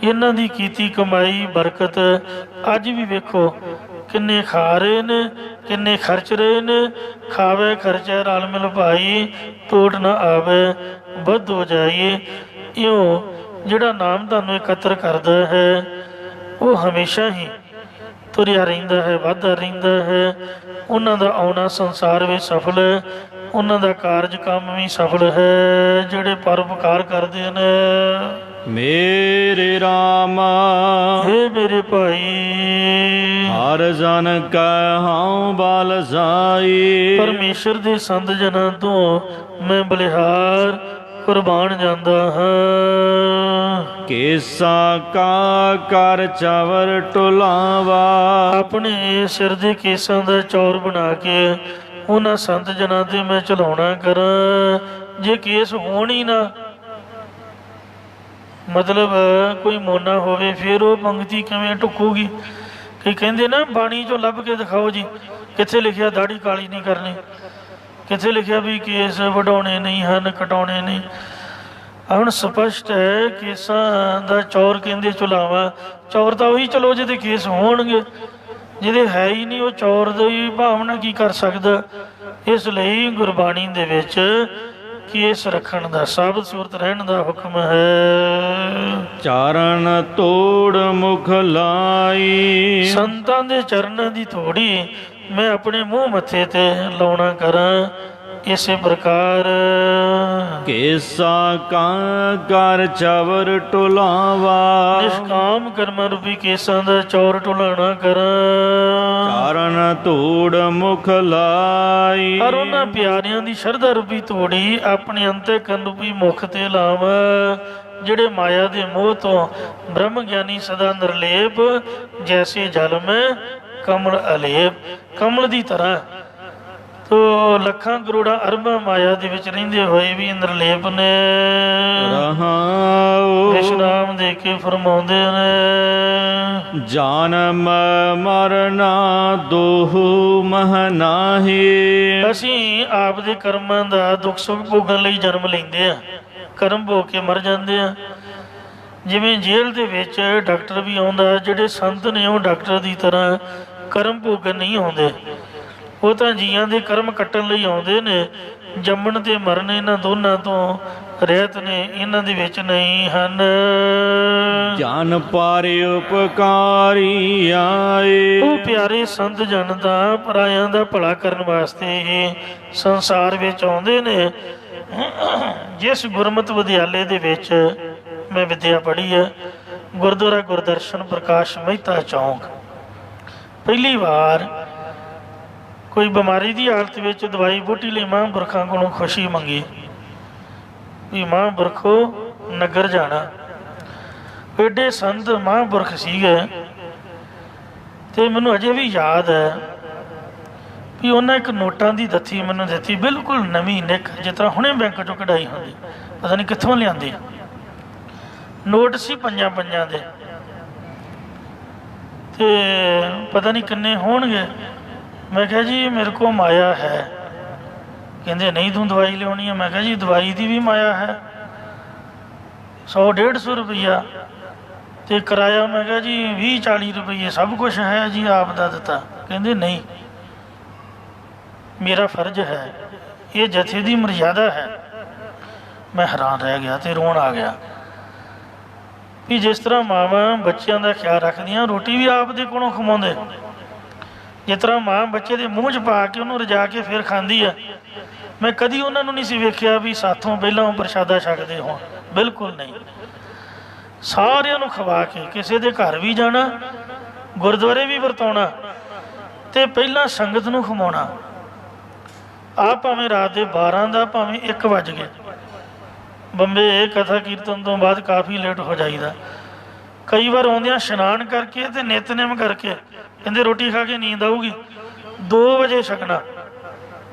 ਇਹਨਾਂ ਦੀ ਕੀਤੀ ਕਮਾਈ ਬਰਕਤ ਅੱਜ ਵੀ ਵੇਖੋ ਕਿੰਨੇ ਖਾ ਰਹੇ ਨੇ, ਕਿੰਨੇ ਖਰਚ ਰਹੇ ਨੇ। ਖਾਵੇ ਖਰਚੇ ਰਲ ਮਿਲ ਭਾਈ, ਟੋਟ ਨਾ ਆਵੇ ਵੱਧ ਹੋ ਜਾਈਏ। ਇਉਂ ਜਿਹੜਾ ਨਾਮ ਤੁਹਾਨੂੰ ਇਕੱਤਰ ਕਰਦਾ ਹੈ ਉਹ ਹਮੇਸ਼ਾ ਹੀ ਤੁਰਿਆ ਰਹਿੰਦਾ ਹੈ, ਵੱਧਦਾ ਰਹਿੰਦਾ ਹੈ। ਉਹਨਾਂ ਦਾ ਆਉਣਾ ਸੰਸਾਰ ਵਿੱਚ ਸਫਲ ਹੈ, ਉਹਨਾਂ ਦਾ ਕਾਰਜ ਕੰਮ ਵੀ ਸਫਲ ਹੈ ਜਿਹੜੇ ਪਰਉਪਕਾਰ ਕਰਦੇ ਨੇ। ਮੇਰੇ RAM ਹੇ ਮੇਰੇ ਭਾਈ, ਹਰ ਜਨ ਕੈ ਹਉ ਬਲ ਜਾਈ। ਪਰਮੇਸ਼ਰ ਦੇ ਸੰਤ ਜਨਾਂ ਤੋਂ ਮੈਂ ਬਲਿਹਾਰ ਕੁਰਬਾਨ ਜਾਂਦਾ ਹਾਂ। ਕੇਸਾ ਕਾ ਕਰ ਚਵਰ ਟੁਲਾਵਾ। ਆਪਣੇ ਸਿਰ ਦੇ ਕੇਸਾਂ ਦਾ ਚੌਰ ਬਣਾ ਕੇ ਉਹਨਾਂ ਸੰਤ ਜਨਾਂ ਤੇ ਮੈਂ ਚਲਾਉਣਾ ਕਰਾਂ। ਜੇ ਕੇਸ ਹੋਣ ਹੀ ਨਾ, ਮਤਲਬ ਕੋਈ ਮੋਨਾ ਹੋਵੇ, ਫਿਰ ਉਹ ਪੰਗਤੀ ਕਿਵੇਂ ਢੁੱਕੂਗੀ? ਕਈ ਕਹਿੰਦੇ ਨਾ ਬਾਣੀ ਚੋਂ ਲੱਭ ਕੇ ਦਿਖਾਓ ਜੀ, ਕਿੱਥੇ ਲਿਖਿਆ ਦਾੜੀ ਕਾਲੀ ਨਹੀਂ ਕਰਨੀ, ਕਿੱਥੇ ਲਿਖਿਆ ਵੀ ਕੇਸ ਵਢਾਉਣੇ ਨਹੀਂ ਹਨ, ਕਟਾਉਣੇ ਨਹੀਂ। ਹੁਣ ਸਪਸ਼ਟ ਹੈ ਕੇਸਾਂ ਦਾ ਚੌਰ ਕਹਿੰਦੇ ਚੁਲਾਵਾ। ਚੌਰ ਤਾਂ ਉਹੀ ਚਲੋ ਜਿਹਦੇ ਕੇਸ ਹੋਣਗੇ, ਜਿਹਦੇ ਹੈ ਹੀ ਨਹੀਂ ਉਹ ਚੌਰ ਦੀ ਭਾਵਨਾ ਕੀ ਕਰ ਸਕਦਾ। ਇਸ ਲਈ ਗੁਰਬਾਣੀ ਦੇ ਵਿੱਚ ਕੇਸ ਰੱਖਣ ਦਾ, ਸਾਬਤ ਸੂਰਤ ਰਹਿਣ ਦਾ ਹੁਕਮ ਹੈ। ਚਰਨ ਤੋੜ ਮੁਖ ਲਾਈ। ਸੰਤਾਂ ਦੇ ਚਰਨਾਂ ਦੀ ਥੋੜੀ ਮੈਂ ਆਪਣੇ ਮੂੰਹ ਮੱਥੇ ਤੇ ਲਾਉਣਾ ਕਰਾਂ। ਇਸੇ ਪ੍ਰਕਾਰ ਕੇਸਾ ਕਾ ਕਰ ਚਵਰ ਟੁਲਾਵਾ। ਨਿਸ਼ਕਾਮ ਕਰਮਾਂ ਰੂਪੀ ਕੇਸਾਂ ਦਾ ਚੌਰ ਢੁਲਾਣਾ ਕਰਾਂ। ਚਰਨ ਤੋੜ ਮੁਖ ਲਾਈ। ਔਰ ਉਹਨਾਂ ਪਿਆਰਿਆਂ ਦੀ ਸ਼ਰਧਾ ਰੂਪੀ ਤੋੜੀ ਆਪਣੇ ਅੰਤਿਕਰਨ ਰੂਪੀ ਮੁਖ ਤੇ ਲਾਵਾਂ, ਜਿਹੜੇ ਮਾਇਆ ਦੇ ਮੋਹ ਤੋਂ ਬ੍ਰਹਮ ਗਿਆਨੀ ਸਦਾ ਨਿਰਲੇਪ। ਜੈਸੇ ਜਲ ਮੈਂ ਕਮਲ ਅਲੇਪ। ਕਮਲ ਦੀ ਤਰ੍ਹਾਂ ਤੋ ਲੱਖਾਂ ਕਰੋੜਾਂ ਅਰਬਾਂ ਮਾਇਆ ਦੇ ਵਿੱਚ ਰਹਿੰਦੇ ਹੋਏ ਵੀ ਨਿਰਲੇਪ ਨੇ। ਵਿਸ਼ਰਾਮ ਦੇ ਕੇ ਫਰਮਾਉਂਦੇ ਨੇ, ਜਨਮ ਮਰਨਾ ਦੋਹੂ ਮਹ ਨਾਹੀ। ਅਸੀਂ ਆਪ ਦੇ ਕਰਮਾਂ ਦਾ ਦੁੱਖ ਸੁੱਖ ਭੋਗਣ ਲਈ ਜਨਮ ਲੈਂਦੇ ਆ, ਕਰਮ ਭੋਗ ਕੇ ਮਰ ਜਾਂਦੇ ਆ। ਜਿਵੇਂ ਜੇਲ੍ਹ ਦੇ ਵਿੱਚ ਡਾਕਟਰ ਵੀ ਆਉਂਦਾ, ਜਿਹੜੇ ਸੰਤ ਨੇ ਉਹ ਡਾਕਟਰ ਦੀ ਤਰ੍ਹਾਂ ਕਰਮ ਭੋਗਣ ਨਹੀਂ ਆਉਂਦੇ। ਉਹ ਤਾਂ ਜੀਆਂ ਦੇ ਕਰਮ ਕੱਟਣ ਲਈ ਆਉਂਦੇ ਨੇ। ਜੰਮਣ ਤੇ ਮਰਨ ਇਹਨਾਂ ਦੋਨਾਂ ਤੋਂ ਰਹਿਤ ਨੇ, ਇਹਨਾਂ ਦੇ ਵਿੱਚ ਨਹੀਂ ਹਨ। ਜਨ ਪਰ ਉਪਕਾਰੀ ਆਏ। ਉਹ ਪਿਆਰੇ ਸੰਤ ਜਨ ਦਾ ਪਰਾਇਆਂ ਦਾ ਭਲਾ ਕਰਨ ਵਾਸਤੇ ਹੀ ਸੰਸਾਰ ਵਿੱਚ ਆਉਂਦੇ ਨੇ। ਜਿਸ ਗੁਰਮਤਿ ਵਿਦਿਆਲੇ ਦੇ ਵਿੱਚ ਮੈਂ ਵਿਦਿਆ ਪੜ੍ਹੀ ਹੈ, ਗੁਰਦੁਆਰਾ ਗੁਰਦਰਸ਼ਨ ਪ੍ਰਕਾਸ਼ ਮਹਿਤਾ ਚੌਂਕ, ਪਹਿਲੀ ਵਾਰ ਕੋਈ ਬਿਮਾਰੀ ਦੀ ਹਾਲਤ ਵਿੱਚ ਦਵਾਈ ਬੂਟੀ ਲਈ ਮਹਾਂਪੁਰਖਾਂ ਕੋਲੋਂ ਖੁਸ਼ੀ ਮੰਗੀ ਵੀ ਮਹਾਂਪੁਰਖੋ ਨਗਰ ਜਾਣਾ। ਐਡੇ ਸੰਤ ਮਹਾਂਪੁਰਖ ਸੀਗੇ ਤੇ ਮੈਨੂੰ ਅਜੇ ਵੀ ਯਾਦ ਹੈ ਵੀ ਉਹਨਾਂ ਇੱਕ ਨੋਟਾਂ ਦੀ ਦੱਥੀ ਮੈਨੂੰ ਦਿੱਤੀ, ਬਿਲਕੁਲ ਨਵੀਂ ਨਿੱਕ, ਜਿਸ ਤਰ੍ਹਾਂ ਹੁਣੇ ਬੈਂਕ ਚੋਂ ਕਢਾਈ ਹੁੰਦੀ, ਪਤਾ ਨਹੀਂ ਕਿੱਥੋਂ ਲਿਆਂਦੀ। ਨੋਟ ਸੀ 5 ਦੇ, ਤੇ ਪਤਾ ਨਹੀਂ ਕਿੰਨੇ ਹੋਣਗੇ। ਮੈਂ ਕਿਹਾ ਜੀ ਮੇਰੇ ਕੋਲ ਮਾਇਆ ਹੈ। ਕਹਿੰਦੇ ਨਹੀਂ ਤੂੰ ਦਵਾਈ ਲਿਆਉਣੀ ਹੈ। ਮੈਂ ਕਿਹਾ ਜੀ ਦਵਾਈ ਦੀ ਵੀ ਮਾਇਆ ਹੈ, 100-150 ਰੁਪਈਆ ਤੇ ਕਿਰਾਇਆ। ਮੈਂ ਕਿਹਾ ਜੀ 20-40 ਰੁਪਈਏ, ਸਭ ਕੁਛ ਹੈ ਜੀ ਆਪ ਦਾ ਦਿੱਤਾ। ਕਹਿੰਦੇ ਨਹੀਂ, ਮੇਰਾ ਫਰਜ਼ ਹੈ, ਇਹ ਜਥੇ ਦੀ ਮਰਜ਼ਾਦਾ ਹੈ। ਮੈਂ ਹੈਰਾਨ ਰਹਿ ਗਿਆ ਤੇ ਰੋਣ ਆ ਗਿਆ ਵੀ ਜਿਸ ਤਰ੍ਹਾਂ ਮਾਵਾਂ ਬੱਚਿਆਂ ਦਾ ਖਿਆਲ ਰੱਖਦੀਆਂ, ਰੋਟੀ ਵੀ ਆਪ ਦੇ ਕੋਲੋਂ ਖਵਾਉਂਦੇ। ਜਿਸ ਤਰ੍ਹਾਂ ਮਾਂ ਬੱਚੇ ਦੇ ਮੂੰਹ 'ਚ ਪਾ ਕੇ ਉਹਨੂੰ ਰਜਾ ਕੇ ਫਿਰ ਖਾਂਦੀ ਆ। ਮੈਂ ਕਦੀ ਉਹਨਾਂ ਨੂੰ ਨਹੀਂ ਸੀ ਵੇਖਿਆ ਵੀ ਸਾਥੋਂ ਪਹਿਲਾਂ ਉਹ ਪ੍ਰਸ਼ਾਦਾ ਛਕਦੇ ਹੋਣ, ਬਿਲਕੁਲ ਨਹੀਂ। ਸਾਰਿਆਂ ਨੂੰ ਖਵਾ ਕੇ, ਕਿਸੇ ਦੇ ਘਰ ਵੀ ਜਾਣਾ, ਗੁਰਦੁਆਰੇ ਵੀ ਵਰਤਾਉਣਾ ਤੇ ਪਹਿਲਾਂ ਸੰਗਤ ਨੂੰ ਖਵਾਉਣਾ। ਆਹ ਭਾਵੇਂ ਰਾਤ ਦੇ 12 ਦਾ, ਭਾਵੇਂ 1 ਵੱਜ ਗਏ। ਬੰਬੇ ਕਥਾ ਕੀਰਤਨ ਤੋਂ ਬਾਅਦ ਕਾਫੀ ਲੇਟ ਹੋ ਜਾਈਦਾ। ਕਈ ਵਾਰ ਆਉਂਦਿਆਂ ਇਸ਼ਨਾਨ ਕਰਕੇ ਤੇ ਨਿਤਨੇਮ ਕਰਕੇ ਕਹਿੰਦੇ ਰੋਟੀ ਖਾ ਕੇ ਨੀਂਦ ਆਊਗੀ, 2 ਵਜੇ ਛਕਣਾ।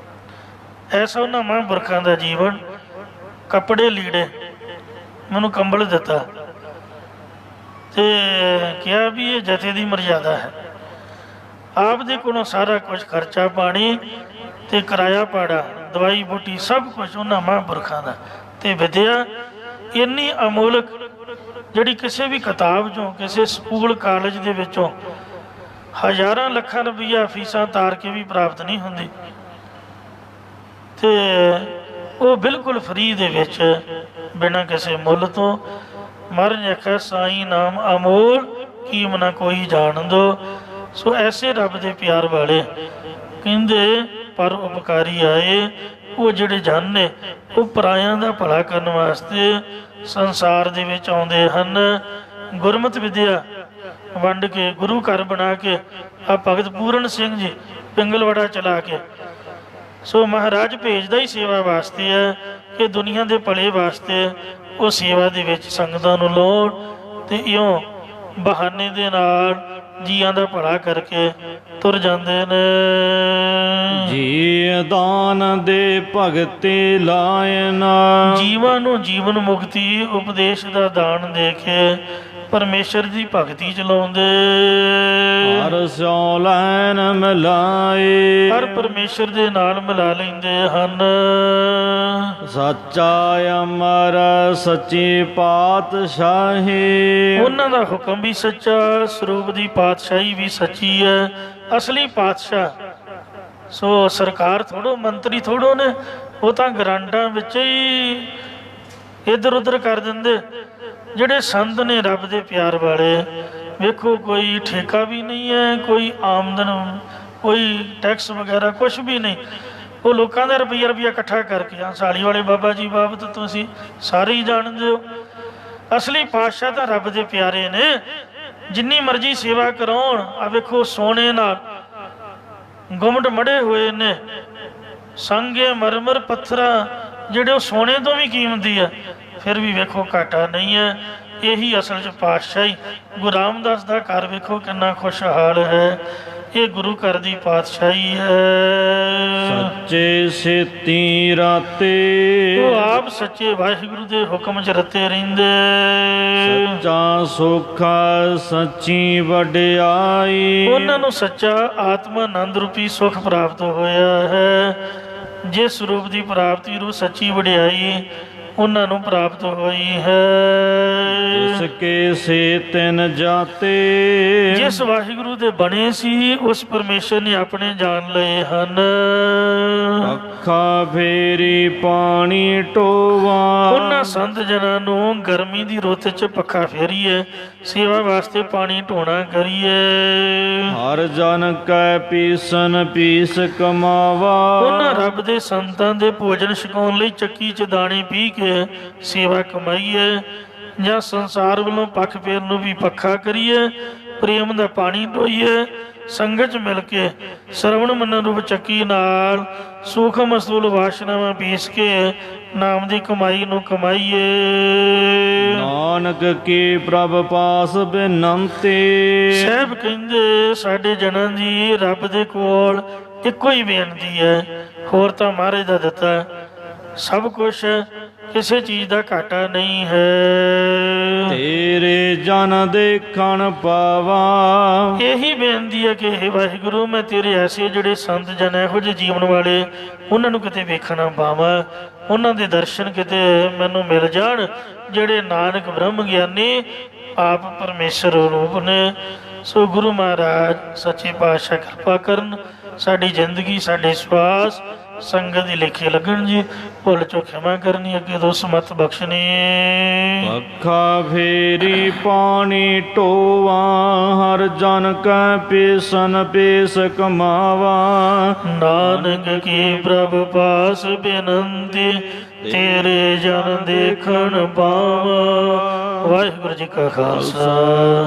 ਐਸਾ ਉਹਨਾਂ ਮਹਾਂਪੁਰਖਾਂ ਦਾ ਜੀਵਨ। ਕੱਪੜੇ ਲੀੜੇ, ਮੈਨੂੰ ਕੰਬਲ ਦਿੱਤਾ ਤੇ ਕਿਹਾ ਵੀ ਇਹ ਜਥੇ ਦੀ ਮਰਜ਼ਾਦਾ ਹੈ। ਆਪ ਦੇ ਕੋਲੋਂ ਸਾਰਾ ਕੁਝ ਖਰਚਾ ਪਾਣੀ ਤੇ ਕਿਰਾਇਆ ਪਾੜਾ, ਦਵਾਈ ਬੂਟੀ, ਸਭ ਕੁਝ ਉਹਨਾਂ ਮਹਾਂਪੁਰਖਾਂ ਦਾ। ਤੇ ਵਿਦਿਆ ਇੰਨੀ ਅਮੋਲਕ ਜਿਹੜੀ ਕਿਸੇ ਵੀ ਕਿਤਾਬ 'ਚੋਂ, ਕਿਸੇ ਸਕੂਲ ਕਾਲਜ ਦੇ ਵਿੱਚੋਂ ਹਜ਼ਾਰਾਂ ਲੱਖਾਂ ਰੁਪਈਆ ਫੀਸਾਂ ਤਾਰ ਕੇ ਵੀ ਪ੍ਰਾਪਤ ਨਹੀਂ ਹੁੰਦੀ, ਤੇ ਉਹ ਬਿਲਕੁਲ ਫਰੀ ਦੇ ਵਿੱਚ ਬਿਨਾਂ ਕਿਸੇ ਮੁੱਲ ਤੋਂ। ਮਹਾਰਾਜ ਨੇ ਆਖਿਆ ਸਾਈਂ ਨਾਮ ਅਮੋਲ ਕੀਮ ਨਾ ਕੋਈ ਜਾਣ ਦੋ। ਸੋ ਐਸੇ ਰੱਬ ਦੇ ਪਿਆਰ ਵਾਲੇ ਕਹਿੰਦੇ ਪਰ ਉਪਕਾਰੀ ਆਏ, ਉਹ ਜਿਹੜੇ ਜਨ ਨੇ ਉਹ ਪਰਾਇਆਂ ਦਾ ਭਲਾ ਕਰਨ ਵਾਸਤੇ ਸੰਸਾਰ ਦੇ ਵਿੱਚ ਆਉਂਦੇ ਹਨ। ਗੁਰਮਤਿ ਵਿਦਿਆ ਵੰਡ ਕੇ ਗੁਰੂ ਘਰ ਬਣਾ ਕੇ ਆ ਭਗਤ ਪੂਰਨ ਸਿੰਘ ਜੀ ਪਿੰਗਲਵਾੜਾ ਚਲਾ ਕੇ, ਸੋ ਮਹਾਰਾਜ ਭੇਜਦਾ ਹੀ ਸੇਵਾ ਵਾਸਤੇ ਹੈ ਕਿ ਦੁਨੀਆ ਦੇ ਭਲੇ ਵਾਸਤੇ ਉਹ ਸੇਵਾ ਦੇ ਵਿੱਚ ਸੰਗਤਾਂ ਨੂੰ ਲਾਉਣ, ਤੇ ਇਉਂ ਬਹਾਨੇ ਦੇ ਨਾਲ ਜੀਆਂ ਦਾ ਭਲਾ ਕਰਕੇ ਤੁਰ ਜਾਂਦੇ ਨੇ। ਜੀ ਦਾਨ ਦੇ ਭਗਤੇ ਲਾਇਨਾ, ਜੀਵਾਂ ਨੂੰ ਜੀਵਨ ਮੁਕਤੀ ਉਪਦੇਸ਼ ਦਾ ਦਾਨ ਦੇ ਕੇ ਪਰਮੇਸ਼ਰ ਦੀ ਭਗਤੀ ਚਲਾਉਂਦੇ। ਹਰ ਸਿਉ ਲੈਨ ਮਿਲਾਏ, ਹਰ ਪਰਮੇਸ਼ਰ ਦੇ ਨਾਲ ਮਿਲਾ ਲੈਂਦੇ ਹਨ। ਸੱਚਾ ਅਮਰ ਸੱਚੀ ਪਾਤਸ਼ਾਹੀ, ਉਹਨਾਂ ਦਾ ਹੁਕਮ ਵੀ ਸੱਚਾ, ਸਰੂਪ ਦੀ ਪਾਤਸ਼ਾਹੀ ਵੀ ਸੱਚੀ ਹੈ। ਅਸਲੀ ਪਾਤਸ਼ਾਹ ਸੋ ਸਰਕਾਰ ਥੋੜੋ, ਮੰਤਰੀ ਥੋੜੋ ਨੇ, ਉਹ ਤਾਂ ਗਰਾਂਡਾਂ ਵਿੱਚ ਹੀ ਇੱਧਰ ਉੱਧਰ ਕਰ ਦਿੰਦੇ। ਜਿਹੜੇ ਸੰਤ ਨੇ ਰੱਬ ਦੇ ਪਿਆਰ ਵਾਲੇ, ਵੇਖੋ ਕੋਈ ਠੇਕਾ ਵੀ ਨਹੀਂ ਹੈ, ਕੋਈ ਆਮਦਨ, ਕੋਈ ਟੈਕਸ ਵਗੈਰਾ ਕੁਛ ਵੀ ਨਹੀਂ। ਉਹ ਲੋਕਾਂ ਦਾ ਰੁਪਈਆ ਇਕੱਠਾ ਕਰਕੇ, ਸਾਲੀ ਵਾਲੇ ਬਾਬਾ ਜੀ ਬਾਬਤ ਤੁਸੀਂ ਸਾਰੇ ਹੀ ਜਾਣਦੇ ਹੋ। ਅਸਲੀ ਪਾਤਸ਼ਾਹ ਤਾਂ ਰੱਬ ਦੇ ਪਿਆਰੇ ਨੇ, ਜਿੰਨੀ ਮਰਜ਼ੀ ਸੇਵਾ ਕਰਾਉਣ। ਆ ਵੇਖੋ ਸੋਨੇ ਨਾਲ ਗੁੰਮਟ ਮੜੇ ਹੋਏ ਨੇ, ਸੰਗੇ ਮਰਮਰ ਪੱਥਰਾਂ ਜਿਹੜੇ ਉਹ ਸੋਨੇ ਤੋਂ ਵੀ ਕੀਮਤੀ ਆ, ਫਿਰ ਵੀ ਵੇਖੋ ਘਾਟਾ ਨਹੀਂ ਹੈ। ਇਹੀ ਅਸਲ 'ਚ ਪਾਤਸ਼ਾਹੀ। ਗੁਰੂ ਰਾਮਦਾਸ ਦਾ ਘਰ ਵੇਖੋ ਕਿੰਨਾ ਖੁਸ਼ਹਾਲ ਹੈ, ਇਹ ਗੁਰੂ ਘਰ ਦੀ ਪਾਤਸ਼ਾਹੀ ਹੈ। ਸੱਚੇ ਸੇਤੀ ਰਾਤੇ, ਉਹ ਆਪ ਸੱਚੇ ਵਾਹਿਗੁਰੂ ਦੇ ਹੁਕਮ 'ਚ ਰਤੇ ਰਹਿੰਦੇ। ਸੱਚਾ ਸੁਖ ਸੱਚੀ ਵਡਿਆਈ, ਉਹਨਾਂ ਨੂੰ ਸੱਚਾ ਆਤਮਾ ਆਨੰਦ ਰੂਪੀ ਸੁਖ ਪ੍ਰਾਪਤ ਹੋਇਆ ਹੈ। ਜਿਸ ਰੂਪ ਦੀ ਪ੍ਰਾਪਤੀ ਰੂ ਸੱਚੀ ਵਡਿਆਈ ਉਹਨਾਂ ਨੂੰ ਪ੍ਰਾਪਤ ਹੋਈ ਹੈ। ਜਿਸ ਕੇ ਸੇ ਤਿਨ ਜਾਤੇ, ਜਿਸ ਵਾਹਿਗੁਰੂ ਦੇ ਬਣੇ ਸੀ ਉਸ ਪਰਮੇਸ਼ਰ ਨੇ ਆਪਣੇ ਜਾਣ ਲਏ ਹਨ। ਅੱਖਾਂ ਫੇਰੀ ਪਾਣੀ ਟੋਵਾ, ਉਹਨਾਂ ਸੰਤ ਜਨਾਂ ਨੂੰ ਗਰਮੀ ਦੀ ਰੁੱਤ 'ਚ ਪੱਖਾ ਫੇਰੀਏ, ਸੇਵਾ ਵਾਸਤੇ ਪਾਣੀ ਢੋਣਾ ਕਰੀਏ। ਹਰ ਜਨ ਕੈ ਪੀਸਨ ਪੀਸ ਕਮਾਵਾ, ਉਹਨਾਂ ਰੱਬ ਦੇ ਸੰਤਾਂ ਦੇ ਭੋਜਨ ਛਕਾਉਣ ਲਈ ਚੱਕੀ 'ਚ ਦਾਣੇ ਪੀ ਕੇ ਸੇਵਾ ਕਮਾਈਏ, ਜਾਂ ਸੰਸਾਰ ਵੱਲੋਂ ਪੱਖ ਫੇਰਨ ਨੂੰ ਵੀ ਪੱਖਾ ਕਰੀਏ। ਪ੍ਰੇਮ ਦਾ ਪਾਣੀ ਢੋਈਏ, ਸੰਗਤ 'ਚ ਮਿਲ ਕੇ ਸਰਵਣ ਮੰਨਣ ਰੂਪ ਚੱਕੀ ਨਾਲ ਸੂਖਮ ਅਸੂਲ ਵਾਸ਼ਨਾਵਾਂ ਪੀਸ ਕੇ ਨਾਮ ਦੀ ਕਮਾਈ ਨੂੰ ਕਮਾਈਏ। ਨਾਨਕ ਕੀ ਪ੍ਰਭ ਪਾਸ ਬਿਨੰਤੀ, ਸਾਹਿਬ ਕਹਿੰਦੇ ਸਾਡੇ ਜਨਾਂ ਦੀ ਰੱਬ ਦੇ ਕੋਲ ਇੱਕੋ ਹੀ ਬੇਨਤੀ ਹੈ, ਹੋਰ ਤਾਂ ਮਹਾਰਾਜ ਦਾ ਦਿੱਤਾ ਸਭ ਕੁਛ, ਕਿਸੇ ਚੀਜ਼ ਦਾ ਘਾਟਾ ਨਹੀਂ ਹੈ। ਤੇਰੇ ਜਨ ਦੇਖਣ ਪਾਵਾ, ਇਹੀ ਬੇਨਤੀ ਹੈ ਕਿ ਹੇ ਵਾਹਿਗੁਰੂ ਮੈਂ ਤੇਰੇ ਐਸੇ ਜਿਹੜੇ ਸੰਤ ਜਨ ਇਹੋ ਜਿਹੇ ਜੀਵਨ ਵਾਲੇ ਉਹਨਾਂ ਨੂੰ ਕਿਤੇ ਵੇਖਣਾ ਪਾਵਾਂ, ਉਹਨਾਂ ਦੇ ਦਰਸ਼ਨ ਕਿਤੇ ਮੈਨੂੰ ਮਿਲ ਜਾਣ, ਜਿਹੜੇ ਨਾਨਕ ਬ੍ਰਹਮ ਗਿਆਨੀ ਆਪ ਪਰਮੇਸ਼ਰ ਰੂਪ ਨੇ। ਸੋ ਗੁਰੂ ਮਹਾਰਾਜ ਸੱਚੇ ਪਾਤਸ਼ਾਹ ਕਿਰਪਾ ਕਰਨ, ਸਾਡੀ ਜ਼ਿੰਦਗੀ ਸਾਡੇ ਸਵਾਸ ਸੰਗਤ ਦੀ ਲੇਖੇ ਲੱਗਣ ਜੀ। ਭੁੱਲ ਚੁੱਕ ਖਿਮਾ ਕਰਨੀ, ਅੱਗੇ ਤੋਂ ਸਮਤ ਬਖਸ਼ਣੀ। ਅੱਖਾਂ ਫੇਰੀ ਪਾਣੀ ਟੋਵਾ, ਹਰ ਜਨ ਕੈ ਪੀਸਨ ਪੀਸ ਕਮਾਵਾ। ਨਾਨਕ ਕੀ ਪ੍ਰਭ ਪਾਸ ਬੇਨੰਤੀ, ਤੇਰੇ ਜਨ ਦੇਖਣ ਪਾਵਾਂ। ਵਾਹਿਗੁਰੂ ਜੀ ਕਾ ਖਾਲਸਾ,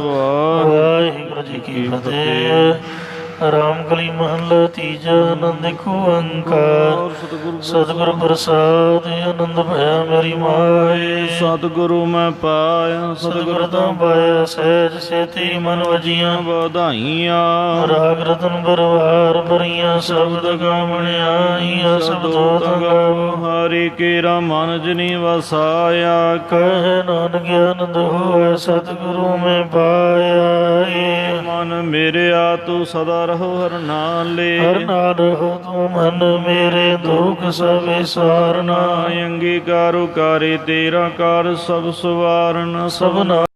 ਵਾਹਿਗੁਰੂ ਜੀ ਕੀ ਫਤਿਹ। ਰਾਮਕਲੀ ਮਹੱਲਾ ਤੀਜਾ। ਆਨੰਦ ਇੱਕ ਓੰਕਾਰ, ਸਤਿਗੁਰ ਪ੍ਰਸਾਦ ਆਨੰਦ ਭਇਆ ਮੇਰੀ ਮਾਏ। ਸਤਿਗੁਰੂ ਮੈਂ ਪਾਇਆ, ਸਤਿਗੁਰ ਤੋਂ ਪਾਇਆ ਸਹਿਜ ਸੇਤੀ ਮਨ ਵਜੀਆਂ ਵਧਾਈਆਂ। ਰਾਗ ਰਤਨ ਪਰਵਾਰ ਭਰੀਆਂ, ਸ਼ਬਦ ਗਾਵਣਿਆਈਆਂ ਸਬਦੋ ਤਗਾਵੋ। ਹਰਿ ਕੇਰਾ ਮਨ ਜਨੀ ਵਸਾਇਆ, ਕਹਿ ਨਾਨਕ ਆਨੰਦ ਹੋਇ ਸਤਿਗੁਰੂ ਮੈਂ ਪਾਇਆ। ਏ ਮਨ ਮੇਰਿਆ ਤੂੰ ਸਦਾ ਰਹੋ ਹਰ ਨਾਲੇ। ਹਰ ਨਾਲ ਰਹੋ ਤੂੰ ਮਨ ਮੇਰੇ, ਦੁਖ ਸਭ ਵਿਸਾਰਨਾ। ਅੰਗੀਕਾਰੋ ਕਾਰੇ ਤੇਰਾ ਕਾਰ ਸਭ ਸਵਾਰਨ। ਸਭਨਾ